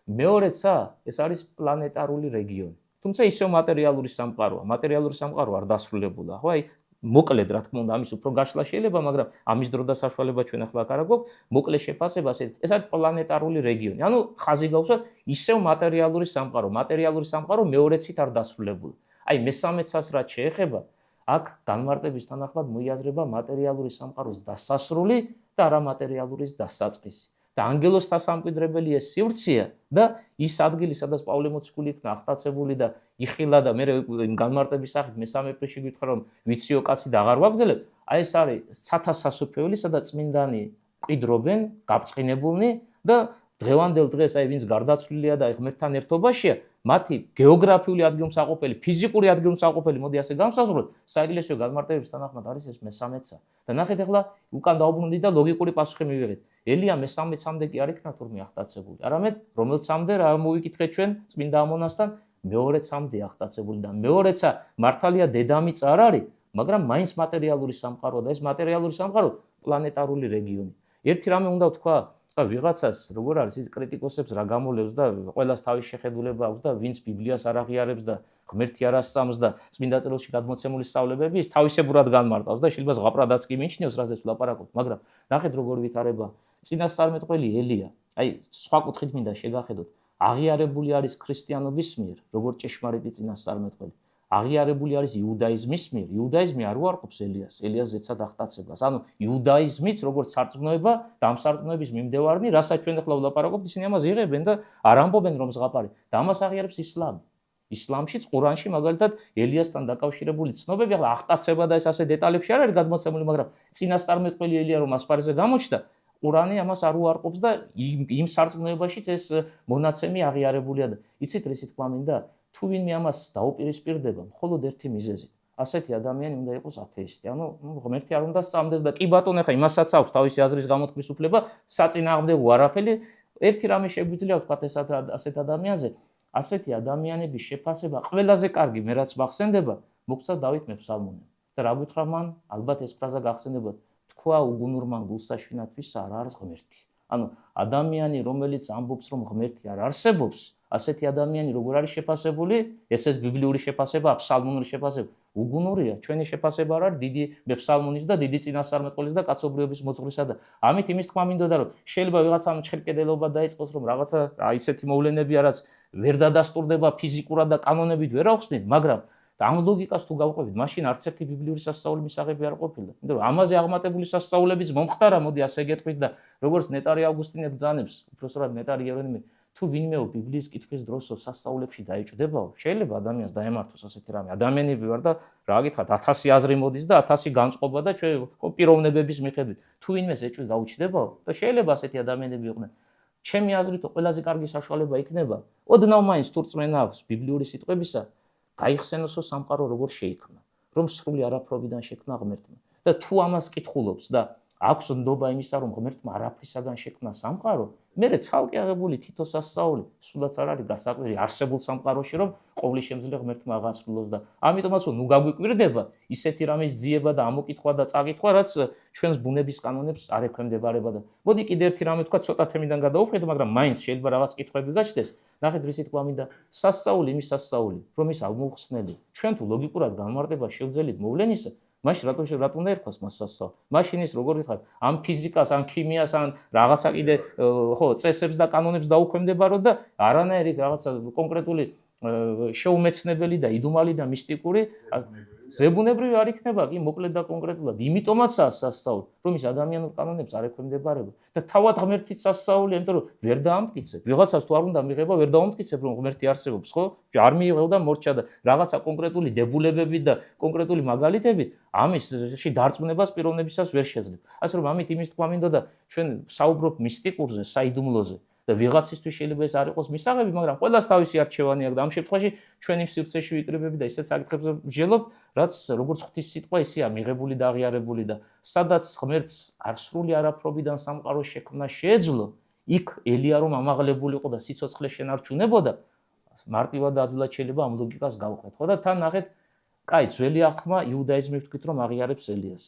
მეორე ცა ეს არის პლანეტარული რეგიონი. თუმცა ისევ მატერიალური სამყაროა. მატერიალური სამყარო არ დასრულებულა, ხო? აი მოკლედ რა თქმა უნდა ამის უფრო გაშლა შეიძლება, მაგრამ ამის დრო და საშუალება ჩვენ ახლა აქ არ გვაქვს, მოკლე შეფასება ეს არის პლანეტარული რეგიონი. ანუ ხაზი გავსვათ ისევ მატერიალური სამყარო მეორეცით არ დასრულებული. აი მესამეცას რაც შეეხება, აქ განმარტების თანახმად მოიაზრება მატერიალური სამყაროს დასასრული და არამატერიალურის დასაწყისი. და ანგელოს დასამკვიდრებელი ეს სივრცეა და ის ადგილი, სადაც პავლე მოციქული იქნა აღტაცებული და იხილა და მე განმარტების სახით მესამე პრიში გითხრა რომ ვიციო კაცი და აღარ ვაგზელებ, აი ეს არის სათა სასუფეველი, სადაც წმინდანი ყვიდრობენ, გაბრწყინებულნი და დღევანდელ დღეს აი ვინც გარდაცვლილია და ღმერთთან ერთობაშია, მათი გეოგრაფიული ადგილმსაყოფელი, ფიზიკური ადგილმსაყოფელი, მოდი ასე განსაზღვროთ, საეკლესიო განმარტებების თანახმად არის ეს მესამეცა. და ნახეთ ახლა უკან დავბრუნდით და ლოგიკური პასუხი მივიღეთ. ელია მესამეცამდე კი არ იქნა თურმე აღტაცებული. არამედ რომელცამდე რა მოვიკითხეთ ჩვენ წმინდა ამონასთან მეორეცამდე აღტაცებული და მეორეცა მართალია დედამიწა არ არის, მაგრამ მაინც მატერიალური სამყაროა და ეს მატერიალური სამყარო პლანეტარული რეგიონი. ერთი რამე უნდა ვთქვა, და ვიღაცას როგორ არის ის კრიტიკოსებს რა გამოლევს და ყველას თავის შეხედულება აქვს და ვინც ბიბლიას არ აღიარებს და ღმერთი არ ასწამს და წმინდა წერილში გადმოცემული სწავლებები ის თავისებურად განმარტავს და შეიძლება ზღაპრადაც კი მიიჩნიოს, რაზეც ვლაპარაკობთ, მაგრამ ნახეთ როგორ ვითარება წინასწარმეტყველი ელია. აი სხვა კუთხით მინდა შეგახედოთ. აღიარებული არის ქრისტიანობის მიერ, როგორც ჭეშმარიტი წინასწარმეტყველი. აღიარებული არის იუდაიზმის მიერ. იუდაიზმი არ უარყოფს ელიას ზეცად აღტაცებას. ანუ იუდაიზმიც როგორც სარწმუნოება და ამ სარწმუნოების მიმდევარნი, რასაც ჩვენ ახლა ვლაპარაკობთ, ისინი ამას იღებენ და არ ამბობენ რომ ზღაპარი. და ამას აღიარებს ისლამი. ისლამშიც ყურანში მაგალითად ელიასთან დაკავშირებული ცნობები, ახლა აღტაცება და ეს ასე დეტალებში არ არის გადმოცემული, მაგრამ წინასწარმეტყველი ელია რომ ასპარეზზე გამოჩნდა, ყურანი ამას არ უარყოფს და იმ სარწმუნოებაშიც ეს მონაცემი აღიარებულია და იცით რისი თქმა მინდა? თუ ვინმე ამას დაუპირისპირდება, მხოლოდ ერთი მიზეზით. ასეთი ადამიანი უნდა იყოს ათეისტი. ანუ ღმერთი არ უნდა სწამდეს და კი ბატონო, ახლა იმასაც აქვს თავისი აზრის გამოთქმის უფლება, საწინააღმდეგო არაფერი. ერთი რამე შეგვიძლია ვთქვათ ასეთ ადამიანზე, ასეთი ადამიანების შეფასება ყველაზე კარგი მე რაც მახსენდება, მოგვცა დავით მეფსალმონემ. და რა გითხრა მან? ალბათ ეს ფრაზა გახსენებათ. თქვა უგუნურმა გულსაშინათვის არ არის ღმერთი. ანუ ადამიანი, რომელიც ამბობს რომ ღმერთი არ არსებობს, ასეთი ადამიანი როგორ არის შეფასებული? ესეც ბიბლიური შეფასება, ფსალმუნური შეფასება. უგუნურია, ჩვენი შეფასება არ არის დიდი მეფსალმუნის და დიდი წინასწარმეტყველის და კაცობრიობის მოძღვრისა და ამით იმის თქმა მინდოდა რომ შეიძლება ვიღაცამ ჩხერკედელობა დაიწყოს რომ რაღაცა ისეთი მოვლენებია რაც ვერ დადასტურდება ფიზიკურად და კანონებით ვერ ახსნით, მაგრამ და ამ ლოგიკას თუ გავყვებით, მაშინ არც ერთი ბიბლიური სასწაული მისაღები არ ყოფილა. იმიტომ რომ ამაზე აღმატებული სასწაულებიც მომხდარა, მოდი ასე გეტყვით და როგორც ნეტარი ავგუსტინე ბრძანებს, უпроსტად ნეტარი ერონიმე, თუ ვინმეო ბიბლიის კითხვის დროსო სასწაულებში დაიჭდებაო, შეიძლება ადამიანს დაემართოს ასეთი რამე. ადამიანები ვარ და რა გითხრათ, 1000 აზრი მოდის და 1000 განწყობა და ჩვენ პიროვნებების მიხედვით, თუ ვინმეს ეჭვი გაუჩნდებაო და შეიძლება ასეთი ადამიანები იყვნენ. ჩემი აზრით ყველაზე კარგი საშუალება იქნება, ოდნავ მაინც თუ რწმენა აქვს ბიბლიური სიტყვებისა, გაიხსენოსო სამყარო როგორ შეიქმნა, რომ სრული არაფრობიდან შექმნა ღმერთმა. და თუ ამას კითხულობს და აქვს ნდობა იმისა, რომ ღმერთმა არაფრისაგან შექმნა სამყარო, მერე ცალკე აღებული თითო სასწაული, სულაც არ არის გასაკვირი არსებულ სამყაროში, რომ ყოვლის შემძლე ღმერთმა აღასრულოს და ამიტომაც ნუ გაგვიკვირდება ისეთი რამის ძიება და ამოკითხვა და წაკითხვა, რაც ჩვენს ბუნების კანონებს არ ექვემდებარება და მოდი კიდე ერთი რამე თქვა, ცოტა თემიდან გადავუხედო, მაგრამ მაინც შეიძლება რაღაც კითხვები გაჩნდეს. ნახეთ რისი თქვა მინდა, სასწაული იმის სასწაული, რომ ის აღმოხსნელი. ჩვენ თუ ლოგიკურად განმარტება შევძელით მოვლენისა, მაშინ რატომ უნდა ერქვას მას სასწაული? მაშინ ის როგორ გითხარით, ამ ფიზიკას, ამ ქიმიას, ან რაღაცა კიდე ხო, წესებს და კანონებს დაუქვემდებაროთ და არანაირი რაღაცა კონკრეტული შეუმეცნებელი და იდუმალი და მისტიკური ზებუნებრივი არ იქნება კი მოკლედ და კონკრეტულად. იმიტომაცაა სასწაული, რომ ის ადამიანურ კანონებს არ ექვემდებარება და თავად ღმერთიც სასწაულია, იმიტომ რომ ვერ დაამტკიცებ. ვიღაცას თუ არ უნდა მიიღება, ვერ დაამტკიცებ, რომ ღმერთი არსებობს, ხო? არ მიიღევ და მორჩა და რაღაცა კონკრეტული დებულებებით და კონკრეტული მაგალითებით ამისში დარწმუნებას პიროვნებისას ვერ შეძლებ. ასე რომ ამით იმის თქმა მინდოდა ჩვენ საუბრობ მისტიკურზე, საიდუმლოზე. და ვიღაცისთვის შეიძლება ეს არ იყოს მისაღები, მაგრამ ყველას თავისი არჩევანი აქვს და ამ შემთხვევაში ჩვენი სივრცეში ვიკრიბები და ისეთ საკითხებზე ვжелობ, რაც როგორც ღვთის სიტყვა ისეა მიღებული და აღიარებული და სადაც ღმერთს სრული არაფრობიდან სამყაროს შექმნა შეეძლო, იქ ელია რომ ამაღლებულიყო და სიცოცხლე შენარჩუნებოდა, მარტივად და ადვილად შეიძლება ამ ლოგიკას გავყვეთ. ხო და თან ნახეთ, კაი, ძველი აღთქმა იუდაიზმი ვთქვით რომ აღიარებს ელიას.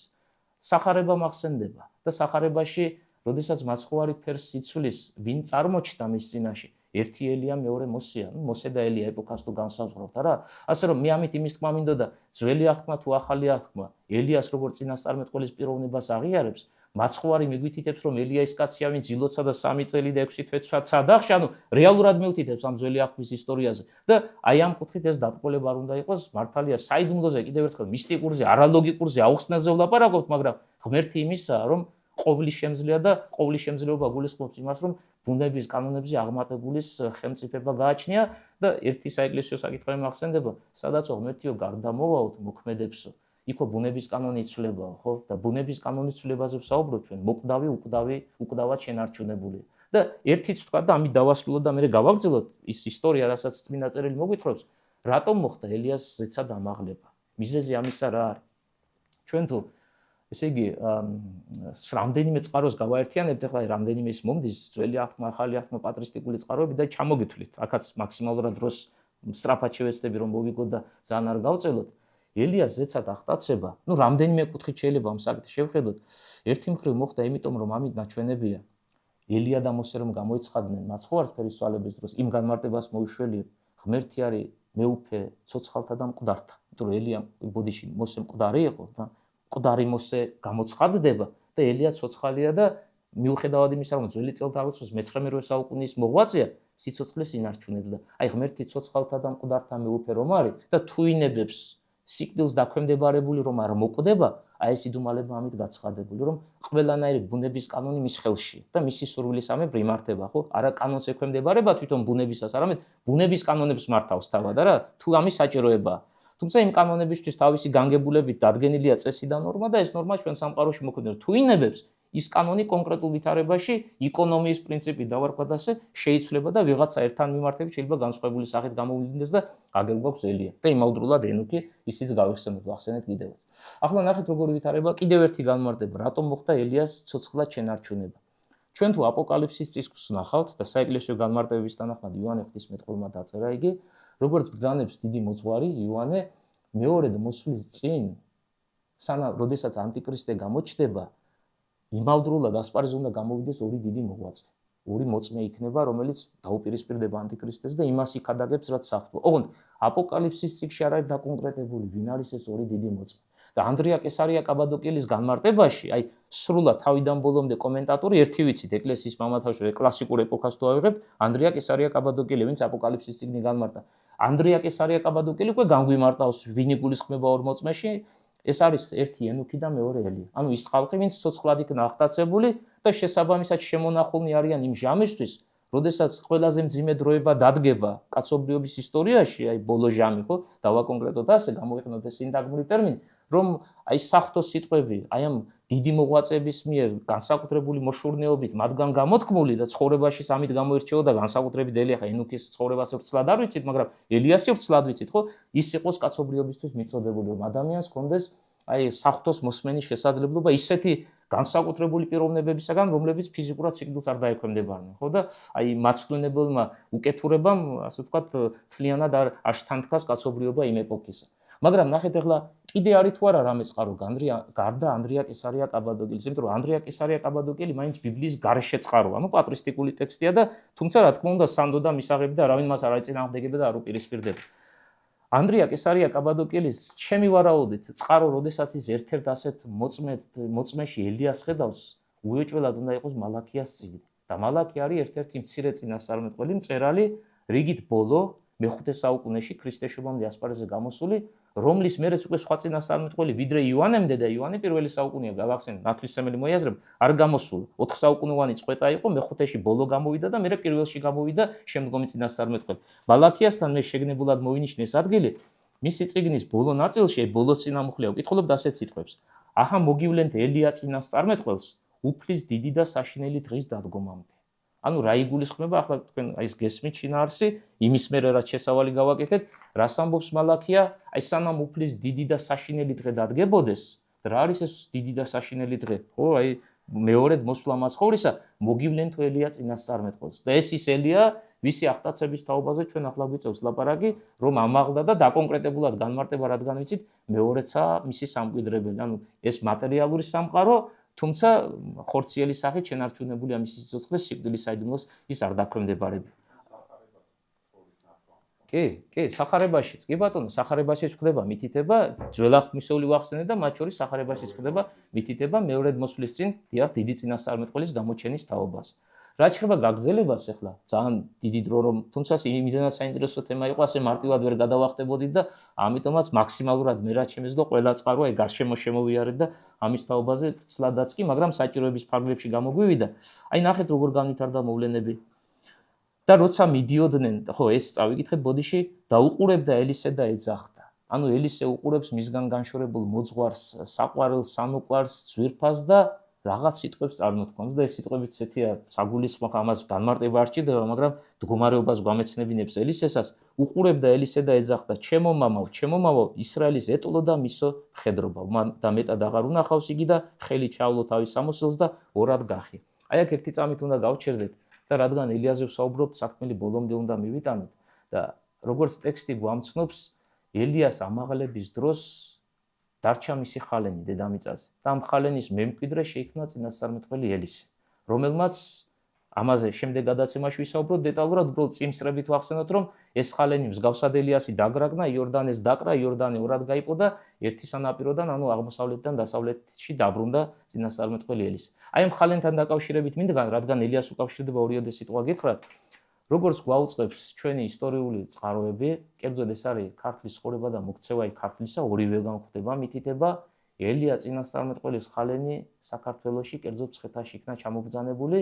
სახარება მახსენდება და სახარებაში როდესაც მაცხოვარი ფერს იცვლის, ვინ წარმოჩნდა მის წინაშე, ერთი ელია მეორე მოსეა, მოსე და ელია ეპოქას თუ განსაზღვრავთ არა? ასე რომ მე ამით იმის თქმა მინდოდა ძველი აღთქმა თუ ახალი აღთქმა ელიას როგორც წინასწარმეტყველის პიროვნებას აღიარებს, მაცხვარი მიგვითითებს რომ ელია ის კაცია ვინც ილოცავდა და 3 წელი და 6 თვე ცადახში, ანუ რეალურად მივთითებს ამ ძველი აღთქმის ისტორიაზე და აი ამ კუთხით ეს დაბრკოლება არ უნდა იყოს მართალია საიდუმლოზე კიდევ ერთხელ მისტიკურზე, არალოგიკურზე, აუხსნელზე ვლაპარაკობთ, მაგრამ ღმერთი იმისაა რომ ყოვლის შემძლეა და ყოვლის შემძლეობა გულისხმობს იმას რომ ბუნების კანონებზე აღმატებულის ხელმწიფება გააჩნია და ერთი საეკლესიო საკითხი მახსენდება, სადაც ღმერთიო გარდამოვაოთ მოქმედებსო. იქო ბუნების კანონი იცვლებაო, ხო? და ბუნების კანონის ცვლილებაზე ვსაუბრობ ჩვენ, მოკვდავი უკვდავად შენარჩუნებული. და ერთიც თქვა და ამით დავასრულოთ და მე გავაგრძელოთ ის ისტორია, რასაც წმინდა წერილი მოგვითხრობს, რატომ მოხდა ელიას ზეცა დამაღლება. მიზეზი ამისა რა არის? ჩვენ თუ ესე იგი რამდენიმე წყაროს გავაერთიანებთ, ახლა რამდენიმე ის მომდის, ძველი აღთქმა, ახალი აღთქმა, პატრისტიკული წყაროები და ჩამოგითვლით. აქაც მაქსიმალურად დროს სწრაფად შევეცდები რომ მოვიგოთ და ძალიან არ გავწელოთ. ელიას ზეცად აღტაცება, რამდენიმე კუთხით შეიძლება ამ საკითხს შევხედოთ. ერთი მხრივ მოხდა იმიტომ, რომ ამით ნაჩვენებია ელია და მოსე რომ გამოიცხადნენ მაცხოვარს ფერისვალების დროს, იმ განმარტებას მოუშველი ღმერთი არის მეუფე ცოცხალთა და მკვდართა. იმიტომ რომ ელია ბოდიში მოსე მკვდარი იყო და მკვდარი მოსე გამოცხადდება და ელია ცოცხალია და მიუხედავად იმისა, რომ ძველი წელთაღრიცხვის მე-19 საუკუნის მოღვაწეა, სიცოცხლეს ინარჩუნებს და აი ღმერთი ცოცხალთა და მკვდართა მეუფე რომ არის და თუ ინებებს სიკვდილს დაქვემდებარებული რომ არ მოკვდება, აი ეს იდუმალება ამით გაცხადებული, რომ ყველანაირი ბუნების კანონი მის ხელშია და მისი სურვილისამებრ იმართება, ხო? არა კანონს ექვემდებარება თვითონ ბუნებისას, არამედ ბუნების კანონებს მართავს თავად, არა? თუ ამის საჭიროებაა. თუმცა იმ კანონებისთვის თავისი განგებულებით დადგენილია წესი და ნორმა და ეს ნორმა ჩვენ სამყაროში მოქმედებს. თუ ინებებს ის კანონი კონკრეტულ ვითარებაში იკონომიის პრინციპი დავარქვათ ასე შეიცვლება და ვიღაცა ერთთან მიმართებით შეიძლება განსხვავებული სახით გამოვიდეს და აგერ გვაქვს ელია. და იმავდროულად ენოქი ისიც გავიხსენოთ, ახსენეთ კიდევაც. ახლა ნახეთ როგორი ვითარება, კიდევ ერთი განმარტება, რატომ მოხდა ელიას ცოცხლად შენარჩუნება. ჩვენ თუ აპოკალიფსის წიგნს ვნახავთ და საეკლესიო განმარტებების თანახმად იოანე ღვთისმეტყველმა დაწერა იგი, როგორც ბრძანებს დიდი მოძღვარი იოანე მეორედ მოსვლის წინ, როდესაც ანტიქრისტე გამოჩნდება, იმავდროულად ასპარეზზე უნდა გამოვიდეს ორი დიდი მოღვაწე. ორი მოწმე იქნება, რომელიც დაუპირისპირდება ანტიქრისტეს და იმას იქადაგებს, რაც საფრთხო. ოღონდ აპოკალიფსის წიგნში არ არის დაკონკრეტებული, ვინ არის ეს ორი დიდი მოწმე. და ანდრია კესარია კაბადოკელის განმარტებაში, აი სრულად თავიდან ბოლომდე კომენტატორი ერთი ვიცით, ეკლესიის მამათავშე კლასიკურ ეპოქას თუ ავიღებთ, ანდრია კესარია კაბადოკელი, ვინც აპოკალიფსის წიგნი განმარტა. ანდრია კესარია კაბადოკელი უკვე განგვიმარტავს, ვინ იგულისხმება ორ მოწმეში, ეს არის ერთი ენოქი და მეორე ელია. ანუ ის ხალხი, ვინც ცოცხლად იქნა აღტაცებული და შესაბამისად შემონახულნი არიან იმ ჟამისთვის, როდესაც ყველაზე მძიმე დროება დადგება კაცობრიობის ისტორიაში, აი ბოლო ჟამი, ხო? დავაკონკრეტოთ ასე, გამოვიყენოთ ეს სინტაგმური ტერმინი, რომ აი სახთო სიტყვები, აი ამ დიდი მოღვაწეების მიერ განსაკუთრებული მოშურნეობით მათგან გამოთქმული და ცხოვრებაში ამით გამოირჩეოდა განსაკუთრებით ელია, ხა ენოქის ცხოვრებას ვრცლად არ ვიცით, მაგრამ ელიასი ვრცლად ვიცით, ხო? ის იყოს კაცობრიობისთვის მიწოდებული, რომ ადამიანს ჰქონდეს აი სახთოს მოსმენის შესაძლებლობა ისეთი განსაკუთრებული პიროვნებებისაგან, რომლებიც ფიზიკურად სიკვდილს არ დაექვემდებარნენ, ხო? და აი მაცდუნებელმა უკეთურებამ, ასე ვთქვათ, თლიანად არ შთანთქას კაცობრიობა იმ ეპოქისა. მაგრამ ნახეთ ახლა კიდე არის თუ არა რამე წყარო გარდა ანდრია კესარია კაბადოკელის, იმიტომ რომ ანდრია კესარია კაბადოკელი მაინც ბიბლიის გარეშე წყაროა, ანუ პატრისტიკული ტექსტია და თუმცა რა თქმა უნდა სანდო და მისაღები და არავინ მას არ აიწინააღმდეგება და არ უპირისპირდება. ანდრია კესარია კაბადოკელის ჩემი ვარაუდით წყარო, როდესაც ის ერთ-ერთ ასეთ მოწმეში ელიას ხედავს, უეჭველად უნდა იყოს მალაქიას წიგნი. და მალაქი არის ერთ-ერთი მცირე წინასწარმეტყველი მწერალი რიგით ბოლო მე-5 საუკუნეში ქრისტეს შობამდე ასპარეზზე გამოსული, რომლის მერეც უკვე სხვა წინასწარმეტყველი ვიდრე იოანემდე და იოანე პირველი საუკუნეა გავახსენეთ, ნათლისმცემელი მოიაზრებ, არ გამოსულა. 4 საუკუნოვანი წყვეტა იყო, მე-5-ში ბოლო გამოვიდა და მერე პირველში გამოვიდა შემდგომი წინასწარმეტყველი. მალაქიასთან მე შეგნებულად მოვინიშნე ეს ადგილი, მისი წიგნის ბოლო ნაწილში, ბოლო წინამუხლია ვკითხულობ ასეთ სიტყვებს. აჰა მოგივლენთ ელია წინასწარმეტყველს უფლის დიდი და საშინელი დღის დადგომამდე. ანუ რა იგულისხმება, ახლა თქვენ აი ეს გესმით შინაარსი, იმის მერე რაც შესავალი გავაკეთეთ, რას ამბობს მალაქია, აი სანამ უფლის დიდი და საშინელი დღე დადგებოდეს, რა არის ეს დიდი და საშინელი დღე? ხო, აი მეორედ მოსვლა მაცხოვრისა, მოგივლენთ ელია წინასწარმეტყველს. და ეს ის ელია, ვისი აღტაცების თაობაზე ჩვენ ახლა გვიწევს ლაპარაკი, რომ ამაღლდა და დაკონკრეტებულად განმარტება, რადგან ვიცით, მეორეცა მისი სამკვიდრებელი, ანუ ეს მატერიალური სამყარო, თუმცა ხორციელი სახით შენარჩუნებული ამის სიცოცხლეს სიკვდილის საიდუმლოს ის არ დაქვემდებარება. კი, სახარებაშიც. კი ბატონო, სახარებაშიც ხდება მითითება, ძველაღთმისეული ვახსენე და მათ შორის სახარებაშიც ხდება მითითება მეორედ მოსვლის წინ, დიახ, დიდი წინასწარმეტყველის გამოჩენის თაობაზე. რაც ხდება გაგრძელებას ახლა, ძალიან დიდი დრო რომ, თუმცა იმიდანაც საინტერესო თემა იყო, ასე მარტივად ვერ გადავახტებოდით და ამიტომაც მაქსიმალურად მე რაც შემეძლო ყველა წყარო აი გარშემო შემოვიარეთ და ამის თაობაზე ცლადაც კი, მაგრამ საჭიროების ფარგლებში გამოგვივიდა. აი ნახეთ როგორ განვითარდა მოვლენები. და როცა მიდიოდნენ, ხო, ეს წავიკითხეთ ბოდიში, დაუყურებდა ელისე და ეძახდა. ანუ ელისე უყურებს მისგან განშორებულ მოძღვარს, საყვარელს, სამოყვარს, ძვირფას და რაღაც სიტყვებს წარმოთქვამს და ეს სიტყვებიც ესეთია საგულისხმო ამას განმარტება არ სჭირდება, მაგრამ მდგომარეობას გვამეცნებინებს ელისესაც, უყურებდა ელისე და ეძახდა: ჩემო მამაო, ისრაელის ეტლო და მისო ხედრობა. და მეტად აღარ უნახავს იგი და ხელი ჩავლო თავის სამოსელს და ორად გახია. აი აქ ერთი წამით უნდა გავჩერდეთ. და რადგან ელიაზე ვსაუბრობთ, საქმელი ბოლომდე უნდა მივიტანოთ და როგორც ტექსტი გვამცნობს, ელიას ამაღლების დროს დარჩა მისი ხალენი დედამიწაზე. და ამ ხალენის მემკვიდრე შეიქმნა წინასწარმეტყველი ელისე, რომელმაც ამაზე შემდეგ გადაცემაში ვისაუბროთ დეტალურად, უბრალოდ წიმსრებით ვახსენოთ, რომ ეს ხალენი მსგავსად ელიასი დაგრაგნა, იორდანეს დაკრა, იორდანე ორად გაიპო და ერთი სანაპიროდან, ანუ აღმოსავლეთიდან დასავლეთში დაბრუნდა წინასწარმეტყველი ელისე. აი ამ ხალენთან დაკავშირებით მინდა, რადგან ელიას უკავშირდება ორიოდე სიტყვა გითხრათ, როგორც გვაუწყებს ჩვენი ისტორიული წყაროები, კერძოდ ეს არის ქართლის ცხოვრება და მოქცევა ქართლისა, ორივეგან ხდება მითითება, ელია წინასწარმეტყველის ხალენი საქართველოში, კერძოდ მცხეთაში იქნა ჩამობრძანებული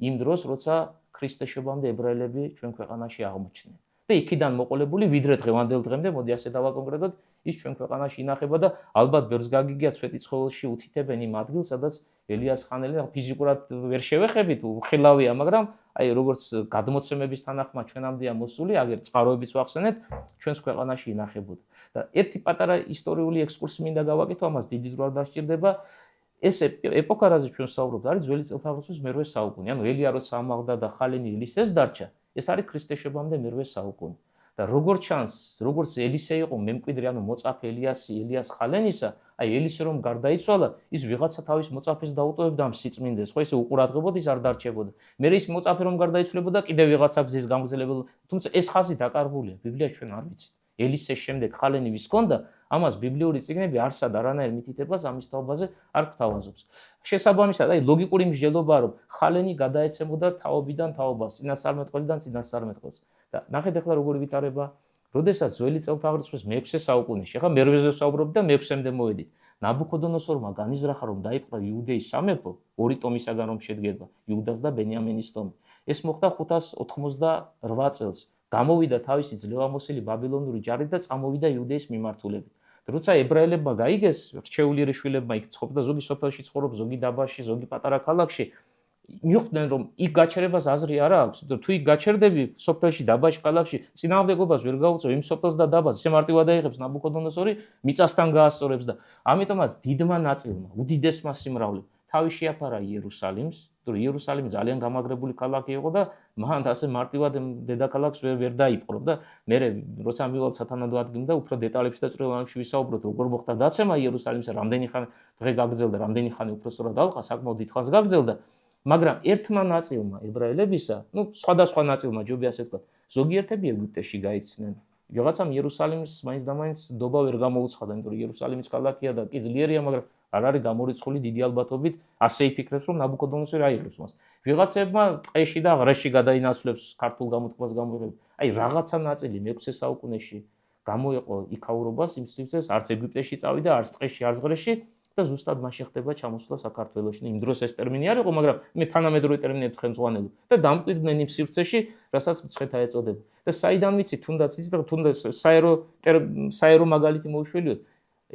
იმ დროს, როცა ქრისტეშობამდე ებრაელები ჩვენ ქვეყანაში აღმოჩნდნენ. და იქიდან მოყოლებული ვიდრე დღევანდელ დღემდე, მოდი ასე დავაკონკრეტოთ, ის ჩვენ ქვეყანაში ინახება და ალბათ ბევრს გაგიგია სვეტიცხოველში უთითებენ იმ ადგილს, სადაც ელიას ხანელი ფიზიკურად ვერ შევეხებით, უხილავია, მაგრამ აი როგორც გადმოცემების თანახმად ჩვენამდეა მოსული, აგერ წყაროებიც ვახსენეთ, ჩვენს ქვეყანაში ინახებოდა. და ერთი პატარა ისტორიული ექსკურსი მინდა გავაკეთო, ამას დიდი დრო არ დასჭირდება. ეს ეპოქა, რაზე ჩვენ ვსაუბრობთ, არის ძველი წელთაღრიცხვის მერვე საუკუნე. ანუ ელია როცა ამაღლდა და ხალენი ელისეს დარჩა, ეს არის ქრისტეშობამდე მერვე საუკუნე. და როგორც ჩანს, როგორც ელისე იყო მემკვიდრე, ანუ მოწაფე ელიას ხალენისა, აი ელისე რომ გარდაიცვალა, ის ვიღაცა თავის მოწაფეს დაუტოვებდა ამ სიწმინდეს, ხო ესე უყურადღებოდ ის არ დარჩებოდა. მე ის მოწაფე რომ გარდაიცვლებოდა, კიდევ ვიღაცა გზის გამგზელებელო, თუმცა ეს ხაზი დაკარგულია, ბიბლია ჩვენ არ ვიცით. ელისეს შემდეგ ხალენი ვის ჰქონდა, ამას ბიბლიური წიგნები არსად არანაირ მითითებას ამის თაობაზე არ გვთავაზობს. შესაბამისად, აი ლოგიკური მსჯელობაა, რომ ხალენი გადაეცემოდა თაობიდან თაობას, წინასწარმეტყველიდან წინასწარმეტყველს. და ნახეთ ახლა როგორი ვითარება, როდესაც ძველი წელთაღრიცხვის მე-6 საუკუნეში, ახლა მე-8-ზე ვსაუბრობთ და მე-6-მდე მოვედით. ნაბუქოდონოსორმა განიზრახა, რომ დაიპყრო იუდეის სამეფო, ორი ტომისაგან რომ შედგება, იუდას და ბენიამინის ტომი. ეს მოხდა 588 წელს. გამოვიდა თავისი ძლევამოსილი ბაბილონური ჯარით და წამოვიდა იუდეის მიმართულებით. როცა ებრაელებმა გაიგეს, რჩეული რიშვილებმა იქ ცხოვრობდა, ზოგი სოფელში ცხოვრობს, ზოგი დაბაში, ზოგი პატარა ქალაქში, მიხვდნენ რომ იქ გაჩერებას აზრი არ აქვს, თუ იქ გაჩერდები სოფელში, დაბაში, ქალაქში, წინააღმდეგობას ვერ გაუწევ იმ სოფელს და დაბას, ისე მარტივად აიღებს ნაბუქოდონოსორი, მიწასთან გაასწორებს და ამიტომაც დიდმა ნაწილმა, უდიდესმა სიმრავლემ თავი შეაფარა იერუსალიმს, თუ იერუსალიმი ძალიან გამაგრებული ქალაქი იყო და მან ასე მარტივად დედაქალაქს ვერ დაიპყრო და მე როცა მივალ სათანადო ადგილ და უფრო დეტალებში და წვრილებში ვისაუბროთ, როგორ მოხდა დაცემა იერუსალიმსა, რამდენი ხანი დღე გაგრძელდა, რამდენი ხანი უფრო სწორად ალყა, საკმაოდ დიდხანს გაგრძელდა. მაგრამ ერთმა ნაწილმა ებრაელებისა, სხვადასხვა ნაწილმა, ჯობია ასე ვთქვათ, ზოგიერთები ეგვიპტეში გაიცნენ. ვიღაცამ იერუსალიმის მაინც და მაინც დობა ვერ გამოუცხადა, იმიტომ რომ იერუსალიმის ქალაქია და კი ძლიერია, მაგრამ არ არის გამორიცხული დიდი ალბათობით, ასე იფიქრებს, რომ ნაბუქოდონოსორი აიღებს მას. ვიღაცებმა ტყეში და ღრეში გადაინაცვლებს ქართულ გამოთქმას გამოიყენებს. აი რაღაცა ნაწილი მე-6 საუკუნეში გამოიყო იქაურობას იმ სივრცეს, არც ეგვიპტეში წავიდა, არც ტყეში, არც ღრეში და ზუსტად მაშინ ხდება ჩამოსვლა საქართველოში. იმ დროს ეს ტერმინი არ იყო, მაგრამ მე თანამედროვე ტერმინებით ხელმძღვანელი და დამკვიდრდნენ იმ სივრცეში, რასაც მცხეთა ეწოდება. და საიდან ვიცი, თუნდაც საერო მაგალითი მოვიშველიოთ.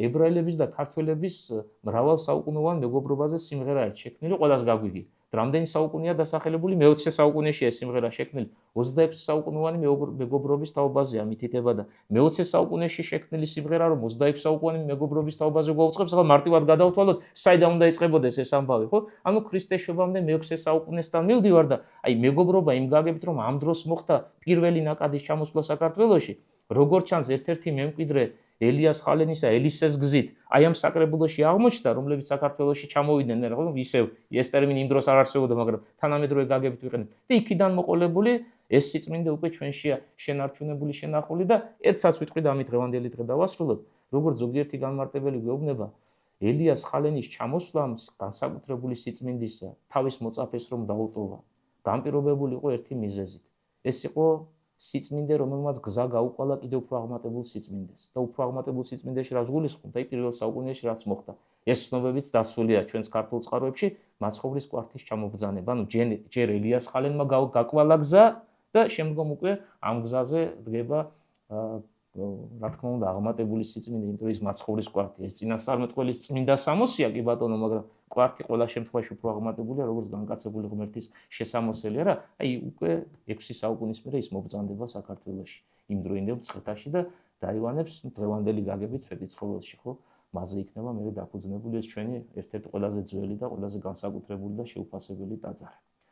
ებრაელების და ქართველების მრავალ საუკუნოვან მეგობრობაზე სიმღერა ერთ შექმნილი, ყველას გაგვიგია. რამდენი საუკუნეა დასახელებული? მე-20 საუკუნეში ეს სიმღერა შექმნილი. 26 საუკუნოვანი მეგობრობის თაობაზეა მითითება და მე-20 საუკუნეში შექმნილი სიმღერა, რომ 26 საუკუნოვანი მეგობრობის თაობაზე გვაუწყებს, ახლა მარტივად გადავთვალოთ, საიდან უნდა იწყებოდეს ეს ამბავი, ხო? ანუ ქრისტეშობამდე მე-6 საუკუნესთან მივდივარ და აი მეგობრობა იმ გაგებით, რომ ამ დროს მოხდა პირველი ნაკადის ჩამოსვლა საქართველოში, როგორც ჩანს, ერთ-ერთი მემკვიდრე ელიას ხალენისა ელისეს გზით აი ამ საკრებულოში აღმოჩნდა, რომლებიც საქართველოში ჩამოვიდნენ, რომ ისევ ეს ტერმინი იმ დროს არ არსებობდა, მაგრამ თანამედროვე გაგებით ვიყენებ. და იქიდან მოყოლებული ეს სიწმინდე უკვე ჩვენშია შენარჩუნებული, შენახული და ერთსაც ვიტყვი და ამით დღევანდელი დღე დავასრულოთ, როგორც ზოგიერთი განმარტებელი გვეუბნება, ელიას ხალენის ჩამოსვლამ განსაკუთრებული სიწმინდისა თავის მოწაფეს რომ დაუტოვა. განპირობებული იყო ერთი მიზეზით. ეს იყო სიწმინდე, რომელმაც გზა გაუყვალა კიდევ უფრო აღმატებულ სიწმინდეს. და უფრო აღმატებულ სიწმინდეში რაც გულისხმობ, და პირველ საუკუნეში რაც მოხდა. ეს ცნობებიც დასულია ჩვენს ქართულ წყაროებში, მაცხოვრის კვართის ჩამობრძანება. ანუ ჯერ ელიას ხალენმა გაკვალა გზა და შემდგომ უკვე ამ გზაზე დგება რა თქმა უნდა აღმატებული სიწმინდე, იმიტომ რომ ის მაცხოვრის კვართი, ეს წინასწარმეტყველის წმინდა სამოსია კი ბატონო, მაგრამ კვართი ყველა შემთხვევაში უფრო აღმატებულია, როგორც განკაცებული ღმერთის შესამოსელი არა, აი უკვე 6 საუკუნის მერე ის მობრძანდება საქართველოში. იმ დროინდელ მცხეთაში და დაივანებს დღევანდელი გაგებით სვეტიცხოველში, ხო? მასზე იქნება მე დაფუძნებული ეს ჩვენი ერთ-ერთი ყველაზე ძველი და ყველაზე განსაკუთრებული და შეუფასებელი ტაძარი.